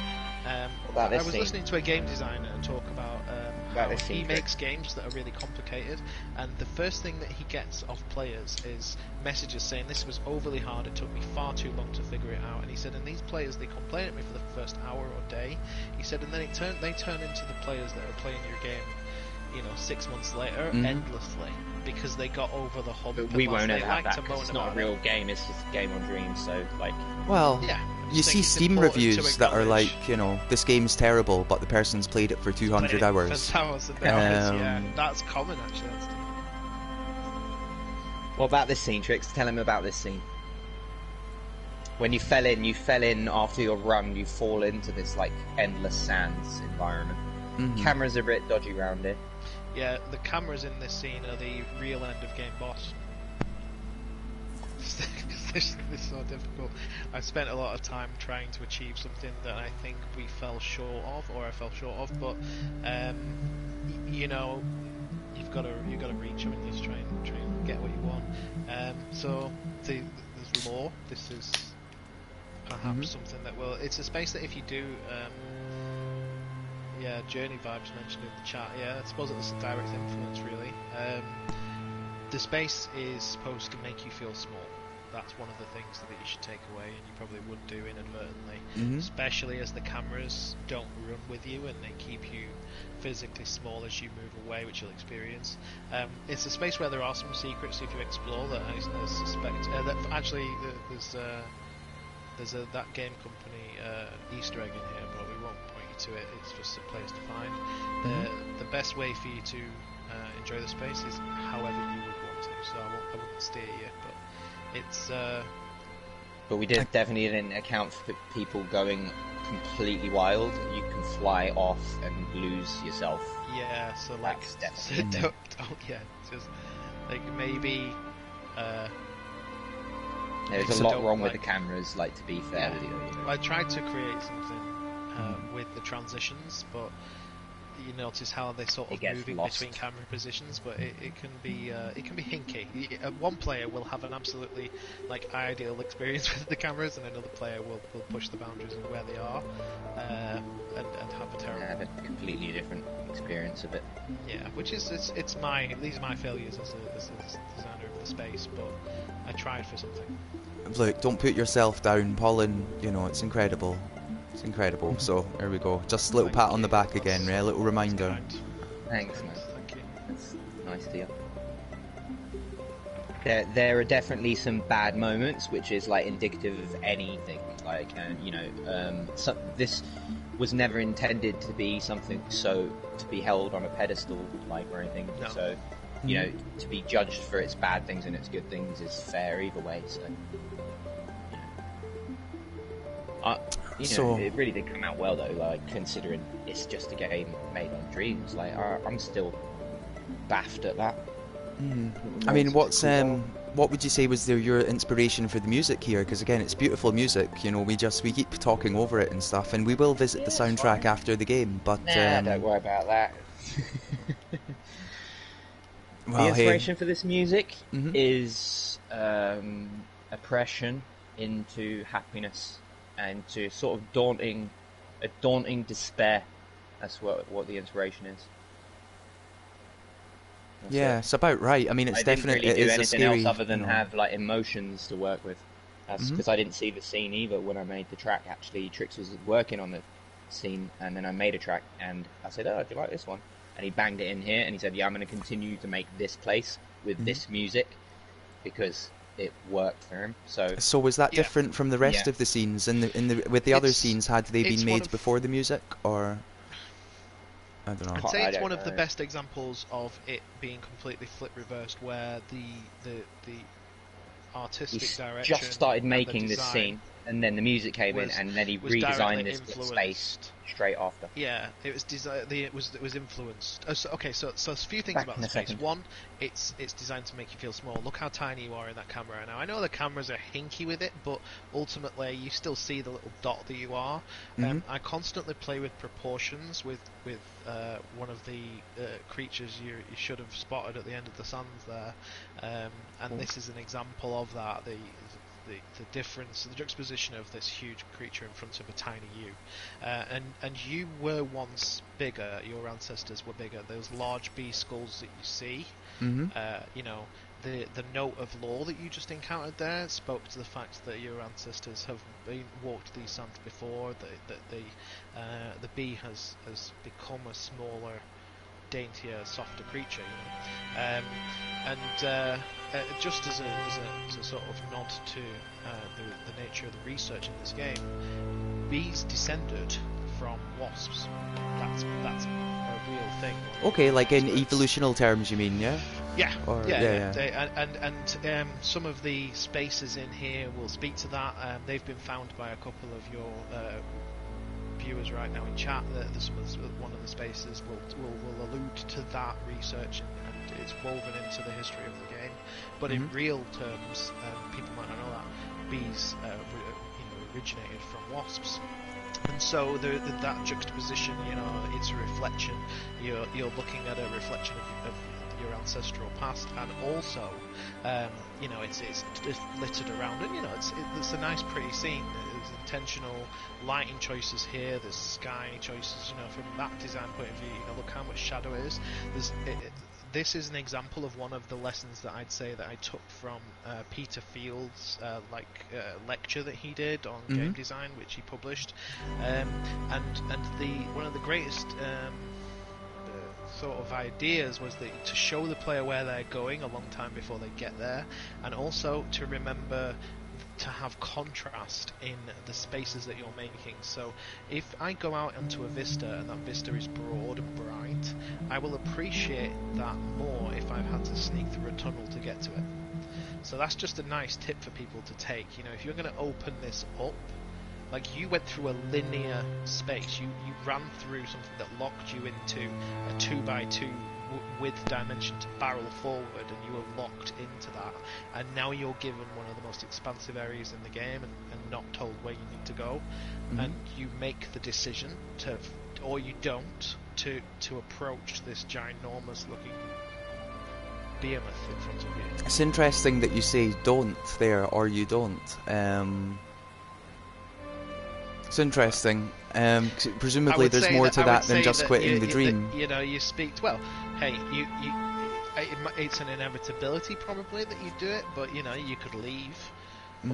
about I this was scene? listening to a game designer talk about how this he scene, makes games that are really complicated, and the first thing that he gets off players is messages saying this was overly hard, it took me far too long to figure it out. And he said, and these players, they complain at me for the first hour or day. He said, and then they turn into the players that are playing your game 6 months later, endlessly, because they got over the hump. But we won't ever have that, because it's not a real game, it's just a game on Dreams, so, like... Well, yeah, you see Steam reviews that are like, this game's terrible, but the person's played it for 200 hours. For hours and hours, yeah. That's common, actually. What about this scene, Trix? Tell him about this scene. When you fell in after your run, you fall into this, like, endless sands environment. Cameras are a bit dodgy around here. Yeah, the cameras in this scene are the real end of game boss. This is so difficult. I spent a lot of time trying to achieve something that I think we fell short of, or I fell short of, but you've got to reach them and just try and get what you want. So there's lore. This is perhaps something that will. It's a space that if you do. Journey vibes mentioned in the chat. Yeah, I suppose it's a direct influence, really. The space is supposed to make you feel small. That's one of the things that you should take away, and you probably would do inadvertently, especially as the cameras don't run with you and they keep you physically small as you move away, which you'll experience. It's a space where there are some secrets if you explore that I suspect. There's that game company Easter egg in here, but we won't point you to it. It's just a place to find. The best way for you to enjoy the space is however you would want to. So I wouldn't steer you, but it's. But we definitely didn't account for people going completely wild. You can fly off and lose yourself. Yeah, so like, just like maybe. There's a lot wrong with the cameras, like, to be fair with you. I tried to create something with the transitions, but you notice how they sort of moving between camera positions, but it can be hinky. One player will have an absolutely ideal experience with the cameras, and another player will push the boundaries of where they are and have a terrible. Have a completely different experience of it. Yeah, which is these are my failures as a designer of the space, but I tried for something. Look, don't put yourself down, Pollen. It's incredible. It's incredible. So there we go. Just a little pat on the back again, a little reminder. Thanks, man. Thank you. That's nice to hear. There are definitely some bad moments, which is indicative of anything. This was never intended to be something to be held on a pedestal, or anything. No. So. To be judged for its bad things and its good things is fair either way. So, it really did come out well though. Considering it's just a game made on Dreams, I'm still baffed at that. I mean, what would you say was your inspiration for the music here? Because again, it's beautiful music. We keep talking over it and stuff, and we will visit the soundtrack after the game. But don't worry about that. The inspiration for this music is oppression into happiness, and to sort of daunting despair. That's what the inspiration is. That's it's about right. I mean, it's definitely I didn't really do a anything scary, else other than have emotions to work with. That's because I didn't see the scene either when I made the track. Actually, Trix was working on the scene, and then I made a track, and I said, "Oh, do you like this one?" And he banged it in here, and he said, "Yeah, I'm going to continue to make this place with this music because it worked for him." So was that different from the rest of the scenes? With the other scenes, had they been made before the music, or I don't know? I'd say it's one of the best examples of it being completely flip reversed, where the artistic direction just started making this scene, and then the music came in, and then he redesigned this space straight after. Yeah, it was it was influenced. So a few things about the space. One, it's designed to make you feel small. Look how tiny you are in that camera. Now I know the cameras are hinky with it, but ultimately you still see the little dot that you are. I constantly play with proportions with one of the creatures you should have spotted at the end of the sands there, and this is an example of that. The difference, the juxtaposition of this huge creature in front of a tiny you, and you were once bigger. Your ancestors were bigger. Those large bee skulls that you see, the note of lore that you just encountered there spoke to the fact that your ancestors have walked these sands before. That the bee has become a smaller daintier, softer creature, you know. And just as a sort of nod to the nature of the research in this game, bees descended from wasps. That's a real thing. Okay, like in evolutional terms, you mean, yeah? Yeah, Or, and some of the spaces in here will speak to that. They've been found by a couple of your viewers right now in chat. One of the spaces will allude to that research, and it's woven into the history of the game. But in real terms, people might not know that bees originated from wasps. And so that juxtaposition, you know, it's a reflection. You're looking at a reflection of your ancestral past, and also, you know, it's littered around it. You know, it's a nice, pretty scene. There's intentional lighting choices here. There's sky choices. You know, from that design point of view, you know, look how much shadow it is. This is an example of one of the lessons that I'd say that I took from Peter Field's lecture that he did on game design, which he published, and one of the greatest sort of ideas was that to show the player where they're going a long time before they get there, and also to remember to have contrast in the spaces that you're making. So if I go out onto a vista and that vista is broad and bright, I will appreciate that more if I've had to sneak through a tunnel to get to it. So that's just a nice tip for people to take. You know, if you're going to open this up, like you went through a linear space, you ran through something that locked you into a 2x2 width dimension to barrel forward, and you were locked into that, and now you're given one of the most expansive areas in the game and not told where you need to go, and you make the decision to, or you don't, to approach this ginormous looking behemoth in front of you. It's interesting that you say don't there, or you don't. It's interesting. Presumably there's more to that than just quitting the dream. You know, you speak, well, hey, it's an inevitability probably that you do it, but you know, you could leave,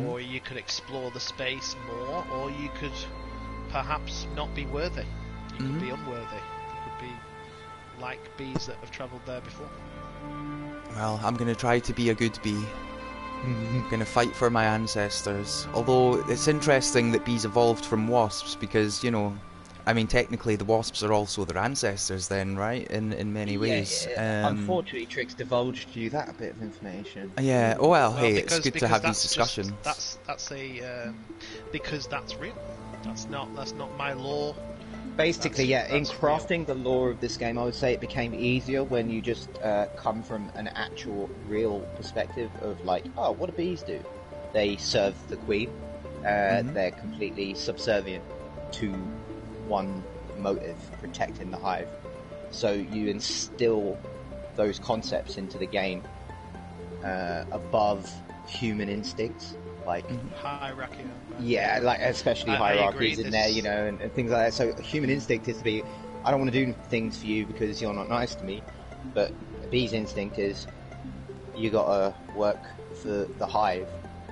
or you could explore the space more, or you could perhaps not be worthy. You could be unworthy. You could be like bees that have travelled there before. Well, I'm going to try to be a good bee. I'm going to fight for my ancestors. Although it's interesting that bees evolved from wasps, because, you know, I mean, technically the wasps are also their ancestors then, right? In many ways. Unfortunately, Trix divulged you that bit of information. Yeah, well, hey, it's good to have these discussions. That's a because that's real. That's not my lore. Basically, in crafting the lore of this game, I would say it became easier when you just come from an actual, real perspective of like, oh, what do bees do? They serve the queen. They're completely subservient to one motive, protecting the hive. So you instill those concepts into the game above human instincts. Like hierarchy. Yeah, like especially hierarchies in there, you know, and things like that. So human instinct is to be, I don't want to do things for you because you're not nice to me. But a bee's instinct is, you gotta work for the hive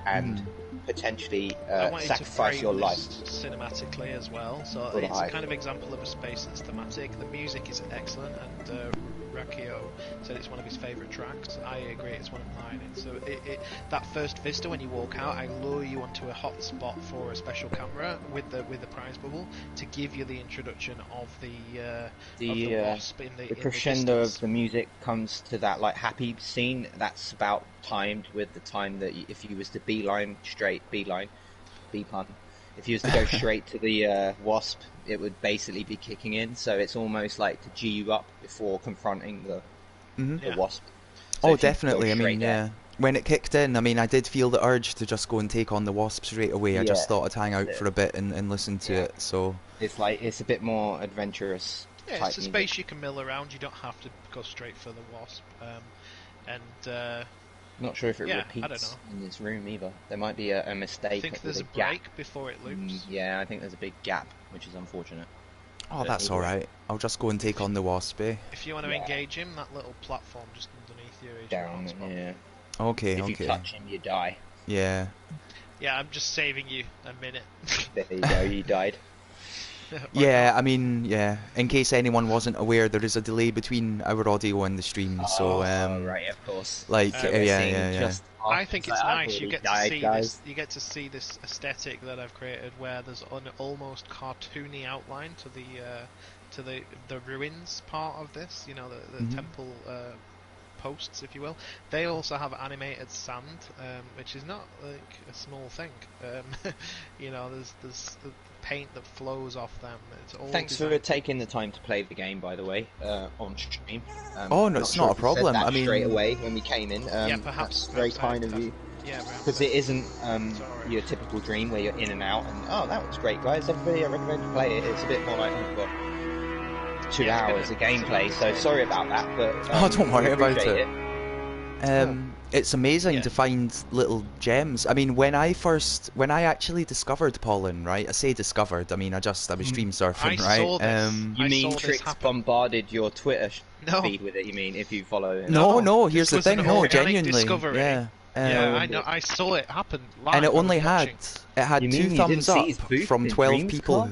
and potentially sacrifice your life. Cinematically as well, so it's a kind of example of a space that's thematic. The music is excellent, and Rakio said it's one of his favourite tracks. I agree, it's one of mine. So that first vista when you walk out, I lure you onto a hot spot for a special camera with the prize bubble to give you the introduction of the wasp in the crescendo of the music comes to that like happy scene. That's about timed with the time that if you was to bee pun. If you was to go straight to the wasp, it would basically be kicking in. So it's almost like to G you up before confronting the wasp. So definitely. I mean, when it kicked in, I mean, I did feel the urge to just go and take on the wasp straight away. I just thought I'd hang out for a bit and listen to it. So it's like it's a bit more adventurous. Yeah, it's a space you can mill around. You don't have to go straight for the wasp. Not sure if it repeats in this room either. There might be a mistake. I think there's a break before it loops. Yeah, I think there's a big gap, which is unfortunate. Oh, that's alright. I'll just go and take on the wasp, eh? If you want to engage him, that little platform just underneath you is down, yeah. Okay, if you touch him, you die. Yeah. Yeah, I'm just saving you a minute. There you go, you died. Yeah, I mean, yeah. In case anyone wasn't aware, there is a delay between our audio and the stream, so right, of course. like, yeah. Just I think it's nice. You get to see guys. this. You get to see this aesthetic that I've created, where there's an almost cartoony outline to the ruins part of this. You know, the temple posts, if you will. They also have animated sand, which is not like a small thing. You know, there's the paint that flows off them. It's all Thanks designed. for taking the time to play the game, by the way, on stream. Oh, no, it's not a problem. Said that I mean, straight away when we came in. Yeah, perhaps That's very kind of you. Yeah, because it isn't your typical dream where you're in and out and that was great, guys. Everybody, I recommend you play it. It's a bit more like 2 hours of gameplay. So sorry about that, but oh, don't worry about it. It's amazing to find little gems. I mean, when I actually discovered Pollen, right? I say discovered. I mean, I was stream surfing, right? Saw this. You mean Trix bombarded your Twitter feed with it? You mean if you follow him? No. Here's the thing. No, genuinely, discovery. yeah. I know. I saw it happen live. And it only had 2 thumbs up from 12 people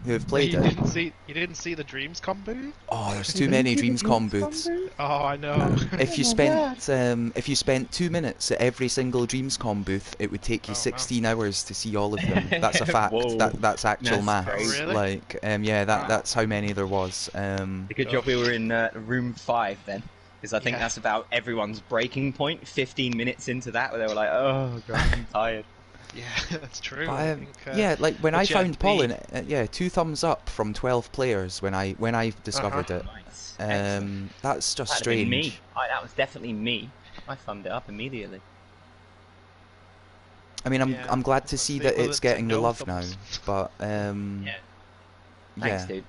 who have played it. You didn't see the Dreamscom booth? Oh, there's too many Dreamscom booths. Oh, I know. If you spent 2 minutes at every single Dreamscom booth, it would take you 16 hours to see all of them. That's a fact. That's actual maths. Really? Like, that's how many there was. A good job we were in room 5 then. Because I think that's about everyone's breaking point. 15 minutes into that, where they were like, "Oh God, I'm tired." Yeah, that's true. But, yeah, like when I found Pollen, 2 thumbs up from 12 players when I discovered it. Nice. That's just That'd strange. been me. That was definitely me. I thumbed it up immediately. I mean, I'm glad to see that it's getting the love now, but Thanks, dude.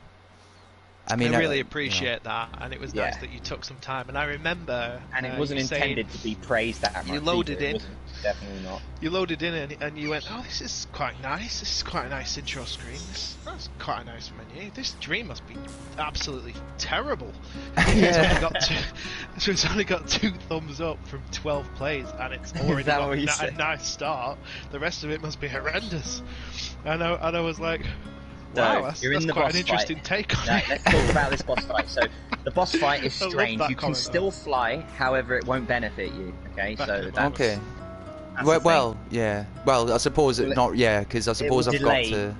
I mean, I really appreciate that, and it was nice that you took some time. And I remember, and it wasn't intended to be praised that much. You loaded in, definitely not. You loaded in, and you went, "Oh, this is quite nice. This is quite a nice intro screen. That's quite a nice menu. This dream must be absolutely terrible." It's only got 2 thumbs up from 12 plays, and it's already got a nice start. The rest of it must be horrendous. And I was like, wow, that's quite an interesting take on it. Let's talk about this boss fight. So, the boss fight is strange. You can still fly, however, it won't benefit you. Okay, so that's... Okay. Well, yeah. Well, I suppose because I suppose I've got to...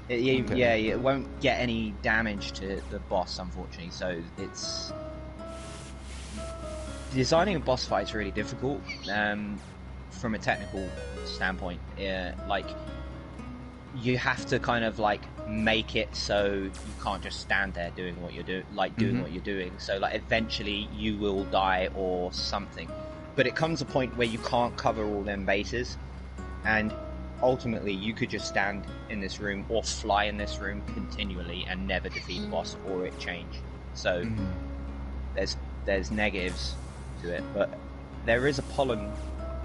Yeah, it won't get any damage to the boss, unfortunately, so it's... Designing a boss fight is really difficult, from a technical standpoint. Like... You have to kind of like make it so you can't just stand there doing what you're doing, what you're doing. So like eventually you will die or something. But it comes a point where you can't cover all them bases, and ultimately you could just stand in this room or fly in this room continually and never defeat the boss or it change. So there's negatives to it, but there is a pollen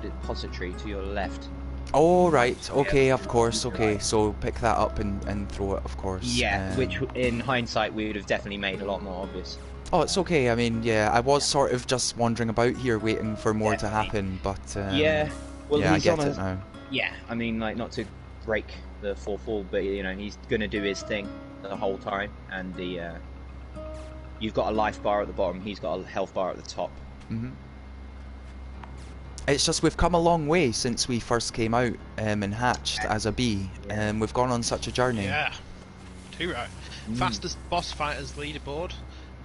depository to your left. Oh, right, okay, of course, okay, so pick that up and throw it, of course. Yeah, which in hindsight we would have definitely made a lot more obvious. Oh, it's okay, I mean, yeah, I was sort of just wandering about here waiting for more to happen, but I get it now. Yeah, I mean, like, not to break the fourth wall, but, you know, he's going to do his thing the whole time, and you've got a life bar at the bottom, he's got a health bar at the top. It's just we've come a long way since we first came out and hatched as a bee, and we've gone on such a journey. Yeah, too right. Fastest boss fighters leaderboard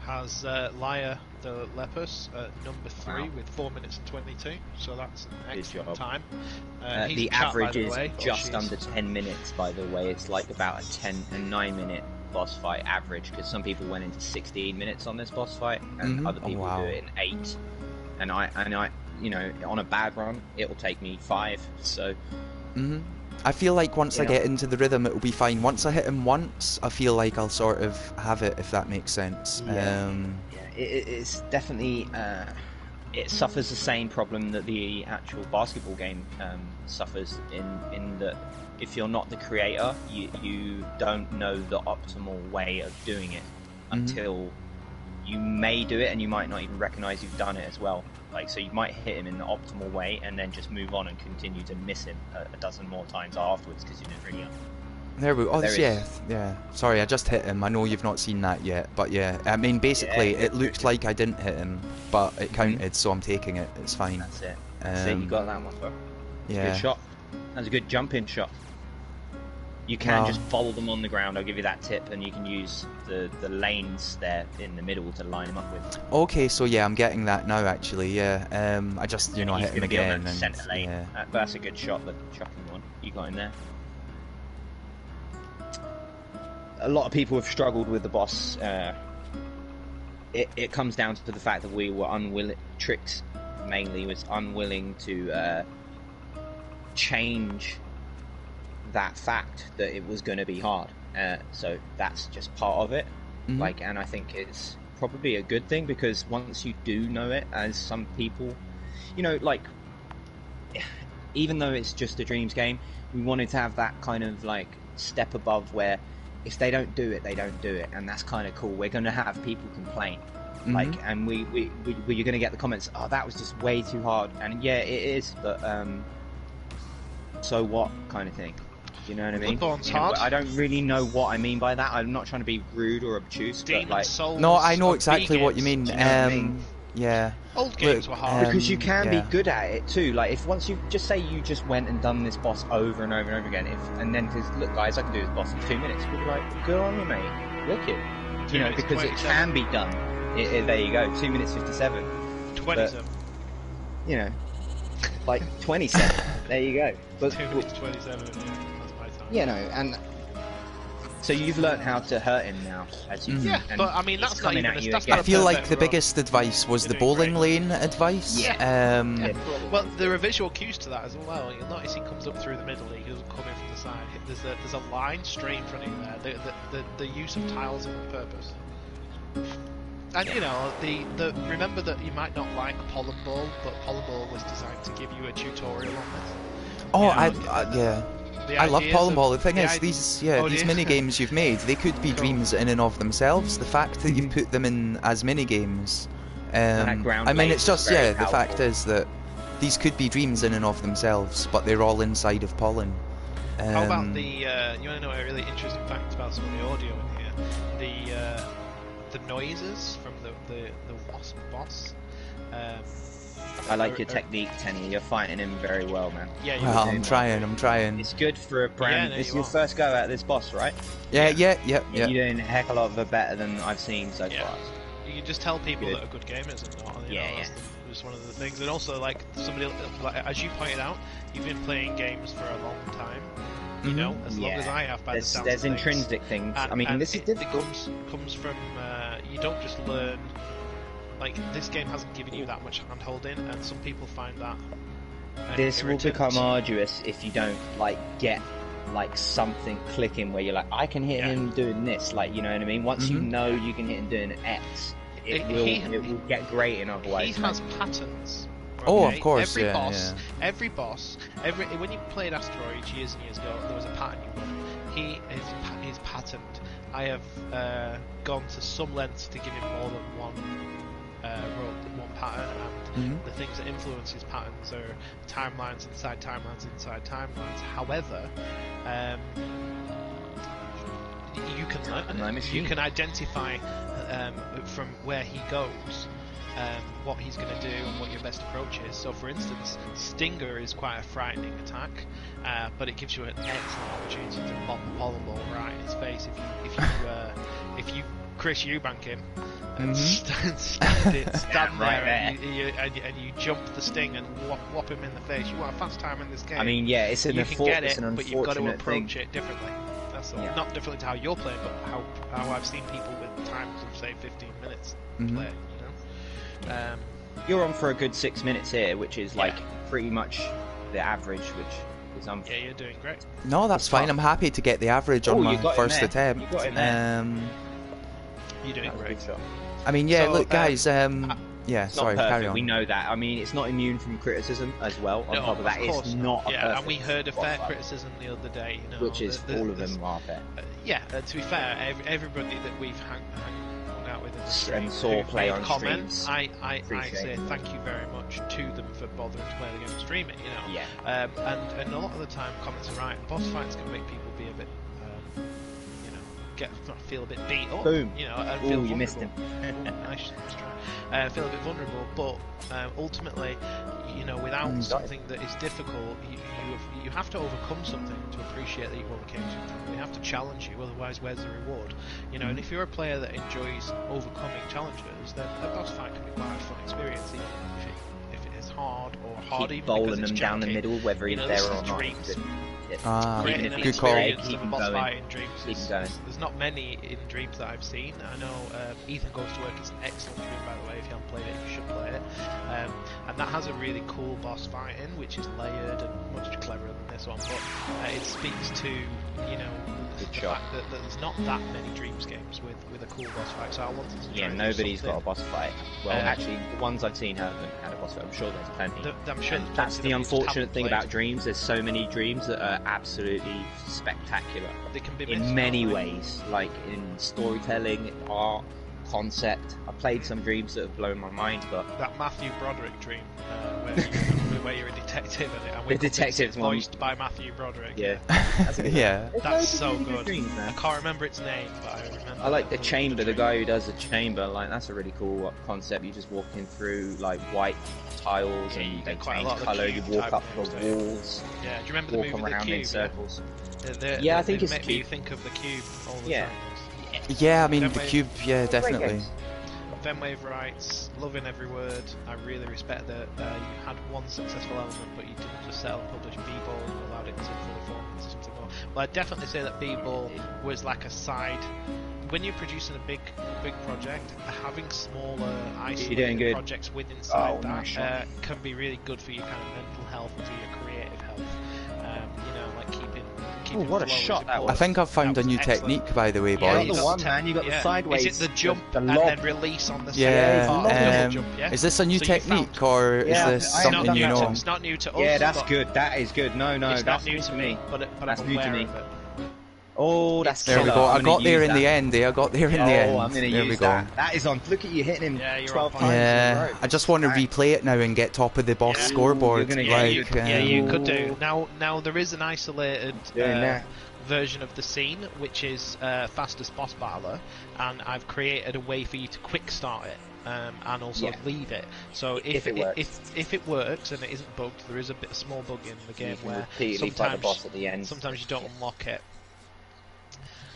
has Lyra the Lepus at number 3 with 4 minutes and 22, so that's an excellent time. The average is just under 10 minutes, by the way. It's like about a 9 minute boss fight average, because some people went into 16 minutes on this boss fight, and other people do it in 8. And I, you know, on a bad run, it will take me 5. So. I feel like once I get into the rhythm, it will be fine. Once I hit him once, I feel like I'll sort of have it, if that makes sense. It's definitely it suffers the same problem that the actual basketball game suffers in that if you're not the creator, you don't know the optimal way of doing it until you may do it, and you might not even recognize you've done it as well. Like, so you might hit him in the optimal way and then just move on and continue to miss him a dozen more times afterwards because you didn't really There we go. Oh, There yeah. Sorry, I just hit him. I know you've not seen that yet, but yeah. I mean, basically, it looked like I didn't hit him, but it counted, so I'm taking it. It's fine. That's it. That's it. You got that one, bro. Yeah. Good shot. That's a good jump-in shot. You can just fold them on the ground. I'll give you that tip, and you can use the lanes there in the middle to line them up with. Okay, so yeah, I'm getting that now. Actually, yeah. I just hit him again. And centre lane. Yeah. That's a good shot. The shocking one you got in there. A lot of people have struggled with the boss. It comes down to the fact that we were unwilling. Trix mainly was unwilling to change that fact that it was going to be hard. So that's just part of it. Mm-hmm. And I think it's probably a good thing, because once you do know it, as some people, even though it's just a Dreams game, we wanted to have that kind of step above where if they don't do it, they don't do it, and that's kind of cool. We're going to have people complain, and you're going to get the comments, oh, that was just way too hard, and yeah, it is, but so what, kind of thing. You know what I mean? Hard. I don't really know what I mean by that. I'm not trying to be rude or obtuse, but no, I know exactly what you mean. Yeah. Old games were hard. Because you can be good at it too. If once you just say you just went and done this boss over and over and over again, and then look, guys, I can do this boss in 2 minutes. We'd be like, good on you, mate. Wicked. Because it can be done. There you go. 2 minutes 57. 27. But, 27. There you go. But 2 minutes 27. Yeah, that's my time. And so you've learned how to hurt him now, as you but I mean that's not even. I feel like the biggest advice was the bowling lane advice. Yeah. Well, there are visual cues to that as well. You'll notice he comes up through the middle. He doesn't come in from the side. There's a line straight in front of you there. The use of tiles is on purpose. And remember that you might not like Pollen Ball, but Pollen Ball was designed to give you a tutorial on this. Oh, I love Pollen Ball. The thing is, these mini games you've made, they could be dreams in and of themselves. The fact that you put them in as mini games, I mean, it's just the fact is that these could be dreams in and of themselves, but they're all inside of Pollen. How about the? You want to know a really interesting fact about some of the audio in here? The noises from the wasp boss. I like your technique, Tenny. You're fighting him very well, man. Yeah, I'm trying. It's good for a brand. It's your first go at this boss, right? Yeah. You're doing a heck of a lot of better than I've seen so far. You can just tell people that are good gamers and not. That's just one of the things. And also, somebody, as you pointed out, you've been playing games for a long time. As long as I have. By the sounds there's of things. intrinsic things. I mean, this is difficult. It comes from you don't just learn. This game hasn't given you that much hand-holding, and some people find that this will become arduous if you don't get something clicking where you're like, I can hit him doing this, you know what I mean? Once you know you can hit him doing an X, it will get great in other ways. He has patterns. Oh, of course, every boss, when you played Asteroids years and years ago, there was a pattern you run. He is patterned. I have gone to some lengths to give him more than one pattern, and the things that influence his patterns are timelines inside timelines inside timelines. However, you can learn it. You can identify from where he goes what he's going to do and what your best approach is. So, for instance, Stinger is quite a frightening attack, but it gives you an excellent opportunity to pop the Pollen Ball right in his face if you Chris Eubank him and stand there and you jump the Sting and whop him in the face. You want a fast time in this game. I mean, it's an unfortunate thing. But you've got to approach it differently. That's all. Not differently to how you're playing, but how I've seen people with times of say 15 minutes play. You're on for a good 6 minutes here, which is pretty much the average, which is yeah, you're doing great. No, that's fine. I'm happy to get the average on my first attempt. You got in there. You're doing great. I mean, look, guys. Sorry, carry on. We know that. I mean, it's not immune from criticism as well. On top of that, it's not a perfect. And we heard a fair criticism the other day. Which is all of them are fair. To be fair, everybody that we've hung out with in the stream and saw play on comments, I say thank you very much to them for bothering to play the game and stream it. And a lot of the time, comments are right. Boss fights can make people be a bit feel a bit beat up. Boom. You know, and Ooh, feel you vulnerable. missed him. Nice try. Feel a bit vulnerable, but ultimately, you know, without something that is difficult, you have to overcome something to appreciate that you overcame something. You have to challenge you, otherwise where's the reward? You know, and if you're a player that enjoys overcoming challenges, then a boss fight can be quite a fun experience, even if it is hard or hard. Keep even bowling because them it's down the janky. middle, whether You he's know, there this or is not. Dreams. Creating an good call. experience Keep of a him boss going. fight in Dreams. Keep him going. There's not many in Dreams that I've seen. I know Ethan Goes to Work is an excellent dream, by the way. If you haven't played it, you should play it. And that has a really cool boss fight in, which is layered and much cleverer than this one. But it speaks to, you know, the fact that there's not that many Dreams games with a cool boss fight. So I wanted to try and do nobody's got a something. boss fight. Well, actually, the ones I've seen haven't had a boss fight. I'm sure there's plenty. I'm sure And that's the unfortunate thing about Dreams. There's so many Dreams that are absolutely spectacular. They can be in many ways, like in storytelling, art, concept. I played some Dreams that have blown my mind, but that Matthew Broderick dream, where you're a detective and the detective's voiced by Matthew Broderick. Yeah, that's so good. I can't remember its name, but I remember. I like the chamber. The guy who does the chamber, like that's a really cool concept. You're just walking through like white tiles and they change colour. You walk up the walls. Yeah, do you remember the movie walk around The Cube? in circles. Yeah, I think it's make Cube. me think of The Cube all the time. Yeah, I mean, The Cube, yeah, definitely. Fenwave writes, loving every word. I really respect that you had one successful element, but you didn't just sell and publish B-Ball, you allowed it to fully form into something more. Well, I'd definitely say that B-Ball was like a side. When you're producing a big project, having smaller, isolated projects within inside that can be really good for your kind of mental health and for your creative health. You know, like keeping what a shot that was. I think I've found a new technique, by the way, boys. You got the one, man. You got the sideways. Is it the jump the and lob. then release on the side? Jump, Is this a new technique, or is this something you know? It's not new to us. Yeah, that's good. That is good. No, it's that's not new to me. But that's I'm new to aware me. of it. Oh, that's there we go. I got there in the end. I got there in the end. I'm gonna use that. That is on. Look at you hitting him 12 times. Yeah, I just want to replay it now and get top of the boss scoreboard. You could do. Now there is an isolated version of the scene, which is fastest boss battler, and I've created a way for you to quick start it. And also leave it. So if it works and it isn't bugged, there is a small bug in the game where sometimes the boss at the end. Sometimes you don't unlock it.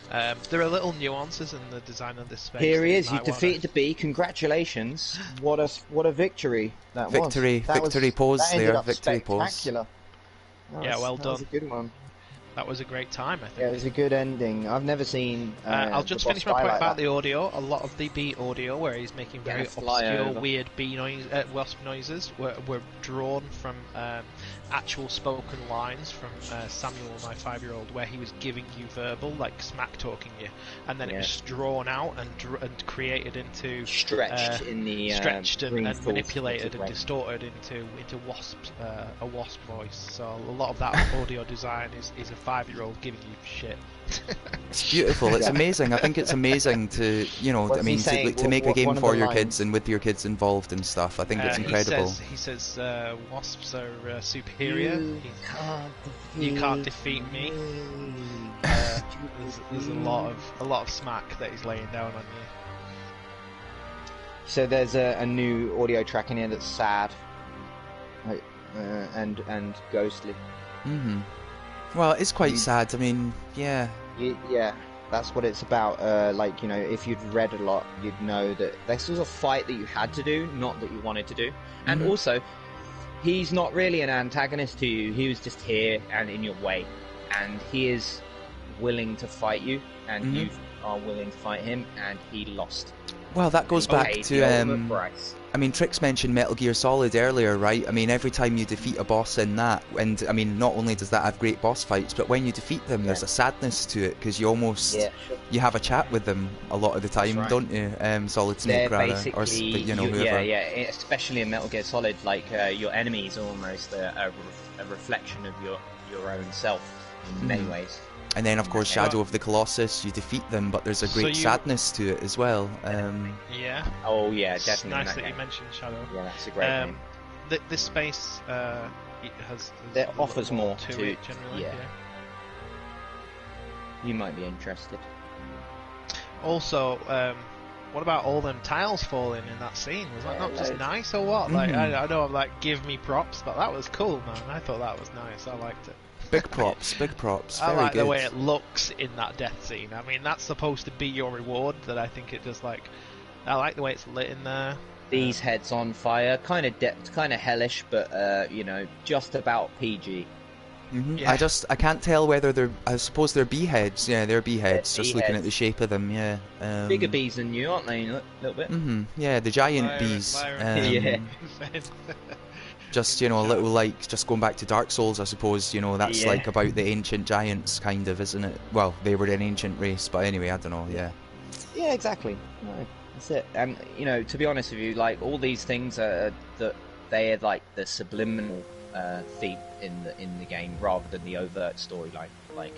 There are little nuances in the design of this space. Here he is. You defeated the bee. Congratulations! What a victory that was. Victory pose there. Victory pose. Spectacular. Yeah, well done. That was a good one. That was a great time, I think. Yeah, it was a good ending. I've never seen. I'll just finish my point about the audio. A lot of the bee audio, where he's making very obscure, weird bee wasp noises, were drawn from actual spoken lines from Samuel, my 5-year-old, where he was giving you verbal, like smack talking you, and then it was drawn out and created into stretched and manipulated and distorted into wasps, a wasp voice. So a lot of that audio design is a 5-year-old giving you shit. It's beautiful. It's amazing. I think it's amazing to, you know, I mean, to make a game for your kids and with your kids involved and stuff. I think it's incredible. He says wasps are superior. You can't defeat me. There's a lot of smack that he's laying down on you. So there's a new audio track in here that's sad, and ghostly. Mhm. Well, it's quite sad. I mean, yeah. Yeah, that's what it's about. Like, you know, if you'd read a lot, you'd know that this was a fight that you had to do, not that you wanted to do. And also, he's not really an antagonist to you. He was just here and in your way. And he is willing to fight you, and you are willing to fight him, and he lost. Well, that goes back to I mean, Trix mentioned Metal Gear Solid earlier, right? I mean, every time you defeat a boss in that, and I mean, not only does that have great boss fights, but when you defeat them, there's a sadness to it, because you almost you have a chat with them a lot of the time, don't you? Solid Snake, rather, or you know, whoever. Yeah, especially in Metal Gear Solid, like your enemies are almost a reflection of your own self in many ways. And then, of course, Shadow of the Colossus, you defeat them, but there's a great sadness to it as well. Yeah. Oh, yeah, definitely. It's nice that you mentioned Shadow. Yeah, that's a great game. This space it has offers more to it generally. Yeah. You might be interested. Also, what about all them tiles falling in that scene? Was that not just nice or what? Like, I know I'm like, give me props, but that was cool, man. I thought that was nice. I liked it. Big props, big props. I Very like good. the way it looks in that death scene. I mean, that's supposed to be your reward. That I think it just like, I like the way it's lit in there. These heads on fire, kind of hellish, but you know, just about PG. Yeah. I can't tell whether they're. I suppose they're bee heads. Yeah, they're bee heads. Just looking at the shape of them. Yeah. Bigger bees than you, aren't they? A little bit. Yeah, the giant bees. Yeah. Just, you know, a little like, just going back to Dark Souls, I suppose, you know, that's like about the ancient giants, kind of, isn't it? Well, they were an ancient race, but anyway, I don't know. Yeah. Yeah, exactly. No, that's it. And you know, to be honest with you, like all these things are they are like the subliminal theme in the game rather than the overt storyline. Like,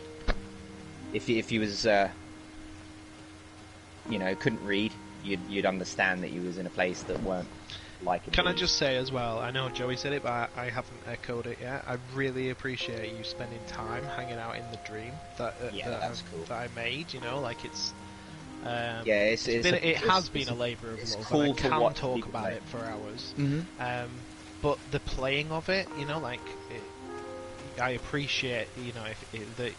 if you was you know, couldn't read, you'd understand that you was in a place that weren't like. Can I just say as well? I know Joey said it, but I haven't echoed it yet. I really appreciate you spending time hanging out in the dream that that's cool. that I made. You know, like it's. It has been a labour of love. Cool, and I can talk about it for hours. But the playing of it, you know, like I appreciate, you know, that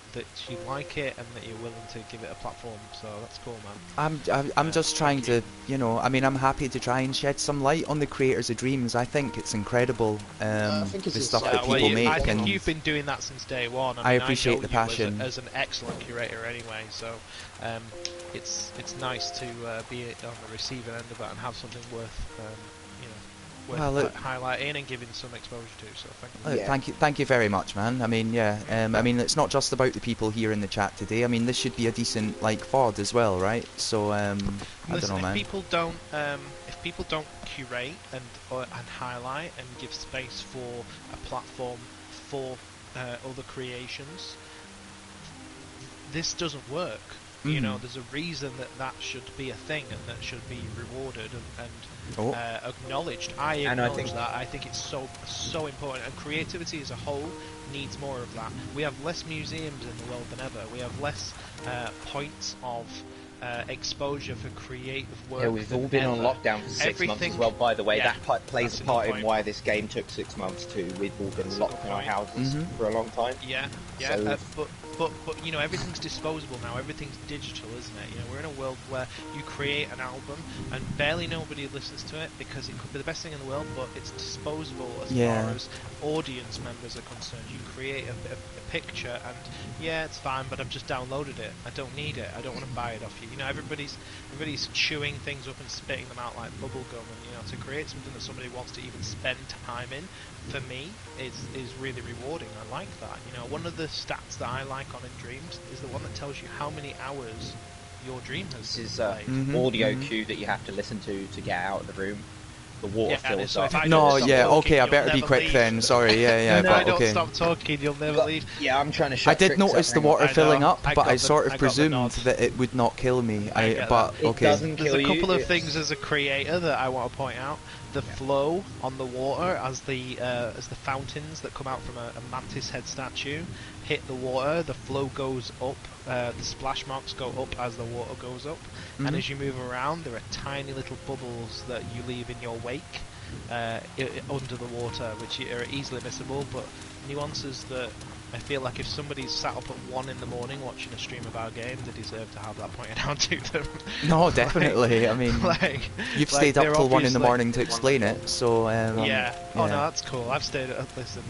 you like it and that you're willing to give it a platform. So that's cool, man. I'm just trying to, you know, I mean, I'm happy to try and shed some light on the creators of Dreams. I think it's incredible, the stuff that people make. I think you've been doing that since day one. I appreciate the passion as an excellent curator, anyway. So it's nice to be on the receiving end of it and have something worth. Highlighting and giving some exposure to, so thank you. Thank you very much, man. I mean, I mean, it's not just about the people here in the chat today. I mean, this should be a decent like VOD as well, right? So I don't know, man. If people don't curate and highlight and give space for a platform for other creations, this doesn't work. You know, there's a reason that should be a thing and that should be rewarded and acknowledged. I acknowledge that. I think it's so important, and creativity as a whole needs more of that. We have less museums in the world than ever. We have less points of exposure for creative work. Yeah, we've all been on lockdown for 6 months as well, by the way. That plays a part in why this game took 6 months too. We've all been locked in our houses for a long time. But you know, everything's disposable now. Everything's digital, isn't it? You know, we're in a world where you create an album and barely nobody listens to it because it could be the best thing in the world, but it's disposable as far as audience members are concerned. You create a picture and it's fine, but I've just downloaded it. I don't need it. I don't want to buy it off you. You know, everybody's chewing things up and spitting them out like bubble gum, and you know, to create something that somebody wants to even spend time in, for me, is really rewarding. I like that. You know, one of the stats that I like on in Dreams is the one that tells you how many hours your dream has played. This is audio cue that you have to listen to get out of the room. The water fills up. Okay, I better be quick then. Sorry, no, I don't stop talking, you'll never leave. Yeah, I'm trying to shut I did notice the water filling up, but I sort of presumed that it would not kill me. But okay. There's a couple of things as a creator that I want to point out. The flow on the water as the fountains that come out from a mantis head statue hit the water, the flow goes up, the splash marks go up as the water goes up, and as you move around there are tiny little bubbles that you leave in your wake under the water, which are easily missable, but nuances that I feel like if somebody's sat up at 1 in the morning watching a stream of our game, they deserve to have that pointed out to them. No, definitely. I mean, you've stayed up till 1 in the morning to explain it, so Oh no, that's cool. I've stayed up. Listen,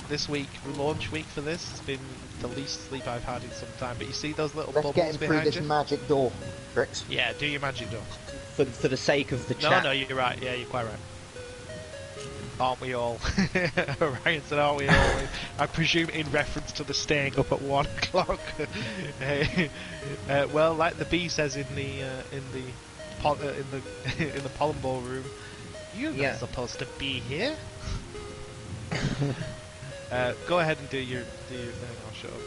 this week, launch week for this, has been the least sleep I've had in some time. But you see those little bubbles behind you? Let's get him through this magic door, Trix. Yeah, do your magic door. For the sake of the chat. No, you're right. Yeah, you're quite right. Aren't we all? Ryan said, aren't we all? I presume in reference to the staying up at 1 o'clock. Well, like the bee says in the pollen ball room, you're not supposed to be here. Go ahead and do your thing. I'll shut up.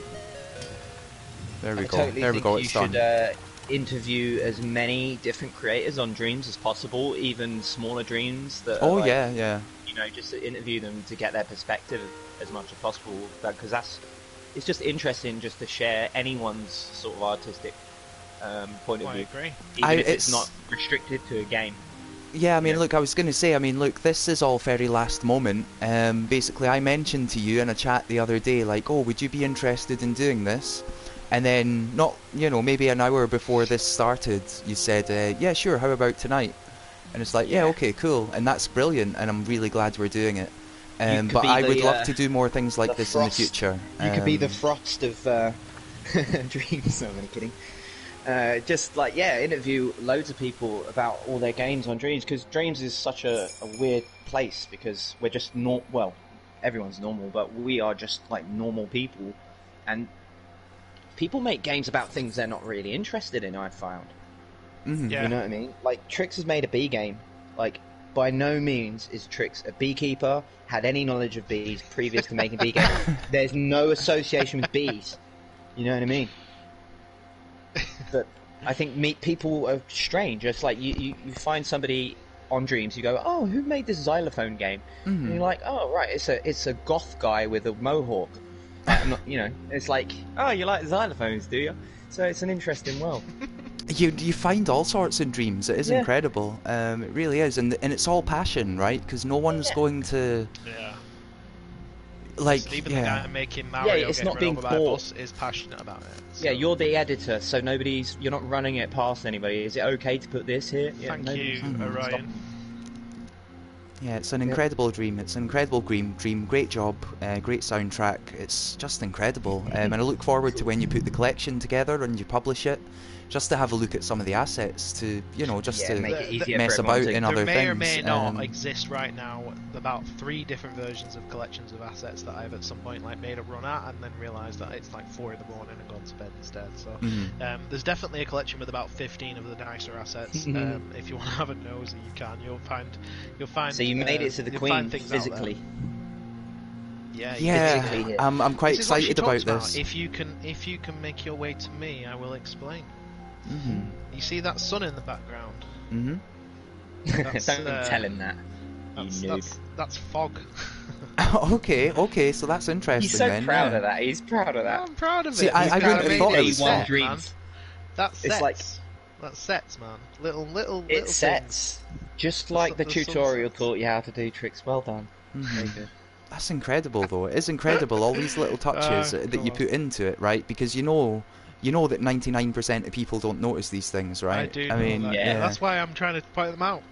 There we go. Totally there we go. It's done. Should interview as many different creators on Dreams as possible, even smaller Dreams. That are yeah. You know, just to interview them to get their perspective as much as possible, because it's just interesting just to share anyone's sort of artistic point of I view. agree. Even if it's not restricted to a game. Yeah, I mean, look, I was going to say, I mean, look, this is all very last moment. Basically, I mentioned to you in a chat the other day, like, oh, would you be interested in doing this? And then, not, you know, maybe an hour before this started, you said, yeah, sure, how about tonight? And it's like, yeah, okay, cool. And that's brilliant, and I'm really glad we're doing it. But I would love to do more things like this in the future. You could be the Frost of Dreams. No, I'm only kidding. Just like, yeah, interview loads of people about all their games on Dreams, because Dreams is such a weird place, because we're just well, everyone's normal, but we are just like normal people, and people make games about things they're not really interested in, I've found. Yeah. You know what I mean? Like, Trix has made a bee game. Like, by no means is Trix a beekeeper, had any knowledge of bees previous to making bee games. There's no association with bees. You know what I mean? But I think people are strange. It's like you find somebody on Dreams, you go, oh, who made this xylophone game? And you're like, oh, right, it's a goth guy with a mohawk. You know, it's like, oh, you like xylophones, do you? So it's an interesting world. You find all sorts in Dreams. It is incredible. It really is, and it's all passion, right? Because no one's going to. Yeah. Like, even the guy making Mario it's getting not being run over by a bus is passionate about it. So. Yeah, you're the editor, so you're not running it past anybody. Is it okay to put this here? Thank you, Orion. Yeah, it's an incredible dream. It's an incredible dream. Great job, great soundtrack. It's just incredible. And I look forward to when you put the collection together and you publish it, just to have a look at some of the assets to, you know, just to make it easier mess about in other things. There may or may not exist right now about 3 different versions of collections of assets that I've at some point like made a run at and then realised that it's like 4 in the morning and gone to bed instead. So there's definitely a collection with about 15 of the nicer assets. If you want to have a nosy, you can. You'll find. So you made it to the Queen physically. Yeah. I'm quite excited about this. If you can make your way to me, I will explain. You see that sun in the background? Don't tell him that. That's fog. Okay, so that's interesting. He's so then, proud of that. He's proud of that. I'm proud of it. See, I wouldn't have thought it was set, Dreams. That's sets. It's like that's sets, man. Little it sets. Just like the tutorial taught you how to do tricks. Well done. Very good. That's incredible, though. It is incredible, all these little touches that you put into it, right? Because you know that 99% of people don't notice these things, right? I do. I mean, yeah. That's why I'm trying to point them out.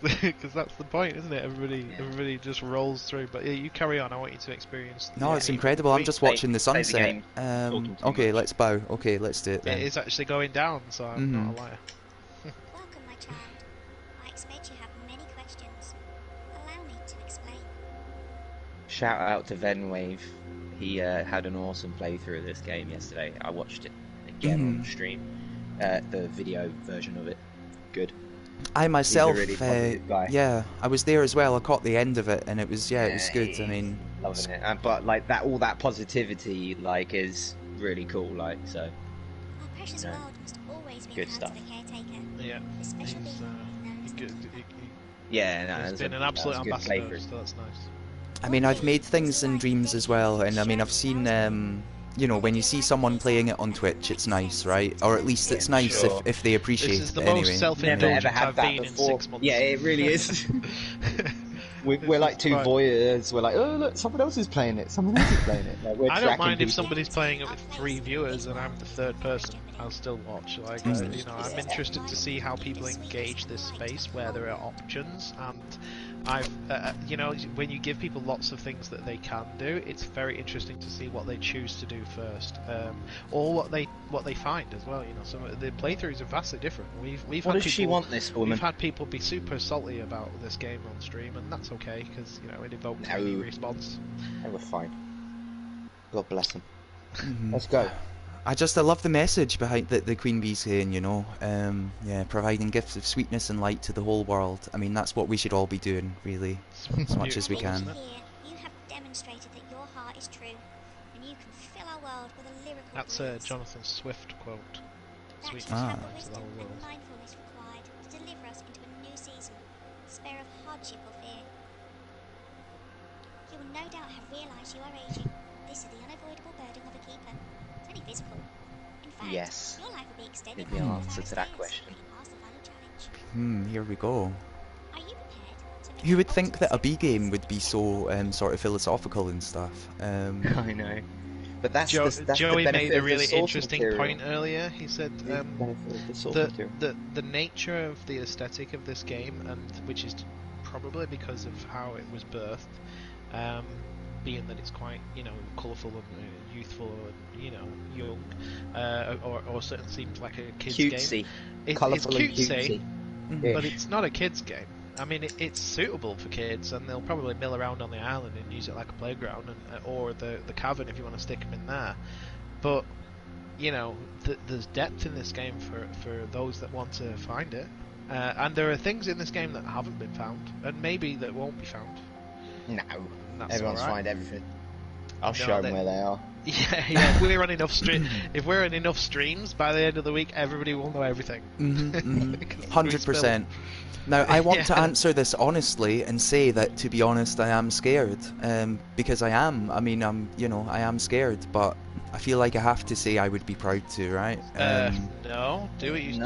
Because that's the point, isn't it? Everybody just rolls through. But yeah, you carry on. I want you to experience. No, it's incredible. I'm just watching the sunset. Okay, let's bow. Okay, let's do it then. It is actually going down, so I'm not a liar. Welcome, my child. I expect you have many questions. Allow me to explain. Shout out to Venwave. He had an awesome playthrough of this game yesterday. I watched it again on stream. The video version of it. Good. I myself, He's a really positive guy. yeah, I was there as well. I caught the end of it, and it was it was good. I mean, loving it. But like that, all that positivity, like, is really cool. Like, so. Our precious world must always be good in the stuff. hands of the caretaker. Yeah. The special being known as Good. Yeah, no, He's been an absolute ambassador, so that's nice. I mean, I've made things in Dreams as well, and I mean, I've seen, you know, when you see someone playing it on Twitch, it's nice, right? Or at least it's nice if they appreciate this is the it most anyway. self-indulgent I've been in 6 months. Yeah, it really is. We're like two voyeurs. We're like, oh look, someone else is playing it. Someone else is playing it. Like, we're I don't mind people. if somebody's playing it with 3 viewers and I'm the 3rd person. I'll still watch. Like, you know, I'm interested to see how people engage this space where there are options. And I've, you know, when you give people lots of things that they can do, it's very interesting to see what they choose to do first, or what they find as well. You know, some of the playthroughs are vastly different. We've what had does she want, this woman? We've had people be super salty about this game on stream, and that's okay because you know it evokes any response. They were fine. God bless them. Let's go. I love the message behind the Queen Bee saying, you know, yeah, providing gifts of sweetness and light to the whole world. I mean, that's what we should all be doing, really, as much as we can. Here, you have demonstrated that your heart is true, and you can fill our world with a lyrical That's a breeze. Jonathan Swift quote. That you Sweetness have the to the wisdom whole and world. mindfulness required to deliver us into a new season, spare of hardship or fear. You will no doubt have realised you are aging. This is the unavoidable burden of a keeper. It's only physical. In fact, Yes. your life will be extended Is the by answer to that question. if you pass the value challenge. Here we go. Are you prepared to make You the would think that a ultimate B game sacrifice would be for so sort of philosophical and stuff. I know. But that's Joey the benefit made a of the really source interesting material. point earlier. He said The benefit of the source the, material. the nature of the aesthetic of this game, and which is probably because of how it was birthed, being that it's quite, you know, colourful and youthful and, you know, young, or certainly seems like a kid's Cutesy. game. Colourful it's and cutesy. but it's not a kid's game. I mean, it's suitable for kids, and they'll probably mill around on the island and use it like a playground, or the cavern if you want to stick them in there. But, you know, there's depth in this game for those that want to find it. And there are things in this game that haven't been found, and maybe that won't be found. No. That's Everyone's alright. find everything. I'll show them where they are. Yeah. If we're on enough streams, by the end of the week, everybody will know everything. 100%. Now, I want to answer this honestly and say that, to be honest, I am scared. Because I am. I mean, I am scared, but I feel like I have to say I would be proud to, right? No, do it. You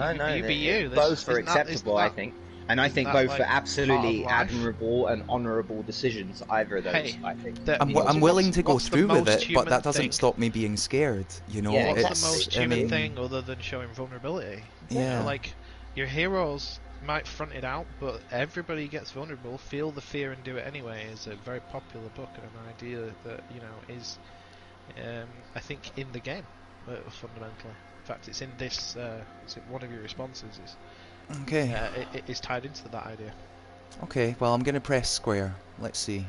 be you. you. Both are acceptable, I think. And I think both are absolutely part of life? admirable and honourable decisions, either of those, I think. I'm willing to go what's the through with most it, but human that doesn't thing? stop me being scared, you know? Yeah, What's exactly. the most human thing other than showing vulnerability? Yeah. You know, like, your heroes might front it out, but everybody gets vulnerable. Feel the fear and do it anyway is a very popular book and an idea that, you know, is, I think, in the game, fundamentally. In fact, it's in this, it's in one of your responses. Okay. It is tied into that idea. Okay, well, I'm going to press square. Let's see.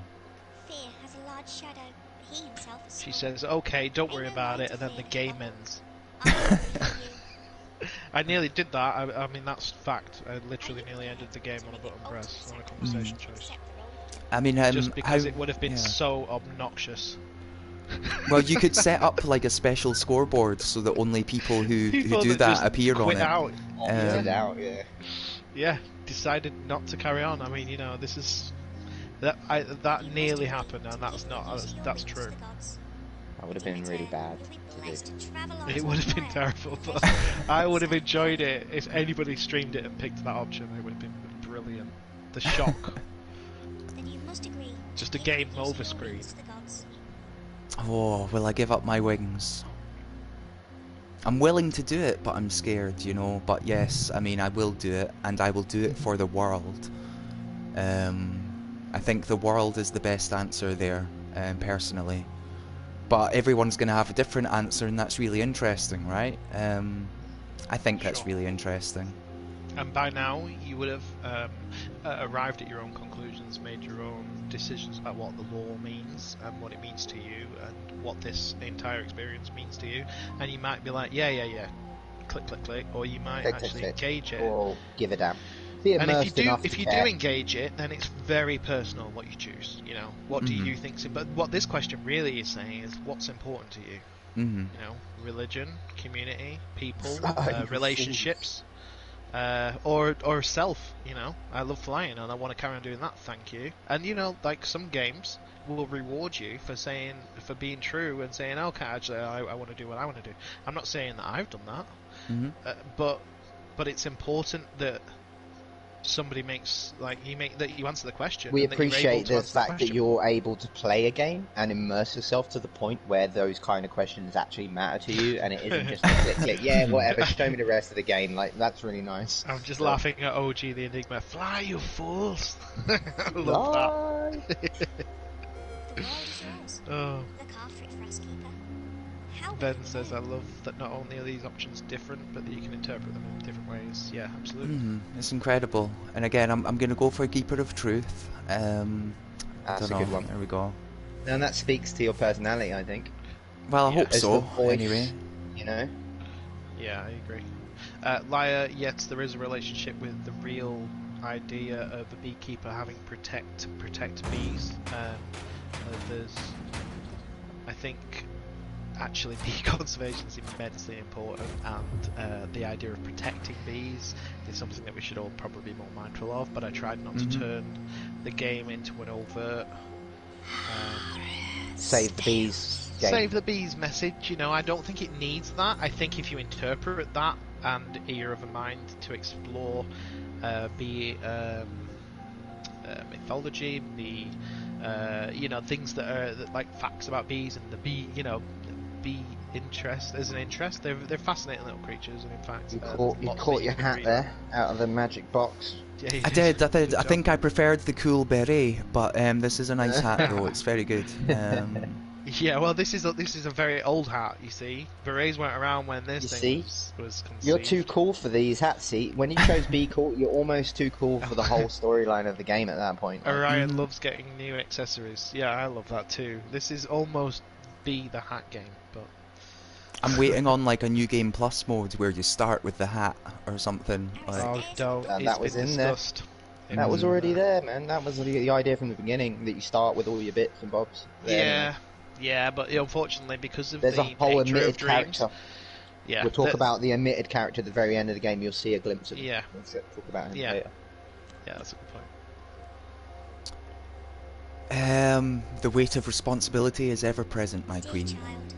Fear has a large shadow, but he himself is She small. says, okay, don't worry about it, and then the game ends. I will fear you. I nearly did that. I mean, that's fact. I literally nearly ended the game on a button press on a conversation choice. I mean, Just because how- it would have been yeah. so obnoxious. Well, you could set up like a special scoreboard so that only people who do that that just appear on quit it. out. Opted out, yeah. Yeah, decided not to carry on. I mean, you know, this is that nearly happened, and that's true. That would have been really bad to do. It would have been terrible, but I would have enjoyed it if anybody streamed it and picked that option. It would have been brilliant. The shock. Then you must agree. Just a game over screen. Oh, will I give up my wings? I'm willing to do it, but I'm scared, you know. But yes, I mean, I will do it, and I will do it for the world. I think the world is the best answer there, personally. But everyone's going to have a different answer, and that's really interesting, right? I think that's really interesting. And by now, you would have arrived at your own conclusions, made your own decisions about what the law means and what it means to you, and what this entire experience means to you. And you might be like, yeah, click, click, click, or you might actually engage it. Or give a damn. And if you do engage it, then it's very personal what you choose. You know, what do you think? But what this question really is saying is, what's important to you? You know, religion, community, people, relationships. Or self, you know. I love flying and I want to carry on doing that, thank you. And you know, like some games will reward you for being true and saying, okay, actually I want to do what I want to do. I'm not saying that I've done that, but it's important that somebody makes that you answer the question. We and appreciate that the fact that you're able to play a game and immerse yourself to the point where those kind of questions actually matter to you, and it isn't just a click, click, yeah, whatever, show me the rest of the game. Like, that's really nice. I'm just laughing at OG the Enigma. Fly, you fools! I love that. The world is yours. Oh. Look after it for us, keeper. How Ben says, I love that not only are these options different, but that you can interpret them in different ways. Yeah, absolutely. It's incredible. And again, I'm going to go for Keeper of Truth. That's a good one. There we go. And that speaks to your personality, I think. Well, I hope As so, the voice, anyway. You know? Yeah, I agree. Liar, yes, there is a relationship with the real idea of a beekeeper having protect bees. There's, I think, actually bee conservation is immensely important, and the idea of protecting bees is something that we should all probably be more mindful of, but I tried not to turn the game into an overt Save the bees game. Save the bees message, you know, I don't think it needs that. I think if you interpret that and Ear of a Mind to explore bee mythology, the you know, things that are like facts about bees and the bee, you know, bee interest as an interest. They're fascinating little creatures, and in fact, you caught your hat there out of the magic box. Yeah, I did. I think I preferred the cool beret, but this is a nice hat though. It's very good. Yeah, well, this is a very old hat. You see, berets weren't around when this thing was conceived. You're too cool for these hats. See, when you chose Be Cool, you're almost too cool for the whole storyline of the game at that point. Orion loves getting new accessories. Yeah, I love that too. This is almost Be the Hat game, but I'm waiting on like a new game plus mode where you start with the hat or something. Like... Oh, don't. And that was in there. That was already there, man. That was the idea from the beginning, that you start with all your bits and bobs. Yeah, but unfortunately, because of there's a whole omitted character. Yeah, we'll talk about the omitted character at the very end of the game. You'll see a glimpse of him. Yeah. We'll talk about him later. Yeah, that's a good point. The weight of responsibility is ever present, my queen. Child,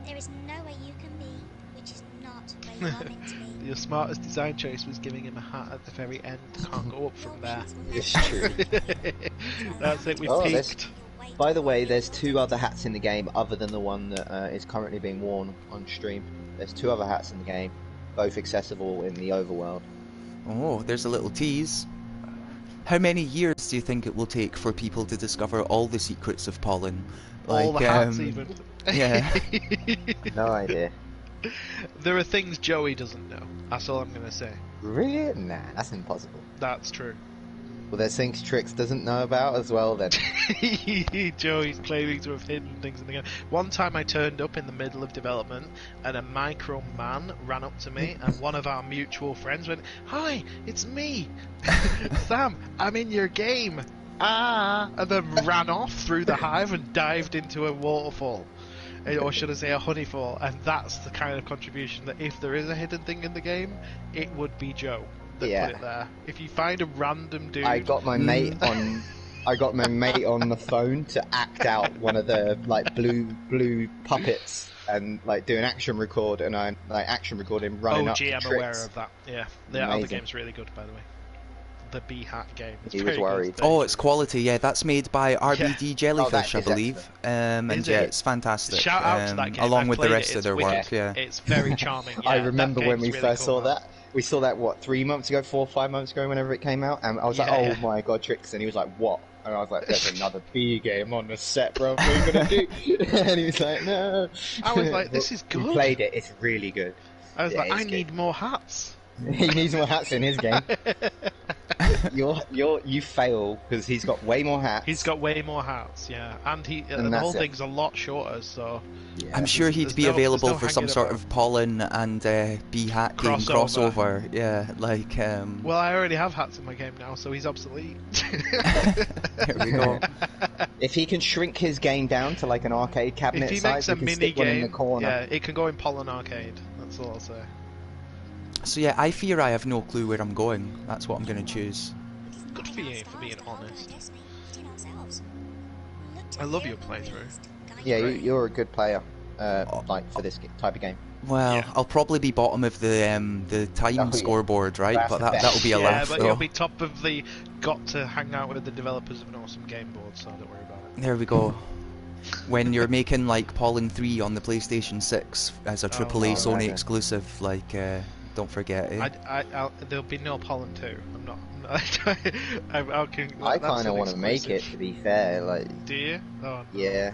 there is nowhere you can be which is not where you are meant to be. Your smartest design choice was giving him a hat at the very end. Can't go up from there. It's true. That's it, we peaked. By the way, there's 2 other hats in the game other than the one that is currently being worn on stream. There's 2 other hats in the game, both accessible in the overworld. Oh, there's a little tease. How many years do you think it will take for people to discover all the secrets of Pollen? All the hats even. Yeah. No idea. There are things Joey doesn't know. That's all I'm going to say. Really? Nah, that's impossible. That's true. Well, there's things Trix doesn't know about as well, then. Joey's claiming to have hidden things in the game. One time I turned up in the middle of development and a micro man ran up to me and one of our mutual friends went, "Hi, it's me, Sam, I'm in your game." And then ran off through the hive and dived into a waterfall. Or should I say a honeyfall. And that's the kind of contribution that if there is a hidden thing in the game, it would be Joe. Put it there. If you find a random dude, I got my mate on. I got my mate on the phone to act out one of the like blue puppets and like do an action record, and I like action record him running up. Oh, gee, I'm Trix. aware of that. Yeah, the other game's really good, by the way. The Bee Hat game. He was worried. Oh, it's quality. Yeah, that's made by RBD Jellyfish, I believe. And it's fantastic. Shout out to that game. Along with the rest of their work. Yeah, it's very charming. Yeah, I remember when we really first cool, saw that. We saw that, what, 3 months ago, 4 or 5 months ago, whenever it came out, and I was like, oh my god, Trix, and he was like, what? And I was like, there's another Bee game on the set, bro, what are you gonna do? And he was like, no. I was like, this is good. We played it, it's really good. I was like, I need more hats. He needs more hats in his game. You fail because he's got way more hats. He's got way more hats, yeah, and the whole thing's a lot shorter. So yeah. I'm sure he'd be available for some sort of Pollen and Bee Hat game crossover. Yeah, like. Well, I already have hats in my game now, so he's obsolete. Here we go. If he can shrink his game down to like an arcade cabinet if he size, makes a we can mini stick one in game, the corner. yeah, it can go in Pollen Arcade. That's all I'll say. So yeah, I fear I have no clue where I'm going. That's what I'm going to choose. Good for you for being honest. I love your playthrough. Yeah, you're a good player, like for this type of game. Well, I'll probably be bottom of the time scoreboard, right? That's but the that'll be a laugh. But you'll be top of the. Got to hang out with the developers of an awesome game board, so don't worry about it. There we go. When you're making like Pollen 3 on the PlayStation 6 as a AAA Sony exclusive, like. Don't forget it. There'll be no Pollen 2. I'm not. I kind of want to make it, to be fair. Like. Do you? Oh. No. Yeah.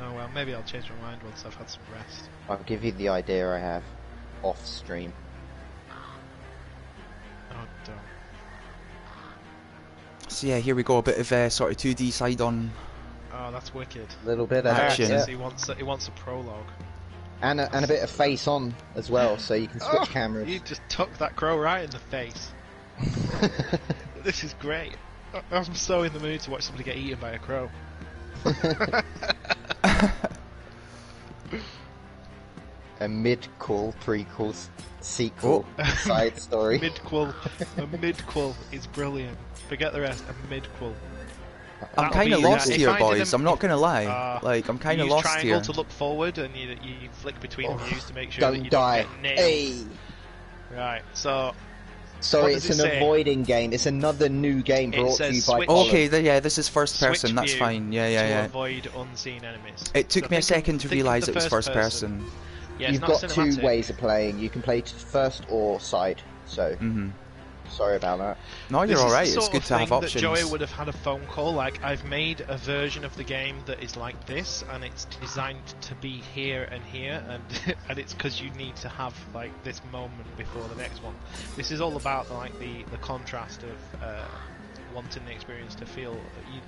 Oh well, maybe I'll change my mind once I've had some rest. I'll give you the idea I have off stream. Oh, don't. So yeah, here we go. A bit of sort of 2D side on. Oh, that's wicked. A little bit of action. Yeah. He wants a prologue. And a bit of face on as well, so you can switch cameras. You just took that crow right in the face. This is great. I'm so in the mood to watch somebody get eaten by a crow. A mid-quel, prequel, sequel, side story. A midquel is brilliant. Forget the rest. A midquel. I'm kind of lost here, boys. I'm not gonna lie. Like, I'm kind of lost triangle here. to look forward, and you flick between views to make sure that you die. don't get nailed. Hey. Right. So. Sorry, it's an avoiding game. It's another new game brought to you by Pollen. Okay, yeah, this is first person. That's fine. Yeah. To avoid unseen enemies. It took me a second to realise it was first person. Yeah, you've got two ways of playing. You can play first or side. So. Sorry about that. No, you're alright. It's good to have options. That Joey would have had a phone call. Like, I've made a version of the game that is like this, and it's designed to be here and here, and it's because you need to have like this moment before the next one. This is all about like the contrast of wanting the experience to feel.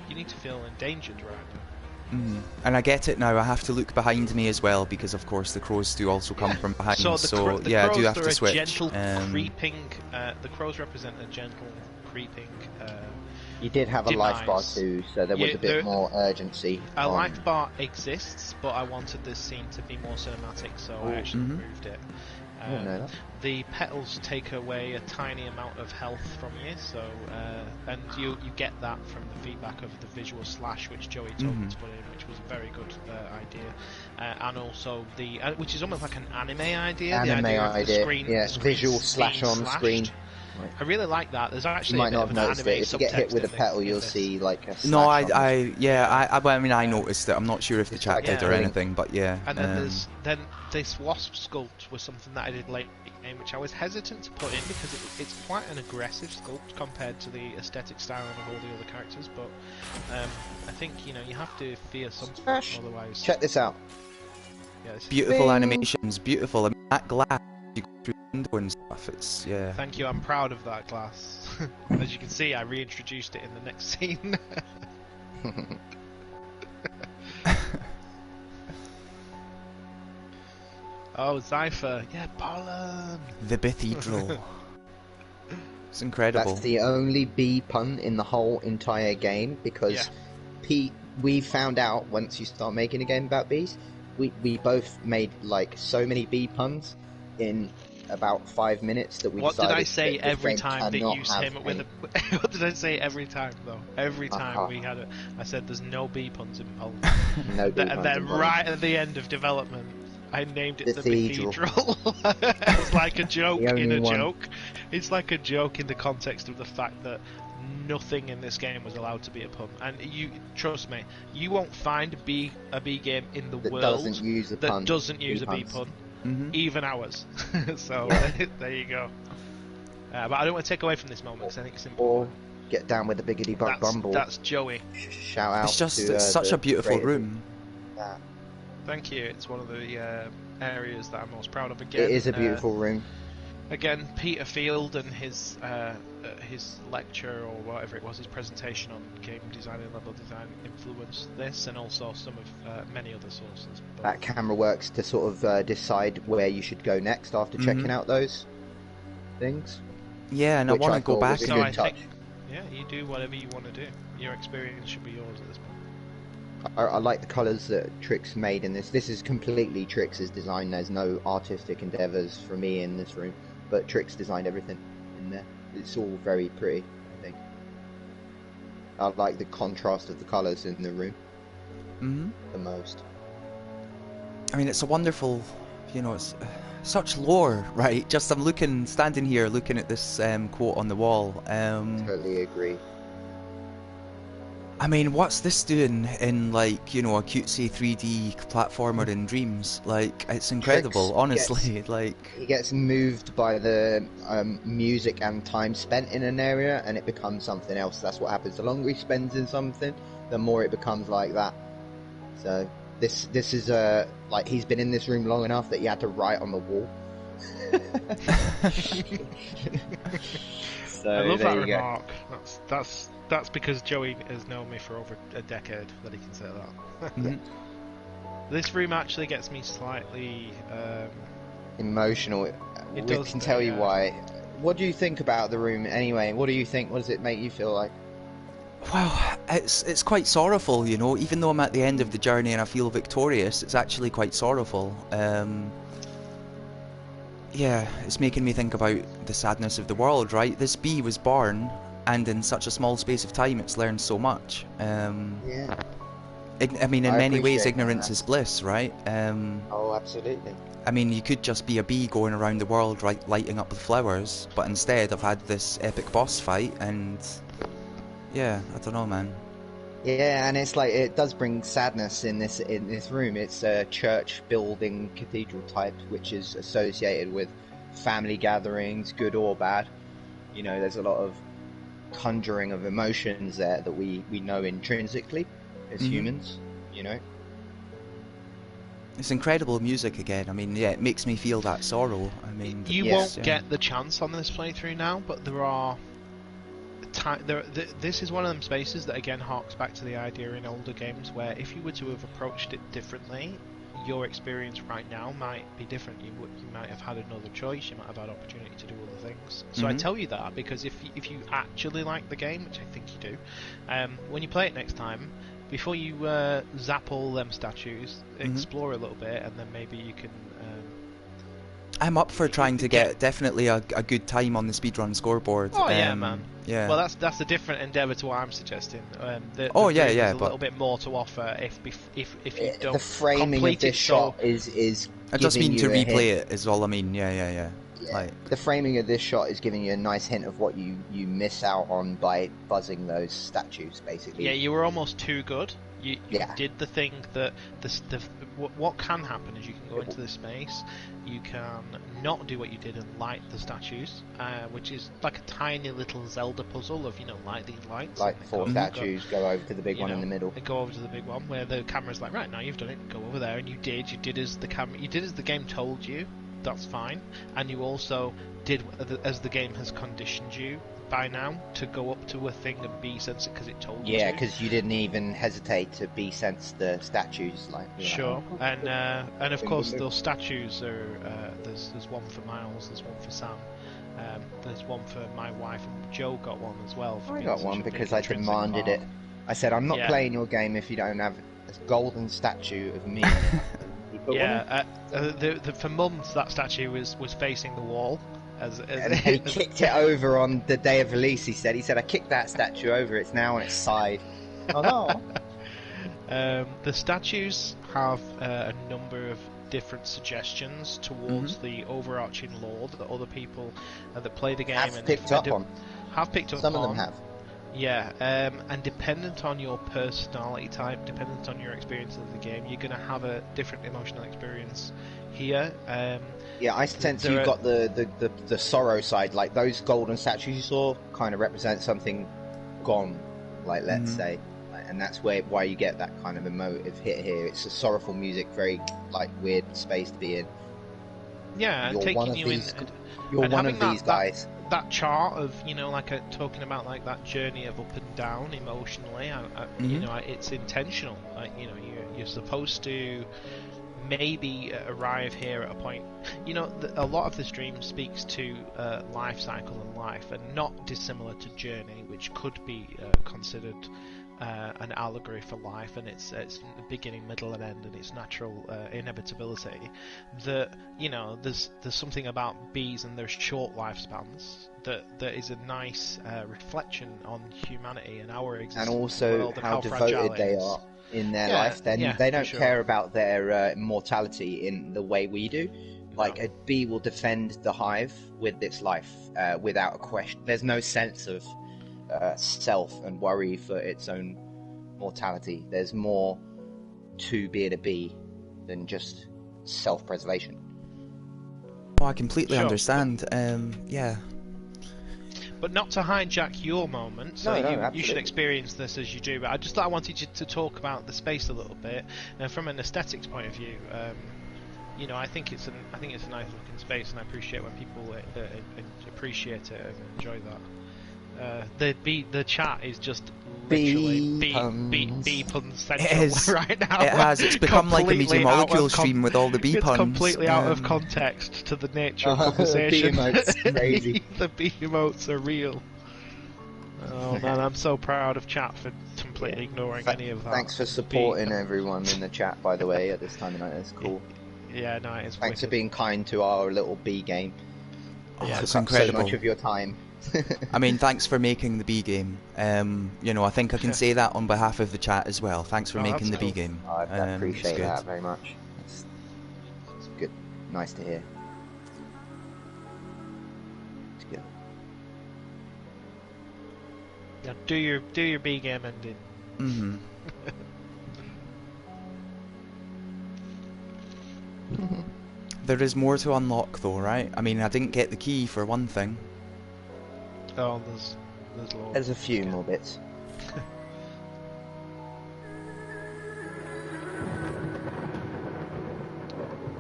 You need to feel endangered, right? And I get it now. I have to look behind me as well because, of course, the crows do also come from behind. So yeah, I do have to switch. Gentle creeping. The crows represent a gentle creeping. You did have a life bar too, so there was a bit more urgency. A life bar exists, but I wanted this scene to be more cinematic, so I actually removed it. The petals take away a tiny amount of health from you, so and you get that from the feedback of the visual slash which Joey told me to put in, which was a very good idea, and also the which is almost like an anime idea. Anime idea, yeah, visual slash on screen. Right. I really like that. There's actually you might not have noticed it. If you get hit with a petal, you'll see like a slash. No, I mean, I noticed it. I'm not sure if the chat did or anything, but yeah. And then this wasp sculpt was something that I did late in game, which I was hesitant to put in because it's quite an aggressive sculpt compared to the aesthetic style of all the other characters. But I think you have to fear something, otherwise. Check this out. Yeah, beautiful animations, beautiful. I mean, that glass. You go through the window and stuff. It's Thank you. I'm proud of that glass. As you can see, I reintroduced it in the next scene. Oh, Zypher. Yeah, Pollen. The Cathedral. It's incredible. That's the only bee pun in the whole entire game because we found out once you start making a game about bees, we both made like so many bee puns in about 5 minutes that we What did decided I say that every time that cannot used him with a... What did I say every time, though? Every time we had it, I said there's no bee puns in Pollen. No bee puns and then in Pollen. Right at the end of development, I named it the Cathedral. It's like a joke in a joke. It's like a joke in the context of the fact that nothing in this game was allowed to be a pun. And you trust me, you won't find a bee game in the world that doesn't use a bee pun. Even ours. So there you go. But I don't want to take away from this moment because I think it's important. Or get down with the biggity bug bumble. That's Joey. Shout out. It's just it's such a beautiful room. Thank you. It's one of the areas that I'm most proud of. Again, it is a beautiful room. Again, Peter Field and his lecture or whatever it was, his presentation on game design and level design influenced this, and also some of many other sources. But that camera works to sort of decide where you should go next after checking out those things. Yeah, and I want to go back. So I think, you do whatever you want to do. Your experience should be yours at this point. I like the colours that Trix made in this. This is completely Trix's design. There's no artistic endeavours for me in this room, but Trix designed everything in there. It's all very pretty, I think. I like the contrast of the colours in the room the most. I mean, it's a wonderful, it's such lore, right? Just standing here looking at this quote on the wall. Totally agree. I mean, what's this doing in, like, a cutesy 3D platformer in Dreams? Like, it's incredible, honestly. He gets moved by the music and time spent in an area, and it becomes something else. That's what happens. The longer he spends in something, the more it becomes like that. So, this is, like, he's been in this room long enough that he had to write on the wall. So, I love that remark. That's because Joey has known me for over a decade that he can say that. This room actually gets me slightly emotional. We can tell you why. What do you think about the room anyway? What do you think? What does it make you feel like? Well, it's quite sorrowful, even though I'm at the end of the journey and I feel victorious, it's actually quite sorrowful. Yeah, it's making me think about the sadness of the world, right? This bee was born and in such a small space of time, it's learned so much. Yeah. I mean, in many ways, appreciate ignorance that. is bliss, right? Oh, absolutely. I mean, you could just be a bee going around the world, right, lighting up with flowers, but instead I've had this epic boss fight, and yeah, I don't know, man. Yeah, and it's like, it does bring sadness in this room. It's a church building, cathedral type, which is associated with family gatherings, good or bad. You know, there's a lot of conjuring of emotions there that we know intrinsically as humans, you know. It's incredible music again. I mean, yeah, it makes me feel that sorrow. I mean, you won't get the chance on this playthrough now, but there are. This is one of them spaces that again harks back to the idea in older games where if you were to have approached it differently, your experience right now might be different. You might have had another choice. You might have had opportunity to do other things. So I tell you that because if you actually like the game, which I think you do, when you play it next time, before you zap all them statues, explore a little bit, and then maybe you can. I'm up for trying to get definitely a good time on the speedrun scoreboard. Oh yeah, man. Yeah. Well, that's a different endeavour to what I'm suggesting. There's a little bit more to offer if you don't. The framing of this shot is. I just mean to replay it is all I mean. Yeah. Like the framing of this shot is giving you a nice hint of what you miss out on by buzzing those statues, basically. Yeah, you were almost too good. You did the thing that what can happen is you can go into this space, you can not do what you did and light the statues, which is like a tiny little Zelda puzzle of light these lights. Like 4 statues, go over to the big one in the middle. Go over to the big one where the camera's like, right, now you've done it, go over there, and you did as the game told you. That's fine, and you also did as the game has conditioned you by now to go up to a thing and B-sense it because it told you to. Yeah, because you didn't even hesitate to B-sense the statues, like. Sure, and of course those statues are there's one for Miles, there's one for Sam, there's one for my wife, and Joe got one as well. I got one because I demanded it. I said, I'm not playing your game if you don't have this golden statue of me. For Mums, that statue was facing the wall. And he kicked it over on the day of release. He said, I kicked that statue over. It's now on its side. Oh no! The statues have a number of different suggestions towards the overarching lore that other people that play the game have picked up on. Some of them have. Yeah, and dependent on your personality type, dependent on your experience of the game, you're going to have a different emotional experience here. Yeah, I sense you've got the sorrow side. Like those golden statues you saw kind of represent something gone, like let's say, and that's why you get that kind of emotive hit here. It's a sorrowful music, very like weird space to be in. Yeah, and taking you in. You're one of these guys. That chart of talking about like that journey of up and down emotionally, it's intentional. Like you're supposed to maybe arrive here at a point. A lot of the stream speaks to life cycle and life, and not dissimilar to Journey, which could be considered an allegory for life and its beginning, middle, and end, and its natural inevitability. That there's something about bees and their short lifespans that is a nice reflection on humanity and our existence, and also how devoted they are in their life. Then they don't care about their mortality in the way we do. Like a bee will defend the hive with its life without a question. There's no sense of self and worry for its own mortality. There's more to being a bee than just self-preservation. Oh, I completely understand. Yeah. But not to hijack your moment, so you should experience this as you do. But I just thought I wanted you to talk about the space a little bit, and from an aesthetics point of view. I think it's a nice looking space, and I appreciate when people appreciate it and enjoy that. The chat is just literally bee puns central right now. It has. It's become like a Media Molecule stream with all the bee puns. It's completely out of context to the nature of conversation. Bee emotes, crazy. The bee emotes are real. Oh man, I'm so proud of chat for completely ignoring any of that. Thanks for supporting everyone in the chat, by the way, at this time of night. It's cool. Yeah, no, it's Thanks for being kind to our little bee game. Yeah, it's took up incredible. so much of your time. I mean, thanks for making the B game. You know, I think I can say that on behalf of the chat as well. Thanks for making the B game. I appreciate that very much. It's good. Nice to hear. It's good. Yeah, do your B game ending. Mm-hmm. There is more to unlock though, right? I mean, I didn't get the key for one thing. Oh, there's loads. There's a few more bits.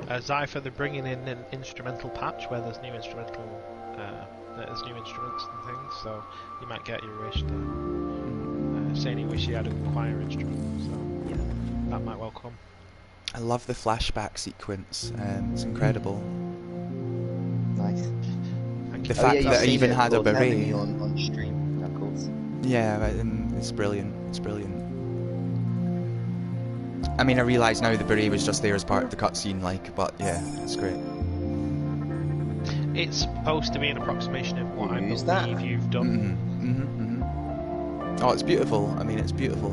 Zypher, they're bringing in an instrumental patch where there's new instruments and things, so you might get your wish there. Saying he wish he had a choir instrument, so yeah, that might well come. I love the flashback sequence. It's incredible. Nice. The fact that I even had a beret on stream, of course. Yeah, it's brilliant. It's brilliant. I mean, I realise now the beret was just there as part of the cutscene, like, but yeah, it's great. It's supposed to be an approximation of what I believe you've done. Oh, it's beautiful. I mean, it's beautiful.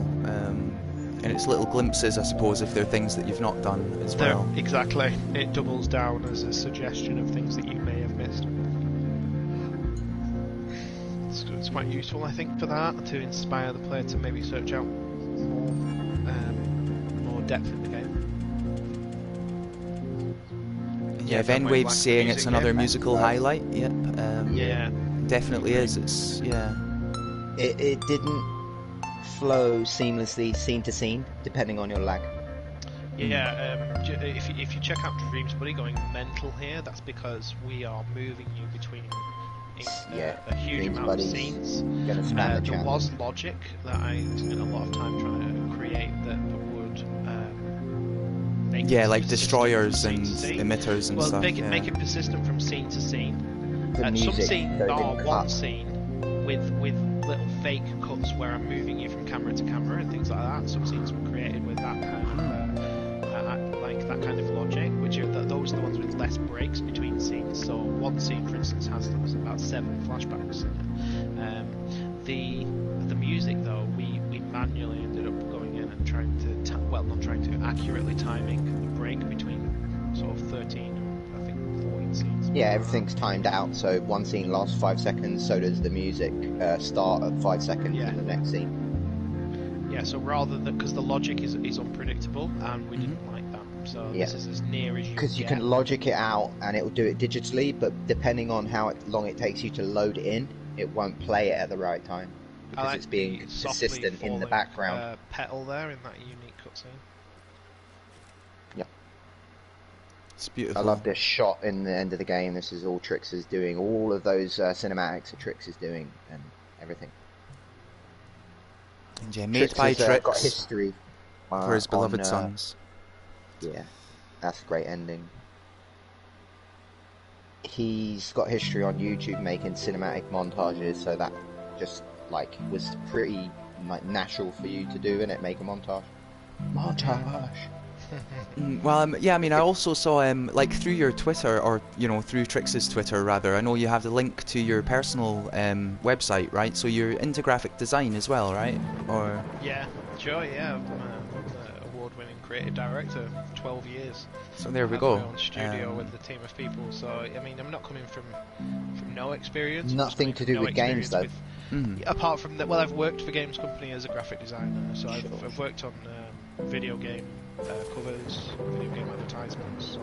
And it's little glimpses, I suppose, if there are things that you've not done as well. Exactly. It doubles down as a suggestion of things that you may have missed. It's quite useful, I think, for that, to inspire the player to maybe search out more depth in the game. Yeah, Venwave's saying it's another musical highlight. Yep. Yeah. Definitely is. It's It didn't flow seamlessly scene to scene, depending on your lag. Yeah, if you check out Dreams Buddy going mental here, that's because we are moving you between a huge amount of scenes. There was logic that I spent a lot of time trying to create that would make like destroyers and emitters and stuff. Well, make it persistent from scene to scene. Some scenes are one scene with little fake cuts where I'm moving you from camera to camera and things like that. Some scenes were created with that kind of logic, which are those are the ones with less breaks between scenes. So one scene, for instance, has about 7 flashbacks. The music though, we manually ended up going in and trying to accurately timing the break between sort of 13 and I think 14 scenes. Yeah, everything's timed out, so one scene lasts 5 seconds, so does the music start at 5 seconds in the next scene. Yeah, so rather than, because the logic is unpredictable, and we didn't like that, so this is as near as you can. Because you can logic it out, and it will do it digitally, but depending on how long it takes you to load it in, it won't play it at the right time, because it's being consistent in the background. Petal there in that unique cutscene. Yeah. It's beautiful. I love this shot in the end of the game. This is all Trix is doing. All of those cinematics that Trix is doing and everything. And yeah, made by Trix. Got history for his beloved sons. Yeah, that's a great ending. He's got history on YouTube making cinematic montages, so that just like was pretty natural for you to do, innit? Make a montage. Well, yeah, I mean, I also saw like through your Twitter, or through Trix's Twitter rather. I know you have the link to your personal website, right? So you're into graphic design as well, right? Or yeah, sure, yeah. I'm an award-winning creative director for 12 years. So there we go. My own studio with a team of people. So I mean, I'm not coming from no experience. Nothing to do with games, though. Apart from that, well, I've worked for games company as a graphic designer, so I've worked on video game covers, video game advertisements. So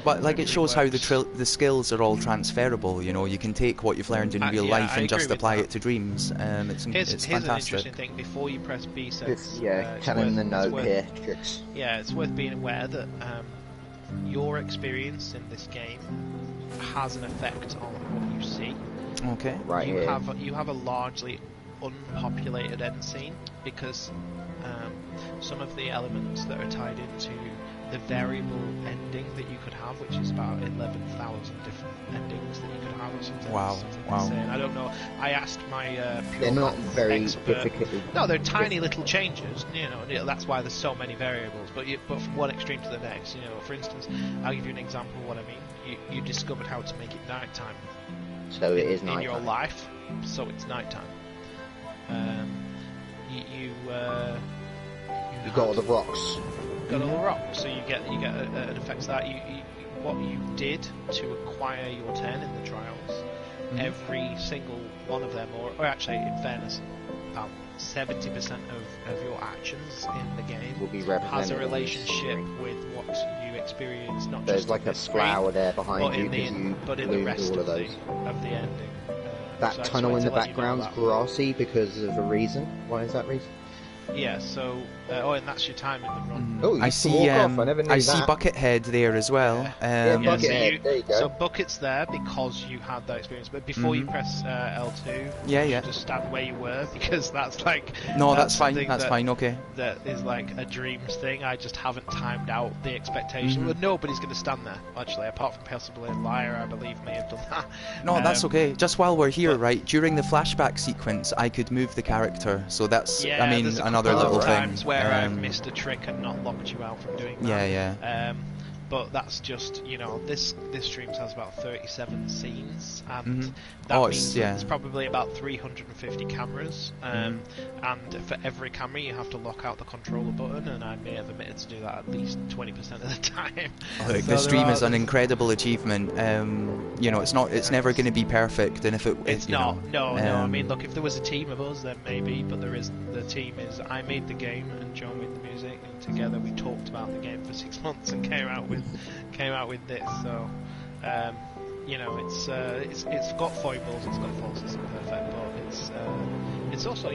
but like it shows how the skills are all transferable. You can take what you've learned in real life and just apply it to Dreams. It's here's fantastic. an interesting thing. Before you press B sets, tell him the note here, Trix. Yeah, it's worth being aware that your experience in this game has an effect on what you see. Okay. Right. You have a largely unpopulated end scene because some of the elements that are tied into the variable ending that you could have, which is about 11,000 different endings that you could have or something. Wow. Insane. I don't know. I asked my they're not very difficult. No, they're tiny little changes. That's why there's so many variables. But from one extreme to the next. For instance, I'll give you an example of what I mean. You discovered how to make it nighttime. So it is nighttime. In your life, so it's nighttime. You got all the rocks. Got all the rocks, so you get an effect that what you did to acquire your turn in the trials. Every single one of them, or actually, in fairness, about 70% of your actions in the game will be has a relationship with what you experience. Not There's just like a flower there behind you because you loomed all of those. Of the ending. That so tunnel in the background's you know grassy because of a reason. Why is that reason? Yeah, so and that's your time in the run. Oh, you I see. I never knew I see Buckethead there as well. Buckethead. There you go. So Bucket's there because you had that experience, but before you press L2, you just stand where you were because that's like that's fine. That's fine. Okay. That is like a dreams thing. I just haven't timed out the expectation. But nobody's going to stand there actually, apart from possibly a liar, I believe, may have done that. No, that's okay. Just while we're here, right? During the flashback sequence, I could move the character, so that's I mean another little thing. Where I've missed a trick and not locked you out from doing that. Yeah. But that's just, this stream has about 37 scenes, and that means there's probably about 350 cameras, and for every camera you have to lock out the controller button, and I may have omitted to do that at least 20% of the time. Look, the stream is an incredible achievement. It's never going to be perfect, and if it's not, no. I mean, look, if there was a team of us, then maybe, but there isn't. The team is I made the game and Joe made the music, and together we talked about the game for 6 months and came out with this. So it's got foibles, it's got faults, it's imperfect, but it's also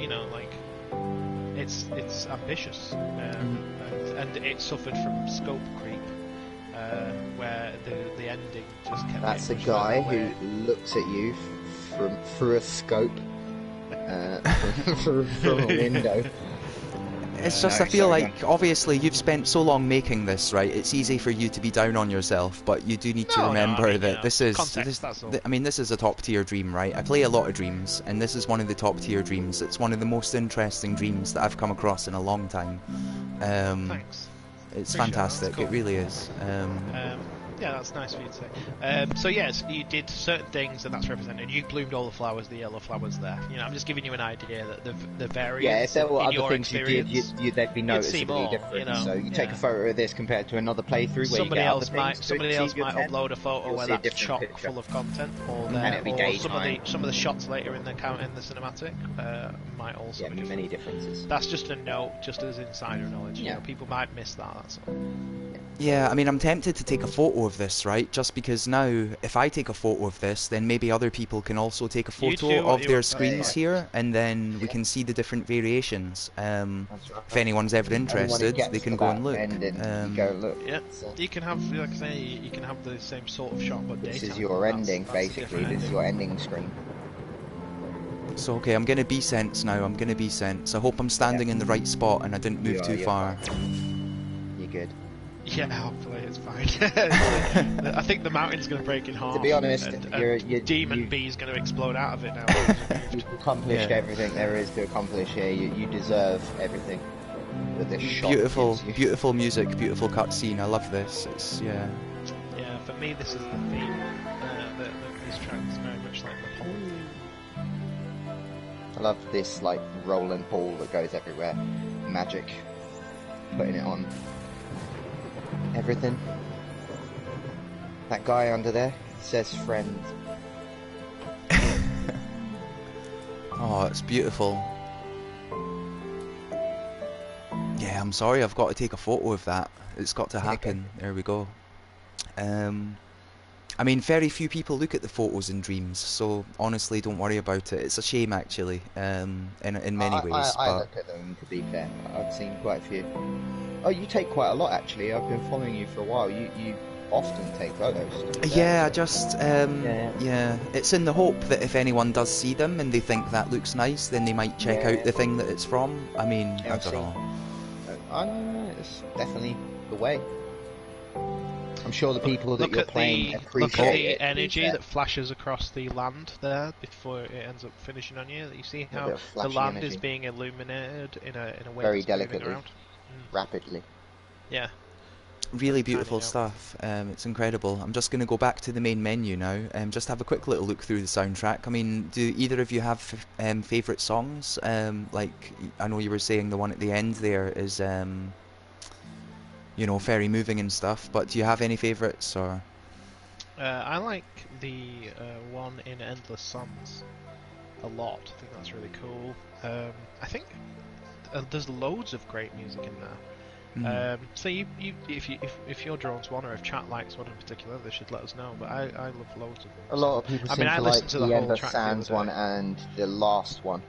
it's ambitious, and it suffered from scope creep, where the ending just kept. That's a guy who looks at you through a scope, from a window. It's just, I feel like, obviously, you've spent so long making this, right? It's easy for you to be down on yourself, but you do need to remember that this is, this is a top-tier dream, right? I play a lot of dreams, and this is one of the top-tier dreams. It's one of the most interesting dreams that I've come across in a long time. Thanks. It's fantastic, cool. It really is. Yeah, that's nice of you to say. So yes, you did certain things, and that's represented. You bloomed all the flowers, the yellow flowers there. I'm just giving you an idea that the variance. Yeah, if there were in other your things experience, you did, they'd be noticeably different. So you take a photo of this compared to another playthrough where somebody you get else might upload a photo where that's chock full of content, or some of the shots later in the cinematic might also be many differences. That's just a note, just as insider knowledge. People might miss that. That's all. Yeah, I mean, I'm tempted to take a photo of this, right? Just because now, if I take a photo of this, then maybe other people can also take a photo of their screens here, and then we can see the different variations. If anyone's ever interested, they can go and look. Yeah, you can have, like I say, you can have the same sort of shot, but this is your ending, basically. This is your ending screen. So, okay, I'm going to be sense now. I'm going to be sense. I hope I'm standing in the right spot and I didn't move too far. You're good. Yeah, hopefully it's fine. I think the mountain's going to break in half. To be honest, your Demon Bee's going to explode out of it now. You've accomplished everything there is to accomplish here. You deserve everything. With this beautiful music, beautiful cutscene. I love this. Yeah, for me this is the theme. This track is very much like the Pollen theme. I love this like rolling ball that goes everywhere. Magic. Putting it on everything. That guy under there says friend. Oh, it's beautiful. Yeah, I'm sorry, I've got to take a photo of that. It's got to happen. There we go. I mean, very few people look at the photos in dreams, so honestly, don't worry about it. It's a shame, actually, in many ways. I look at them, to be fair. I've seen quite a few. Oh, you take quite a lot, actually. I've been following you for a while. You often take photos. Yeah, I just, yeah. It's in the hope that if anyone does see them and they think that looks nice, then they might check out the thing that it's from. I mean, I don't know. I know, it's definitely the way. I'm sure the people that you're playing appreciate Look at the energy that flashes across the land there before it ends up finishing on you. You see how the land is being illuminated in a way very that's delicately, moving around. rapidly. Yeah. Really beautiful stuff. It's incredible. I'm just going to go back to the main menu now and just have a quick little look through the soundtrack. I mean, do either of you have favourite songs? Like, I know you were saying the one at the end there is, you know, very moving and stuff, but do you have any favourites, or...? I like the one in Endless Suns a lot. I think that's really cool. I think there's loads of great music in there. So if you're drawn to one, or if chat likes one in particular, they should let us know. But I love loads of them. A lot of people seem to like the Endless Sands one and the last one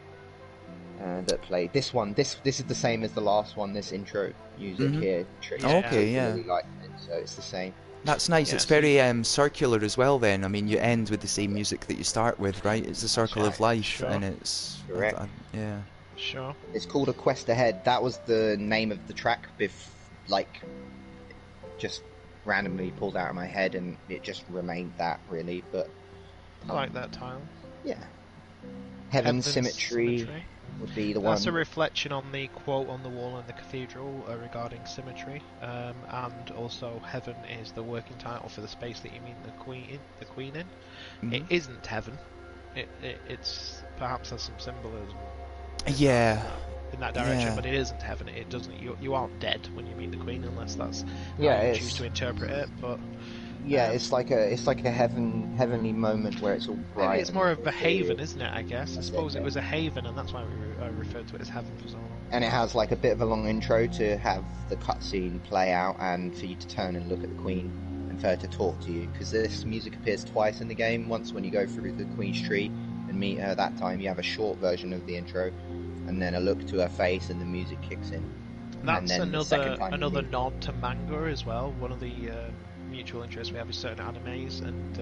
that played. This one, this is the same as the last one. This intro music here, Trix. Okay, yeah. Really like it, so it's the same. That's nice. It's very circular as well. Then, I mean, you end with the same music that you start with, right? It's the circle of life, and it's correct. Yeah. Sure. It's called A Quest Ahead. That was the name of the track, just randomly pulled out of my head, and it just remained that, really. But I like that title. Yeah. Heaven's Symmetry would be the one. That's a reflection on the quote on the wall in the cathedral regarding symmetry, and also heaven is the working title for the space that you mean the queen in. It isn't heaven. It's perhaps has some symbolism. Yeah. In that direction, but it isn't heaven. It doesn't. You aren't dead when you meet the queen, unless that's how you choose to interpret it. But yeah, it's like a heavenly moment where it's all bright. Maybe it's more of a haven, isn't it? I guess. I suppose it was a haven, and that's why we referred to it as heaven for so long. And it has like a bit of a long intro to have the cutscene play out, and for you to turn and look at the queen and for her to talk to you. Because this music appears twice in the game. Once when you go through the queen's tree and meet her. That time you have a short version of the intro, and then a look to her face, and the music kicks in. That's another nod to manga as well. One of the mutual interests we have is certain animes, and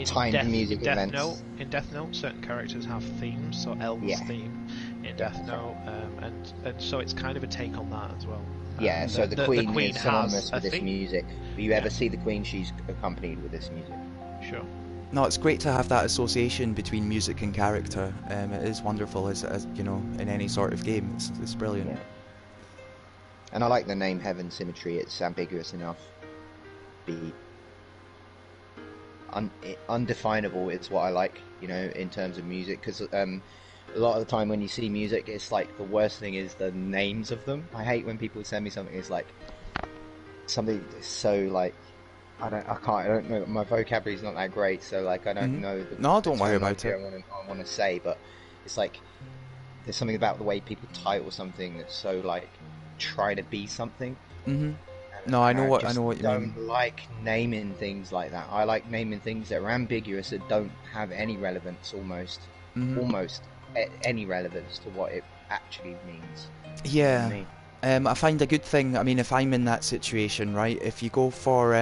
timed music events. In Death Note, certain characters have themes. So El's theme in Death Note, and so it's kind of a take on that as well. Yeah, so the Queen is synonymous with this music. If you ever see the Queen, she's accompanied with this music. Sure. No, it's great to have that association between music and character. It is wonderful, as you know, in any sort of game. It's brilliant. Yeah. And I like the name Heaven Symmetry. It's ambiguous enough. Undefinable is what I like, you know, in terms of music. Because a lot of the time when you see music, it's like the worst thing is the names of them. I hate when people send me something. It's like something so like. I don't know. My vocabulary's not that great, so like I don't know. Don't worry about it. I want to say, but it's like there's something about the way people title something that's so like try to be something. No, I know what you mean. I don't like naming things like that. I like naming things that are ambiguous, that don't have any relevance, almost any relevance to what it actually means. Yeah. I find a good thing, I mean, if I'm in that situation, right, if you go for,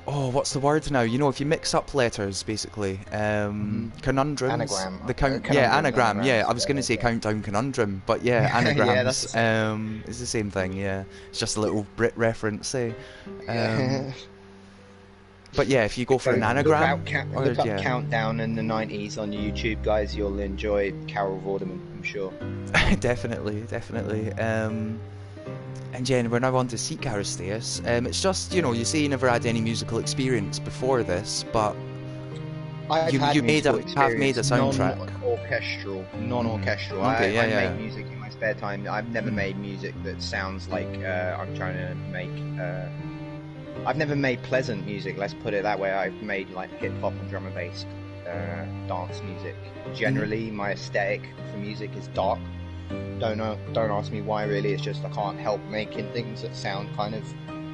what's the word now? You know, if you mix up letters, basically, conundrums. Anagram. Anagram, yeah. I was going to say countdown conundrum, but yeah, anagrams. Yeah, that's the same. It's the same thing, yeah. It's just a little Brit reference, eh? But yeah, if you go for an anagram... Look up Countdown in the 90s on YouTube, guys. You'll enjoy Carol Vorderman, I'm sure. Definitely. And Jen, we're now on to Seek Aristeas. It's just, you know, you say you never had any musical experience before this, but you have made a soundtrack. Non-orchestral. I make music in my spare time. I've never made music that sounds like I'm trying to make... I've never made pleasant music, let's put it that way. I've made like hip-hop and drum and bass dance music. Generally, my aesthetic for music is dark. Don't ask me why, really. It's just I can't help making things that sound kind of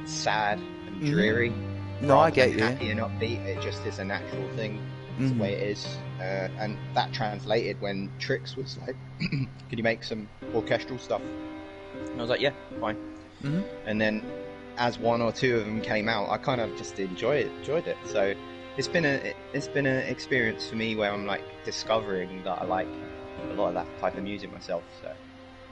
sad and dreary. No, I get you. Happy and upbeat. It just is a natural thing. It's the way it is. And that translated when Trix was like, "Can you make some orchestral stuff?" And I was like, "Yeah, fine." And then, as one or two of them came out, I kind of just enjoyed it. So it's been an experience for me where I'm like discovering that I like a lot of that type of music myself. So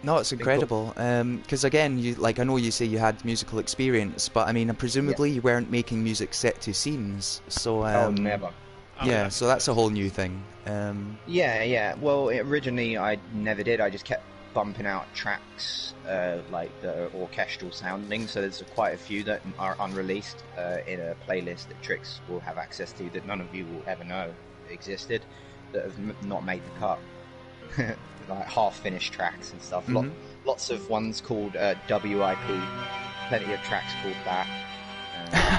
no, it's incredible. Because again, I know you say you had musical experience, but I mean, presumably you weren't making music set to scenes. So never. Yeah, so that's a whole new thing. Yeah. Well, originally I never did. I just kept bumping out tracks like that are orchestral sounding. So there's quite a few that are unreleased in a playlist that Trix will have access to that none of you will ever know existed, that have not made the cut. Like half-finished tracks and stuff. Lots of ones called WIP. Plenty of tracks called that.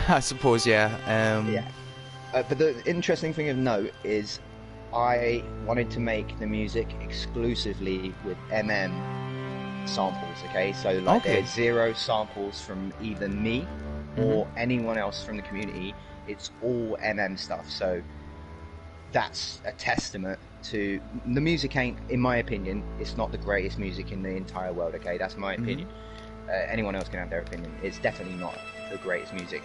I suppose, yeah. Yeah. But the interesting thing of note is I wanted to make the music exclusively with samples, okay? So like there's 0 samples from either me or anyone else from the community. It's all stuff. So that's a testament to the music. Ain't, in my opinion, it's not the greatest music in the entire world, okay? That's my opinion. Anyone else can have their opinion. It's definitely not the greatest music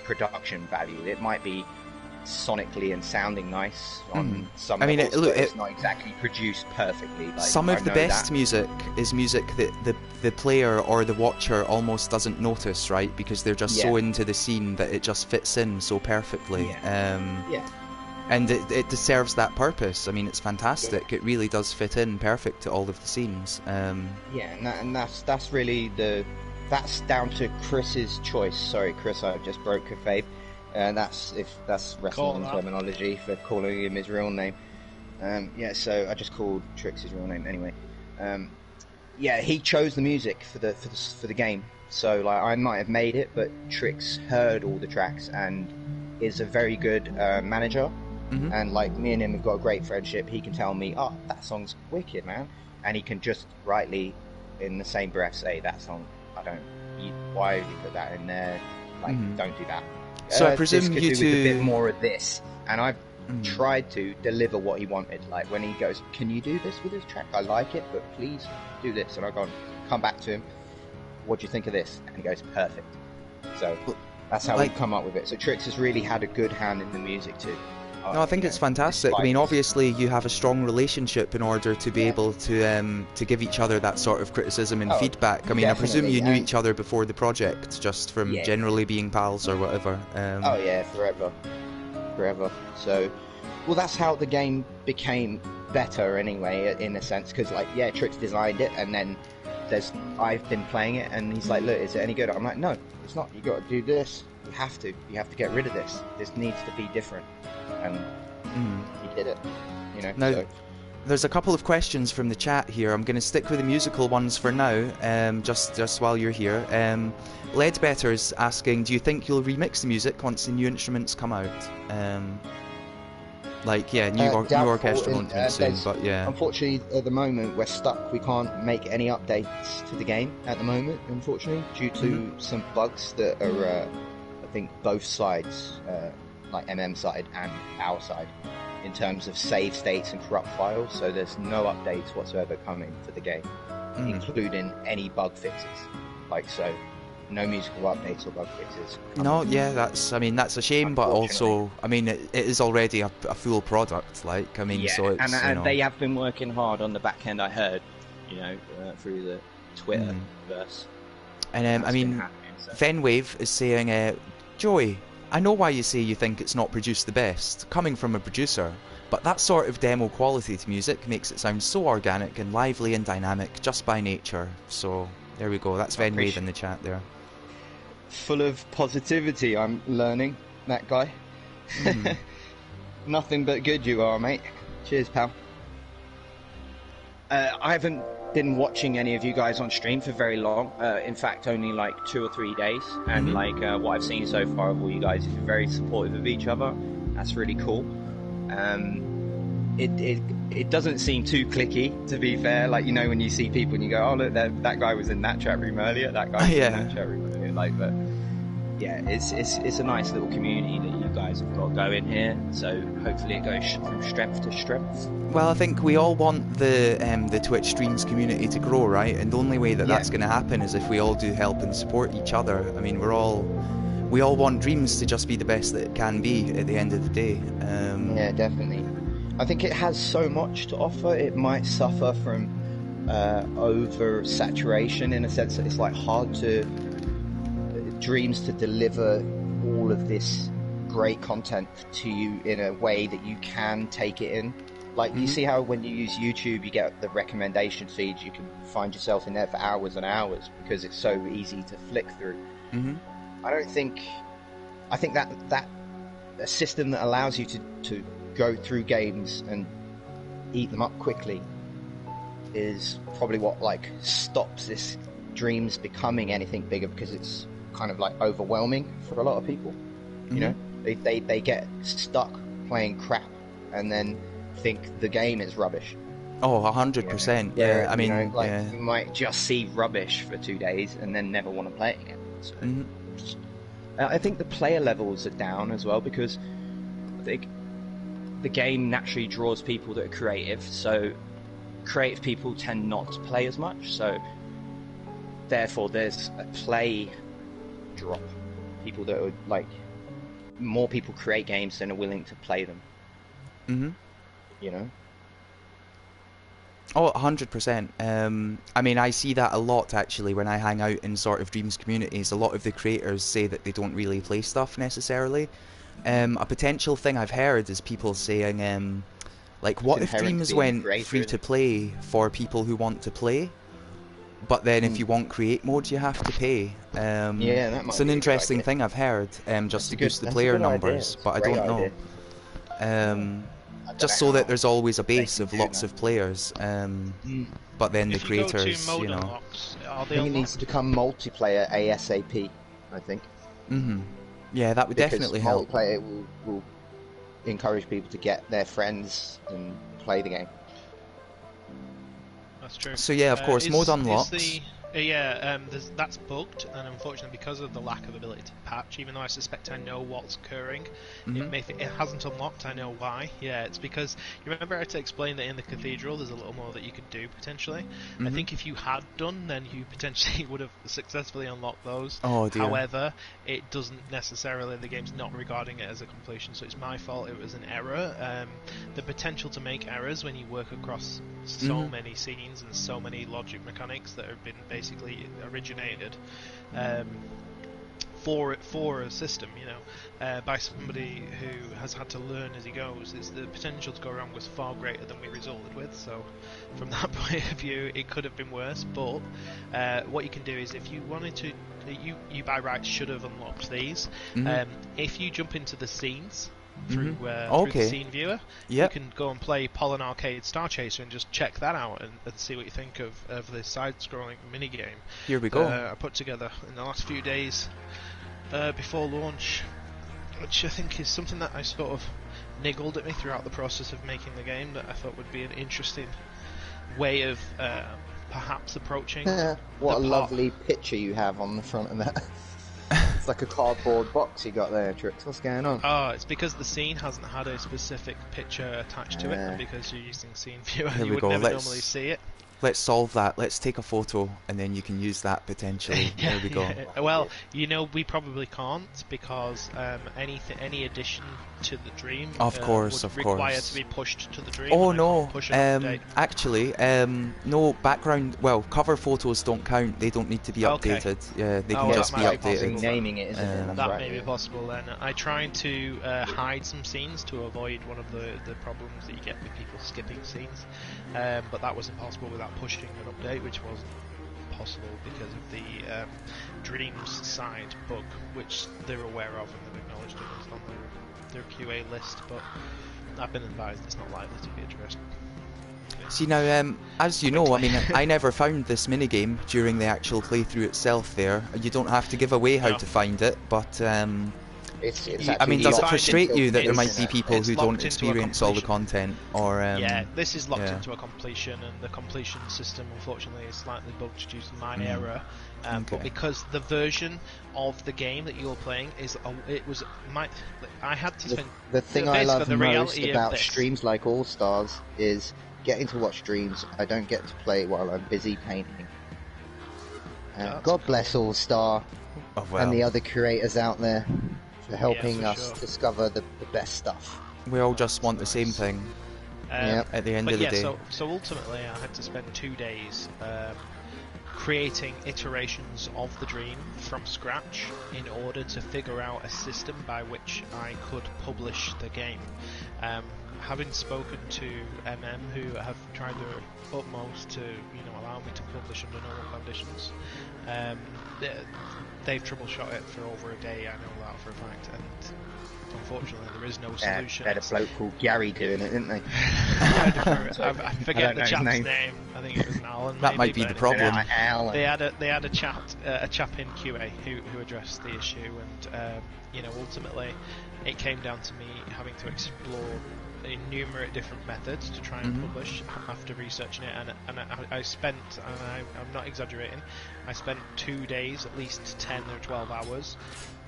production value. It might be sonically and sounding nice on some levels, but it's not exactly produced perfectly. Like, some of the best music is music that the player or the watcher almost doesn't notice, right? Because they're just so into the scene that it just fits in so perfectly. And it serves that purpose. I mean, it's fantastic. It really does fit in perfect to all of the scenes. And that's really that's down to Chris's choice. Sorry, Chris, I just broke your fave. That's wrestling terminology for calling him his real name. So I just called Trix his real name anyway. He chose the music for the game. So like I might have made it, but Trix heard all the tracks and is a very good manager. And like me and him have got a great friendship. He can tell me, "Oh, that song's wicked, man," and he can just rightly, in the same breath, say that song. Why would you put that in there? Like, don't do that. So I presume this could you do two with a bit more of this, and I've tried to deliver what he wanted. Like when he goes, "Can you do this with this track? I like it, but please do this." And I come back to him. What do you think of this? And he goes, "Perfect." So that's how we come up with it. So Trix has really had a good hand in the music too. No, I think it's fantastic. I mean, obviously you have a strong relationship in order to be able to give each other that sort of criticism and feedback. I mean, I presume you knew each other before the project, just from generally being pals or whatever. Forever. So, well, that's how the game became better anyway, in a sense, because Trix designed it, and then I've been playing it, and he's like, "Look, is it any good?" I'm like, "No, it's not. You got to do this. You have to get rid of this. This needs to be different." And he did it, Now, there's a couple of questions from the chat here. I'm going to stick with the musical ones for now, just while you're here. Ledbetter's asking, do you think you'll remix the music once the new instruments come out? New orchestral instruments soon, but yeah. Unfortunately, at the moment, we're stuck. We can't make any updates to the game at the moment, unfortunately, due to some bugs that are, I think, both sides... like side and our side, in terms of save states and corrupt files. So there's no updates whatsoever coming to the game, including any bug fixes. No musical updates or bug fixes. That's a shame, but also, I mean, it is already a full product. So it's, and they have been working hard on the back end. I heard, through the Twitter verse. And Venwave is saying, Joey, I know why you say you think it's not produced the best, coming from a producer, but that sort of demo quality to music makes it sound so organic and lively and dynamic just by nature. So there we go, that's Venwave in the chat there. Full of positivity, I'm learning, that guy. Nothing but good you are, mate. Cheers, pal. I haven't been watching any of you guys on stream for very long. In fact, only 2 or 3 days. And what I've seen so far of all you guys is very supportive of each other. That's really cool. It doesn't seem too clicky, to be fair. When you see people and you go, "Oh look, that guy was in that chat room earlier. That guy was in that chat room earlier." But yeah, it's a nice little community that you guys have got going here. So hopefully it goes from strength to strength. Well, I think we all want the Twitch streams community to grow, right? And the only way that's going to happen is if we all do help and support each other. I mean, we all want Dreams to just be the best that it can be at the end of the day. Yeah, definitely. I think it has so much to offer. It might suffer from over-saturation, in a sense that it's hard to Dreams to deliver all of this great content to you in a way that you can take it in. Like, you see how when you use YouTube, you get the recommendation feeds, you can find yourself in there for hours and hours because it's so easy to flick through. I think that a system that allows you to go through games and eat them up quickly is probably what like stops this Dreams becoming anything bigger, because it's kind of like overwhelming for a lot of people. You know, they get stuck playing crap and then think the game is rubbish. Oh, 100%. Yeah, I mean, you know, like, you might just see rubbish for 2 days and then never want to play it again. So, I think the player levels are down as well, because I think the game naturally draws people that are creative. So creative people tend not to play as much. So therefore, there's a play drop. People that are like, more people create games than are willing to play them. You know? Oh, 100%. I mean, I see that a lot, actually, when I hang out in sort of Dreams communities. A lot of the creators say that they don't really play stuff, necessarily. A potential thing I've heard is people saying, like, what if Dreams went free-to-play for people who want to play? But then if you want create mode, you have to pay. Yeah, that might it's an be interesting thing I've heard, just to boost the player numbers, but I don't know. Just so that there's always a base of lots of players, but then the creators, you know. I think it needs to become multiplayer ASAP, I think. Yeah, that would definitely help. Multiplayer will encourage people to get their friends and play the game. That's true. So yeah, of course, mode unlocks. That's bugged, and unfortunately, because of the lack of ability to patch, even though I suspect I know what's occurring, it hasn't unlocked. I know why. Yeah, it's because you remember I had to explain that in the cathedral there's a little more that you could do potentially. I think if you had done, then you potentially would have successfully unlocked those. Oh dear. However, it doesn't necessarily. The game's not regarding it as a completion, so it's my fault. It was an error. The potential to make errors when you work across so many scenes and so many logic mechanics that have been basically originated for a system, you know, by somebody who has had to learn as he goes. Is the potential to go wrong was far greater than we resorted with. So, from that point of view, it could have been worse. But what you can do is, if you wanted to, you by rights should have unlocked these. If you jump into the scenes through the scene viewer, you can go and play Pollen Arcade Star Chaser and just check that out and see what you think of the side-scrolling minigame. Here we go. I put together in the last few days before launch, which I think is something that I sort of niggled at me throughout the process of making the game, that I thought would be an interesting way of perhaps approaching. What a lovely picture you have on the front of that. It's like a cardboard box you got there, Trix. What's going on? Oh, it's because the scene hasn't had a specific picture attached to it, and because you're using Scene Viewer, you would never normally see it. Let's solve that. Let's take a photo, and then you can use that potentially. There we go. Well, you know, we probably can't, because any addition to the Dream would require to be pushed to the Dream. Oh no, actually, no background. Well, cover photos don't count. They don't need to be updated. Yeah, they can just be updated. Naming it, isn't it? That may be possible. Then I tried to hide some scenes to avoid one of the problems that you get with people skipping scenes, but that was impossible without pushing an update, which wasn't possible because of the Dreams side bug, which they're aware of and they've acknowledged it. It's on their QA list, but I've been advised it's not likely to be addressed. See now, as you know, I mean, I never found this minigame during the actual playthrough itself there. You don't have to give away how to find it, but I mean, does it frustrate you that there might be people who don't experience all the content? Or yeah, this is locked into a completion, and the completion system, unfortunately, is slightly bugged due to my error. But because the version of the game that you're playing I had to spend. The thing I love most about streams like AllStars is getting to watch streams. I don't get to play while I'm busy painting. God bless AllStar and the other creators out there for helping us discover the best stuff. We all just want the same thing at the end of the day. So ultimately I had to spend 2 days creating iterations of the dream from scratch in order to figure out a system by which I could publish the game. Having spoken to MM, who have tried their utmost to, allow me to publish under normal conditions, they've troubleshot it for over a day. I know that for a fact, and unfortunately there is no solution. They had a bloke called Gary doing it, didn't they? I forget the chap's name. I think it was an Alan. That might be the problem. They had a chap in QA who addressed the issue, and ultimately it came down to me having to explore innumerate different methods to try and publish after researching it, and I spent, and I'm not exaggerating, I spent 2 days, at least 10 or 12 hours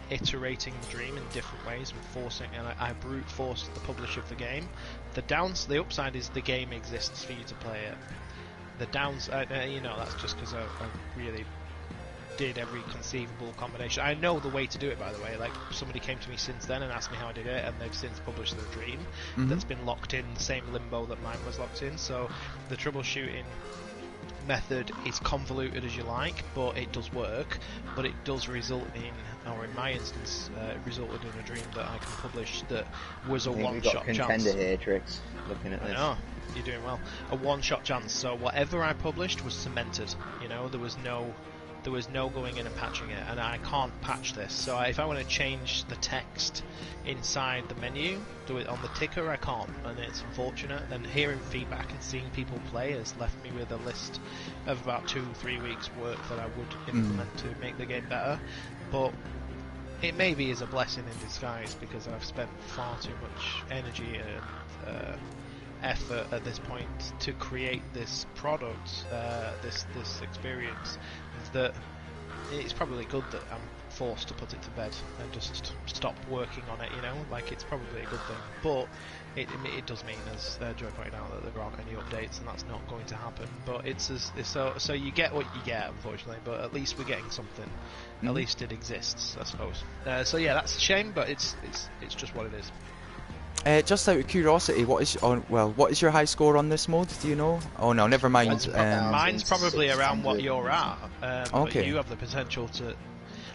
iterating the dream in different ways and forcing, and I brute forced the publish of the game. The upside is the game exists for you to play it. The downside, that's just because I really did every conceivable combination. I know the way to do it, by the way. Like, somebody came to me since then and asked me how I did it, and they've since published their dream that's been locked in the same limbo that mine was locked in. So the troubleshooting method is convoluted as you like, but it does work. But it does result in, or in my instance, resulted in a dream that I can publish that was a one-shot chance. Contender here, Trix. Looking at this. I know. You're doing well. A one-shot chance. So whatever I published was cemented. There was no going in and patching it, and I can't patch this. So if I want to change the text inside the menu, do it on the ticker, I can't, and it's unfortunate. And hearing feedback and seeing people play has left me with a list of about 2-3 weeks work that I would implement to make the game better. But it maybe is a blessing in disguise, because I've spent far too much energy and effort at this point to create this product, this experience, that it's probably good that I'm forced to put it to bed and just stop working on it, like, it's probably a good thing. But it does mean, as Joy pointed out, that there aren't any updates, and that's not going to happen. But so you get what you get, unfortunately, but at least we're getting something. At least it exists, I suppose. So yeah, that's a shame, but it's just what it is. Just out of curiosity, what is your high score on this mode? Do you know? Oh no, never mind. Mine's probably around what you're at. Okay. But you have the potential to.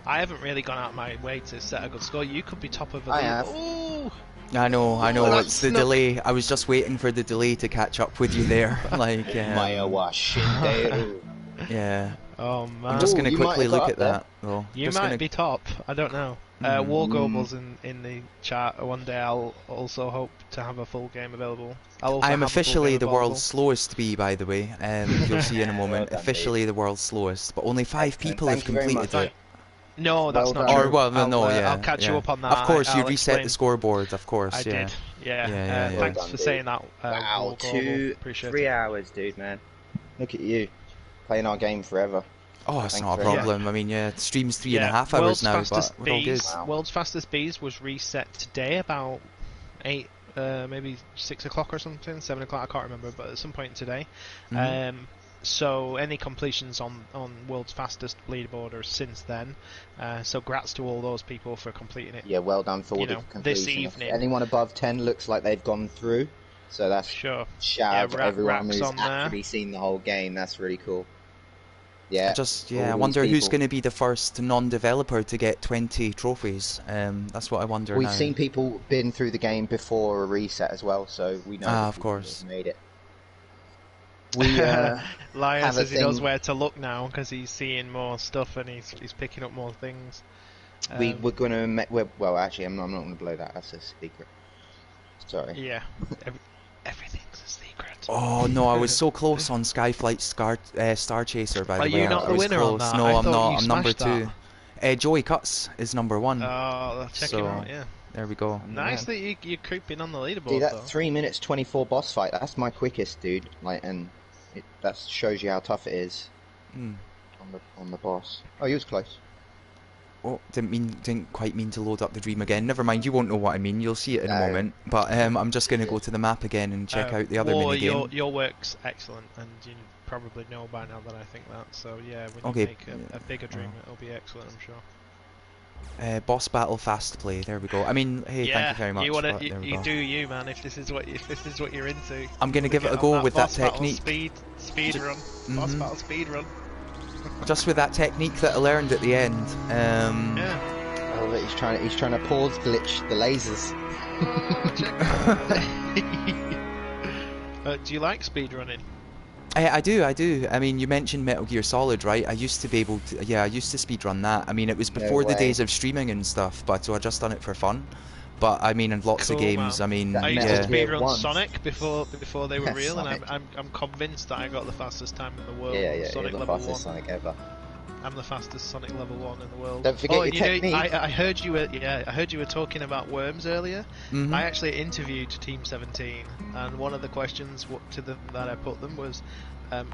I haven't really gone out of my way to set a good score. You could be top of the league. Ooh. I know. It's the delay. I was just waiting for the delay to catch up with you there. Like. Yeah. Oh man. I'm just going to quickly look at that. Though. You might be top. I don't know. War Gobles in the chat. One day I'll also hope to have a full game available. I'm officially the world's slowest bee, by the way. You'll see in a moment. Officially the world's slowest, but only 5 people have completed it. No, that's not true. I'll catch you up on that. Of course, you reset the scoreboard. Of course, I did. Yeah. Thanks for saying that. Wow, 3 hours, dude, man. Look at you, playing our game forever. Oh, it's not a problem. I mean, the stream's 3.5 hours now, but we're all good. World's Fastest Bees was reset today about 8, maybe 6 o'clock or something, 7 o'clock, I can't remember, but at some point today. So any completions on World's Fastest leaderboard are since then. So grats to all those people for completing it. Yeah, well done for all the completion. This evening. If anyone above 10 looks like they've gone through, so that's shout out to everyone who's actually seen the whole game. That's really cool. Yeah. I wonder who's going to be the first non-developer to get 20 trophies. That's what I wonder. We've seen people been through the game before a reset as well, so we know. Of course. Made it. Lion says he knows where to look now because he's seeing more stuff and he's picking up more things. We're going to. Well, actually, I'm not going to blow that. That's a secret. Sorry. Yeah. Everything's a secret. Oh no, I was so close on Skyflight Star Chaser, by the way. Are you not the winner on that? No, I'm not. I'm number 2. Joeycutts is number 1. Oh, check him out, yeah. There we go. Nice that you're creeping on the leaderboard. Dude, that 3 minutes 24 boss fight, that's my quickest, dude. And that shows you how tough it is on the boss. Oh, he was close. Oh, didn't quite mean to load up the dream again. Never mind, you won't know what I mean. You'll see it in a moment. But I'm just going to go to the map again and check out the other minigame. Your work's excellent, and you probably know by now that I think that. So yeah, when you make a bigger dream, it'll be excellent, I'm sure. Boss battle fast play. There we go. I mean, hey, thank you very much. You do you, man. If this is what you're into. I'm going to give it a go with that technique. Speed run. Boss battle speed run. Just with that technique that I learned at the end. Yeah. Oh, look, he's trying to pause glitch the lasers. Do you like speedrunning? I do. I mean, you mentioned Metal Gear Solid, right? I used to be able to, yeah, I used to speedrun that. I mean, it was before the days of streaming and stuff, but so I just done it for fun. But I mean, in lots of games, man. I mean, I used yeah. to speedrun Sonic before they were real, Sonic. and I'm convinced that I got the fastest time in the world. Yeah, Sonic you're the level fastest 1. Sonic ever. I'm the fastest Sonic level 1 in the world. Don't forget your and technique. I heard you were I heard you were talking about worms earlier. Mhm. I actually interviewed Team 17, and one of the questions to them that I put them was,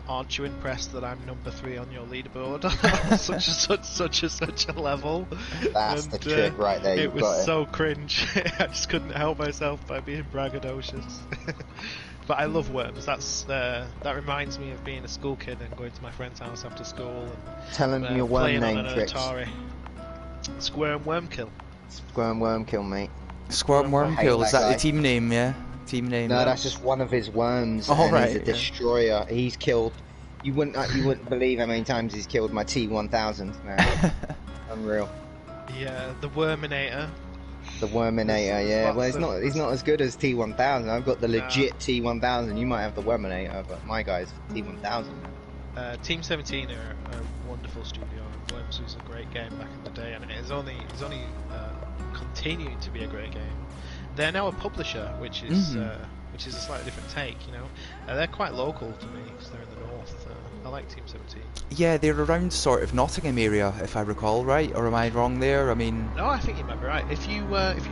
aren't you impressed that I'm number 3 on your leaderboard on such a level? That's the trick right there. It was so cringe. I just couldn't help myself by being braggadocious. But I love worms. That reminds me of being a school kid and going to my friend's house after school and Tell him your worm playing name, on an Trix. Atari. Squirm Wormkill. Squirm Wormkill, mate. Squirm Wormkill, is that the team name? Yeah, team name. No, that's just one of his worms. Oh, and right, he's a destroyer. He's killed. You wouldn't believe how many times he's killed my T1000. Man. Unreal. Yeah, the Worminator. The Worminator, yeah. Well, he's not as good as T1000. I've got the legit T1000. You might have the Worminator, but my guy's T1000. Team 17 are a wonderful studio. Worms was a great game back in the day, and it's only continuing to be a great game. They're now a publisher, which is a slightly different take. You know, they're quite local to me because they're in the north. I like Team 17. Yeah, they're around sort of Nottingham area, if I recall, right? Or am I wrong there? I mean... No, I think you might be right. If you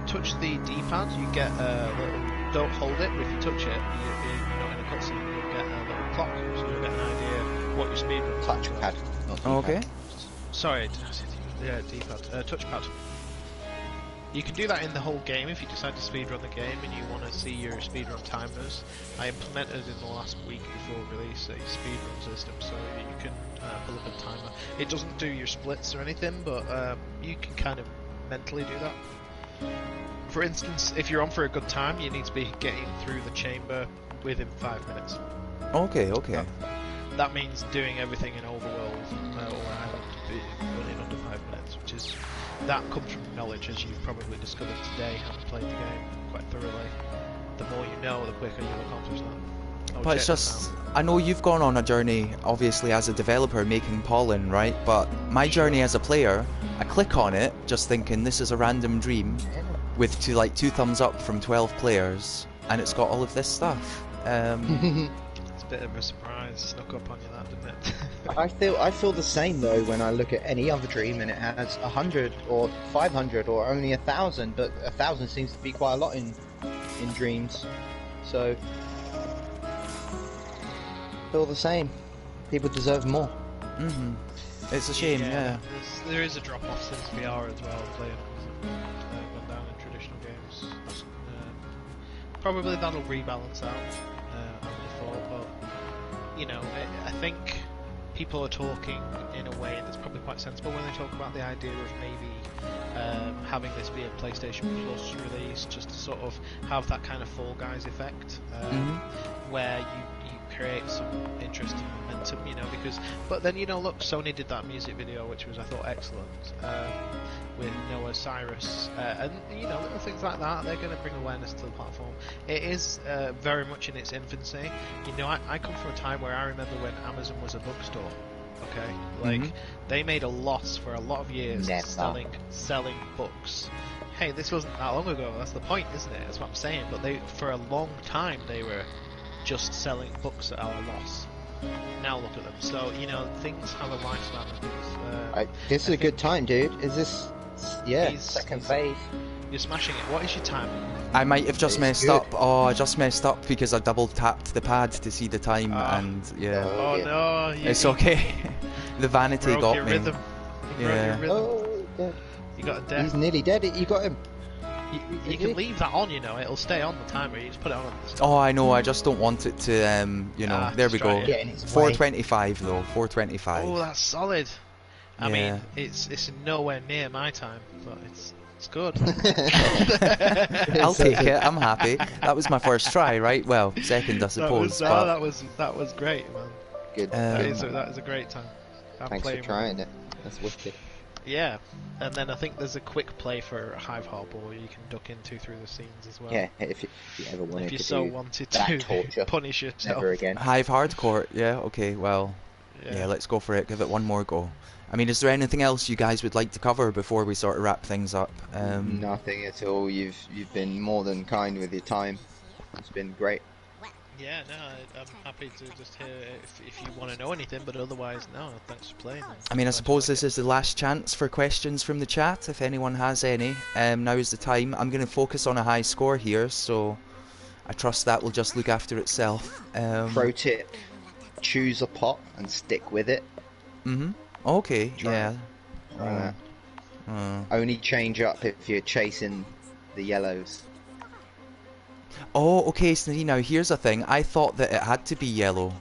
touch the D-pad, you get a little... Don't hold it, but if you touch it, you're not in a cutscene, you'll get a little clock, so you'll get an idea what your speed run is. Touchpad. Okay. Sorry, yeah, D-pad. Touchpad. You can do that in the whole game if you decide to speedrun the game and you want to see your speedrun timers. I implemented in the last week before release a speedrun system so that you can pull up a timer. It doesn't do your splits or anything, but you can kind of mentally do that. For instance, if you're on for a good time, you need to be getting through the chamber within 5 minutes. Okay. That means doing everything in Overworld or Island in under 5 minutes, which is... That comes from knowledge, as you've probably discovered today, having played the game quite thoroughly. The more you know, the quicker you'll accomplish that. But it's just, I know you've gone on a journey, obviously, as a developer making Pollen, right? But my journey as a player, I click on it, just thinking this is a random dream, with two thumbs up from 12 players, and it's got all of this stuff. It's a bit of a surprise, snuck up on you that, didn't it? I feel the same though when I look at any other dream and it has 100 or 500 or only 1,000, but 1,000 seems to be quite a lot in dreams. So feel the same. People deserve more. It's a shame, yeah. There is a drop off since VR as well. Playing gone down in traditional games. Probably that'll rebalance out. I would have thought, but you know, I think people are talking in a way that's probably quite sensible when they talk about the idea of maybe having this be a PlayStation Plus release, just to sort of have that kind of Fall Guys effect, where you create some interesting momentum, you know, because, but then, you know, look, Sony did that music video, which was, I thought, excellent, with Noah Cyrus, and, you know, little things like that, they're going to bring awareness to the platform. It is very much in its infancy. You know, I come from a time where I remember when Amazon was a bookstore, okay? Like, they made a loss for a lot of years selling books. Hey, this wasn't that long ago, that's the point, isn't it? That's what I'm saying, but for a long time, they were just selling books at our loss. Now look at them. So, you know, things have a lifespan. This is a good time, dude. Is this... Yeah, second phase. You're smashing it. What is your time? I might have just messed up. Oh, I just messed up because I double tapped the pad to see the time, and yeah. Oh no! It's okay. The vanity got me. Rhythm. Yeah. You got a death. He's nearly dead. You got him. You can leave that on, you know. It'll stay on the timer. You just put it on. Oh, I know. I just don't want it to, you know. There we go. 4:25 though. 4:25. Oh, that's solid. I mean, it's nowhere near my time, but it's good. I'll take it. I'm happy. That was my first try, right? Well, second, I suppose. That was great, man. Good. That is a great time. Thanks for trying it. That's wicked. Yeah, and then I think there's a quick play for Hive Harbour where you can duck into through the scenes as well. Yeah, if you ever wanted if you to so do wanted that to torture, punish yourself. never again. Hive Hardcore, yeah, okay, well, yeah, let's go for it, give it one more go. I mean, is there anything else you guys would like to cover before we sort of wrap things up? Nothing at all, you've been more than kind with your time. It's been great. Yeah, no, I'm happy to just hear if you want to know anything, but otherwise, no, thanks for playing. I mean, I suppose this is the last chance for questions from the chat, if anyone has any. Now is the time. I'm going to focus on a high score here, so I trust that will just look after itself. Pro tip, choose a pot and stick with it. Okay, Try yeah. Only change up if you're chasing the yellows. Oh, okay, Snee, now here's a thing. I thought that it had to be yellow.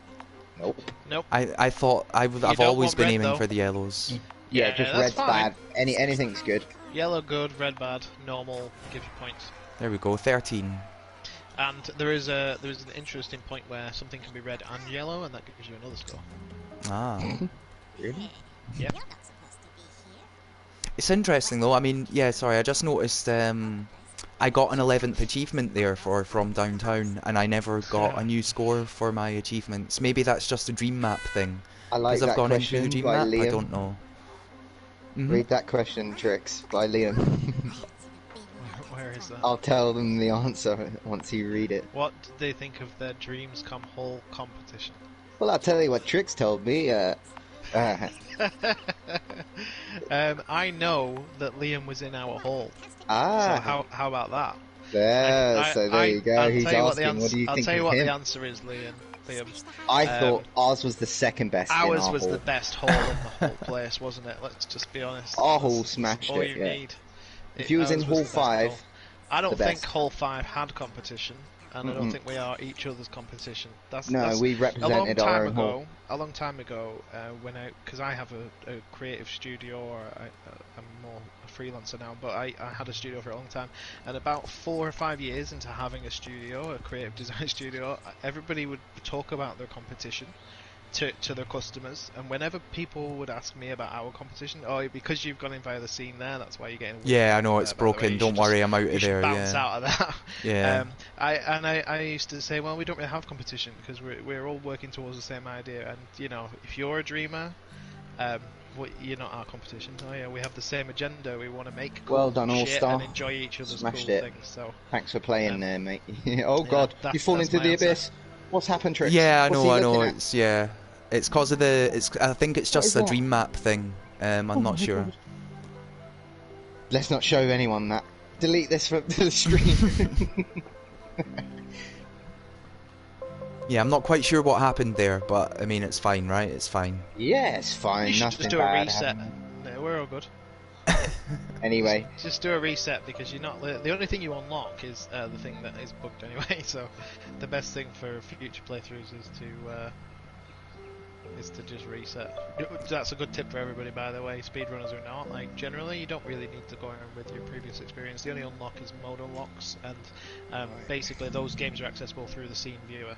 Nope. I thought I've always been aiming for the yellows. Yeah, just red's bad. Anything's good. Yellow good, red bad, normal gives you points. There we go, 13. And there is an interesting point where something can be red and yellow, and that gives you another score. Ah. Really? Yeah. It's interesting though. I mean, yeah, sorry, I just noticed I got an 11th achievement there for From Downtown, and I never got a new score for my achievements. Maybe that's just a dream map thing. I like that I've gone into the question dream by map, Liam. I don't know. Read that question, Trix, by Liam. Where is that? I'll tell them the answer once you read it. What did they think of their Dreams Come Hall competition? Well, I'll tell you what Trix told me. I know that Liam was in our hall. Ah. So how about that? So there you go. He's asking, what do you think of him? I'll tell you what the answer is, Liam. I thought ours was the second best. Ours was the best hall in the whole place, wasn't it? Let's just be honest. Our hall smashed all it. You yeah. need. If you was in Hall 5, I don't think Hall 5 had competition, and I don't think we are each other's competition. We represented our own hall. A long time ago, because I have a creative studio, or I'm more a freelancer now, but I had a studio for a long time, and about 4 or 5 years into having a studio, a creative design studio, everybody would talk about their competition to their customers, and whenever people would ask me about our competition, because you've gone in via the scene there, that's why you're getting. Yeah, I know it's broken. Don't worry, I'm out of there. Bounce out of that. Yeah. I used to say, well, we don't really have competition because we're all working towards the same idea, and if you're a dreamer, you're not our competition. Oh yeah, we have the same agenda. We want to make cool well done, shit All-Star. and enjoy each other's Smashed cool it. things. So thanks for playing there, mate. Oh God, you fall into the abyss. What's happened, Trix? Yeah, I know. It's cause of I think it's just a dream map thing. I'm not sure. Let's not show anyone that. Delete this from the stream. Yeah, I'm not quite sure what happened there, but I mean, it's fine, right? It's fine. Yeah, it's fine. You should Nothing just do bad a reset. happened. No, we're all good. Anyway, just do a reset, because you're not the only thing you unlock is the thing that is bugged anyway. So the best thing for future playthroughs is to just reset. That's a good tip for everybody, by the way. Speedrunners or not, generally you don't really need to go around with your previous experience. The only unlock is mode unlocks, and basically those games are accessible through the scene viewer.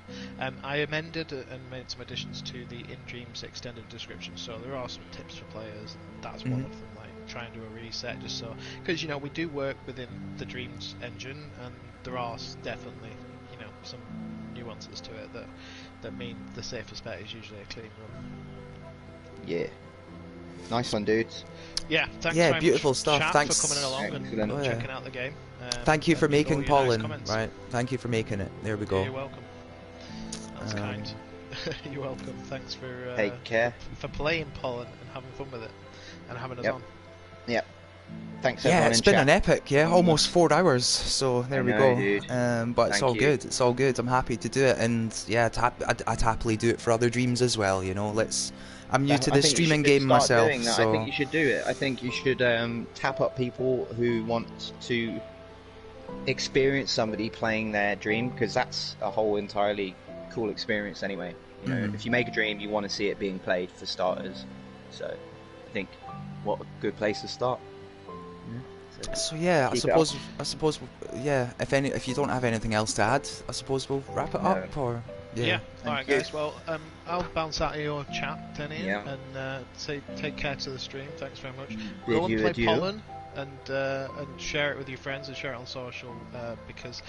I amended and made some additions to the In Dreams extended description, so there are some tips for players, and that's one of them. Try and do a reset, just so, because we do work within the Dreams engine, and there are definitely some nuances to it that mean the safest bet is usually a clean run. Yeah, nice one, dudes. Yeah, thanks. Yeah, very beautiful much, stuff. chat, Thanks for coming along and checking out the game. Thank you for making Pollen. Nice right, thank you for making it. There we go. Yeah, you're welcome. That's kind. You're welcome. Thanks for take care for playing Pollen and having fun with it and having us on. Yep. Thanks. Yeah, it's been an epic. Yeah, almost 4 hours. So there we go. Dude. But it's all good. It's all good. I'm happy to do it, and yeah, I'd happily do it for other dreams as well. I'm new to this streaming game myself, so I think you should do it. I think you should tap up people who want to experience somebody playing their dream, because that's a whole entirely cool experience anyway. If you make a dream, you want to see it being played for starters. So I think what a good place to start. So yeah, I suppose yeah. If you don't have anything else to add, I suppose we'll wrap it up. Or Yeah. Alright, guys. Well, I'll bounce out of your chat, Denny, Yeah. and say take care to the stream. Thanks very much. Bid Go and you play adieu. Pollen. And share it with your friends and share it on social because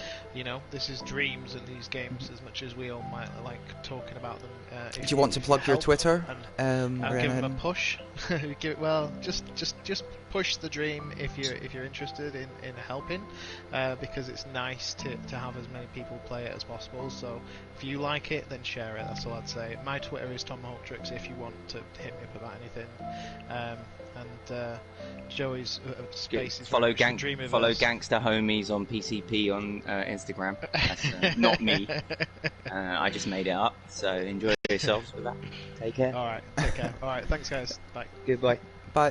this is dreams and these games as much as we all might like talking about them. Do you want to plug your Twitter? And give them a push. just push the dream if you're interested in helping because it's nice to have as many people play it as possible. So if you like it, then share it. That's all I'd say. My Twitter is TomahawkTrix if you want to hit me up about anything. And Joey's space is follow Gangster Homies on PCP on Instagram. That's not me. I just made it up. So enjoy yourselves with that. Take care. All right. Take care. All right. Thanks, guys. Bye. Goodbye. Bye.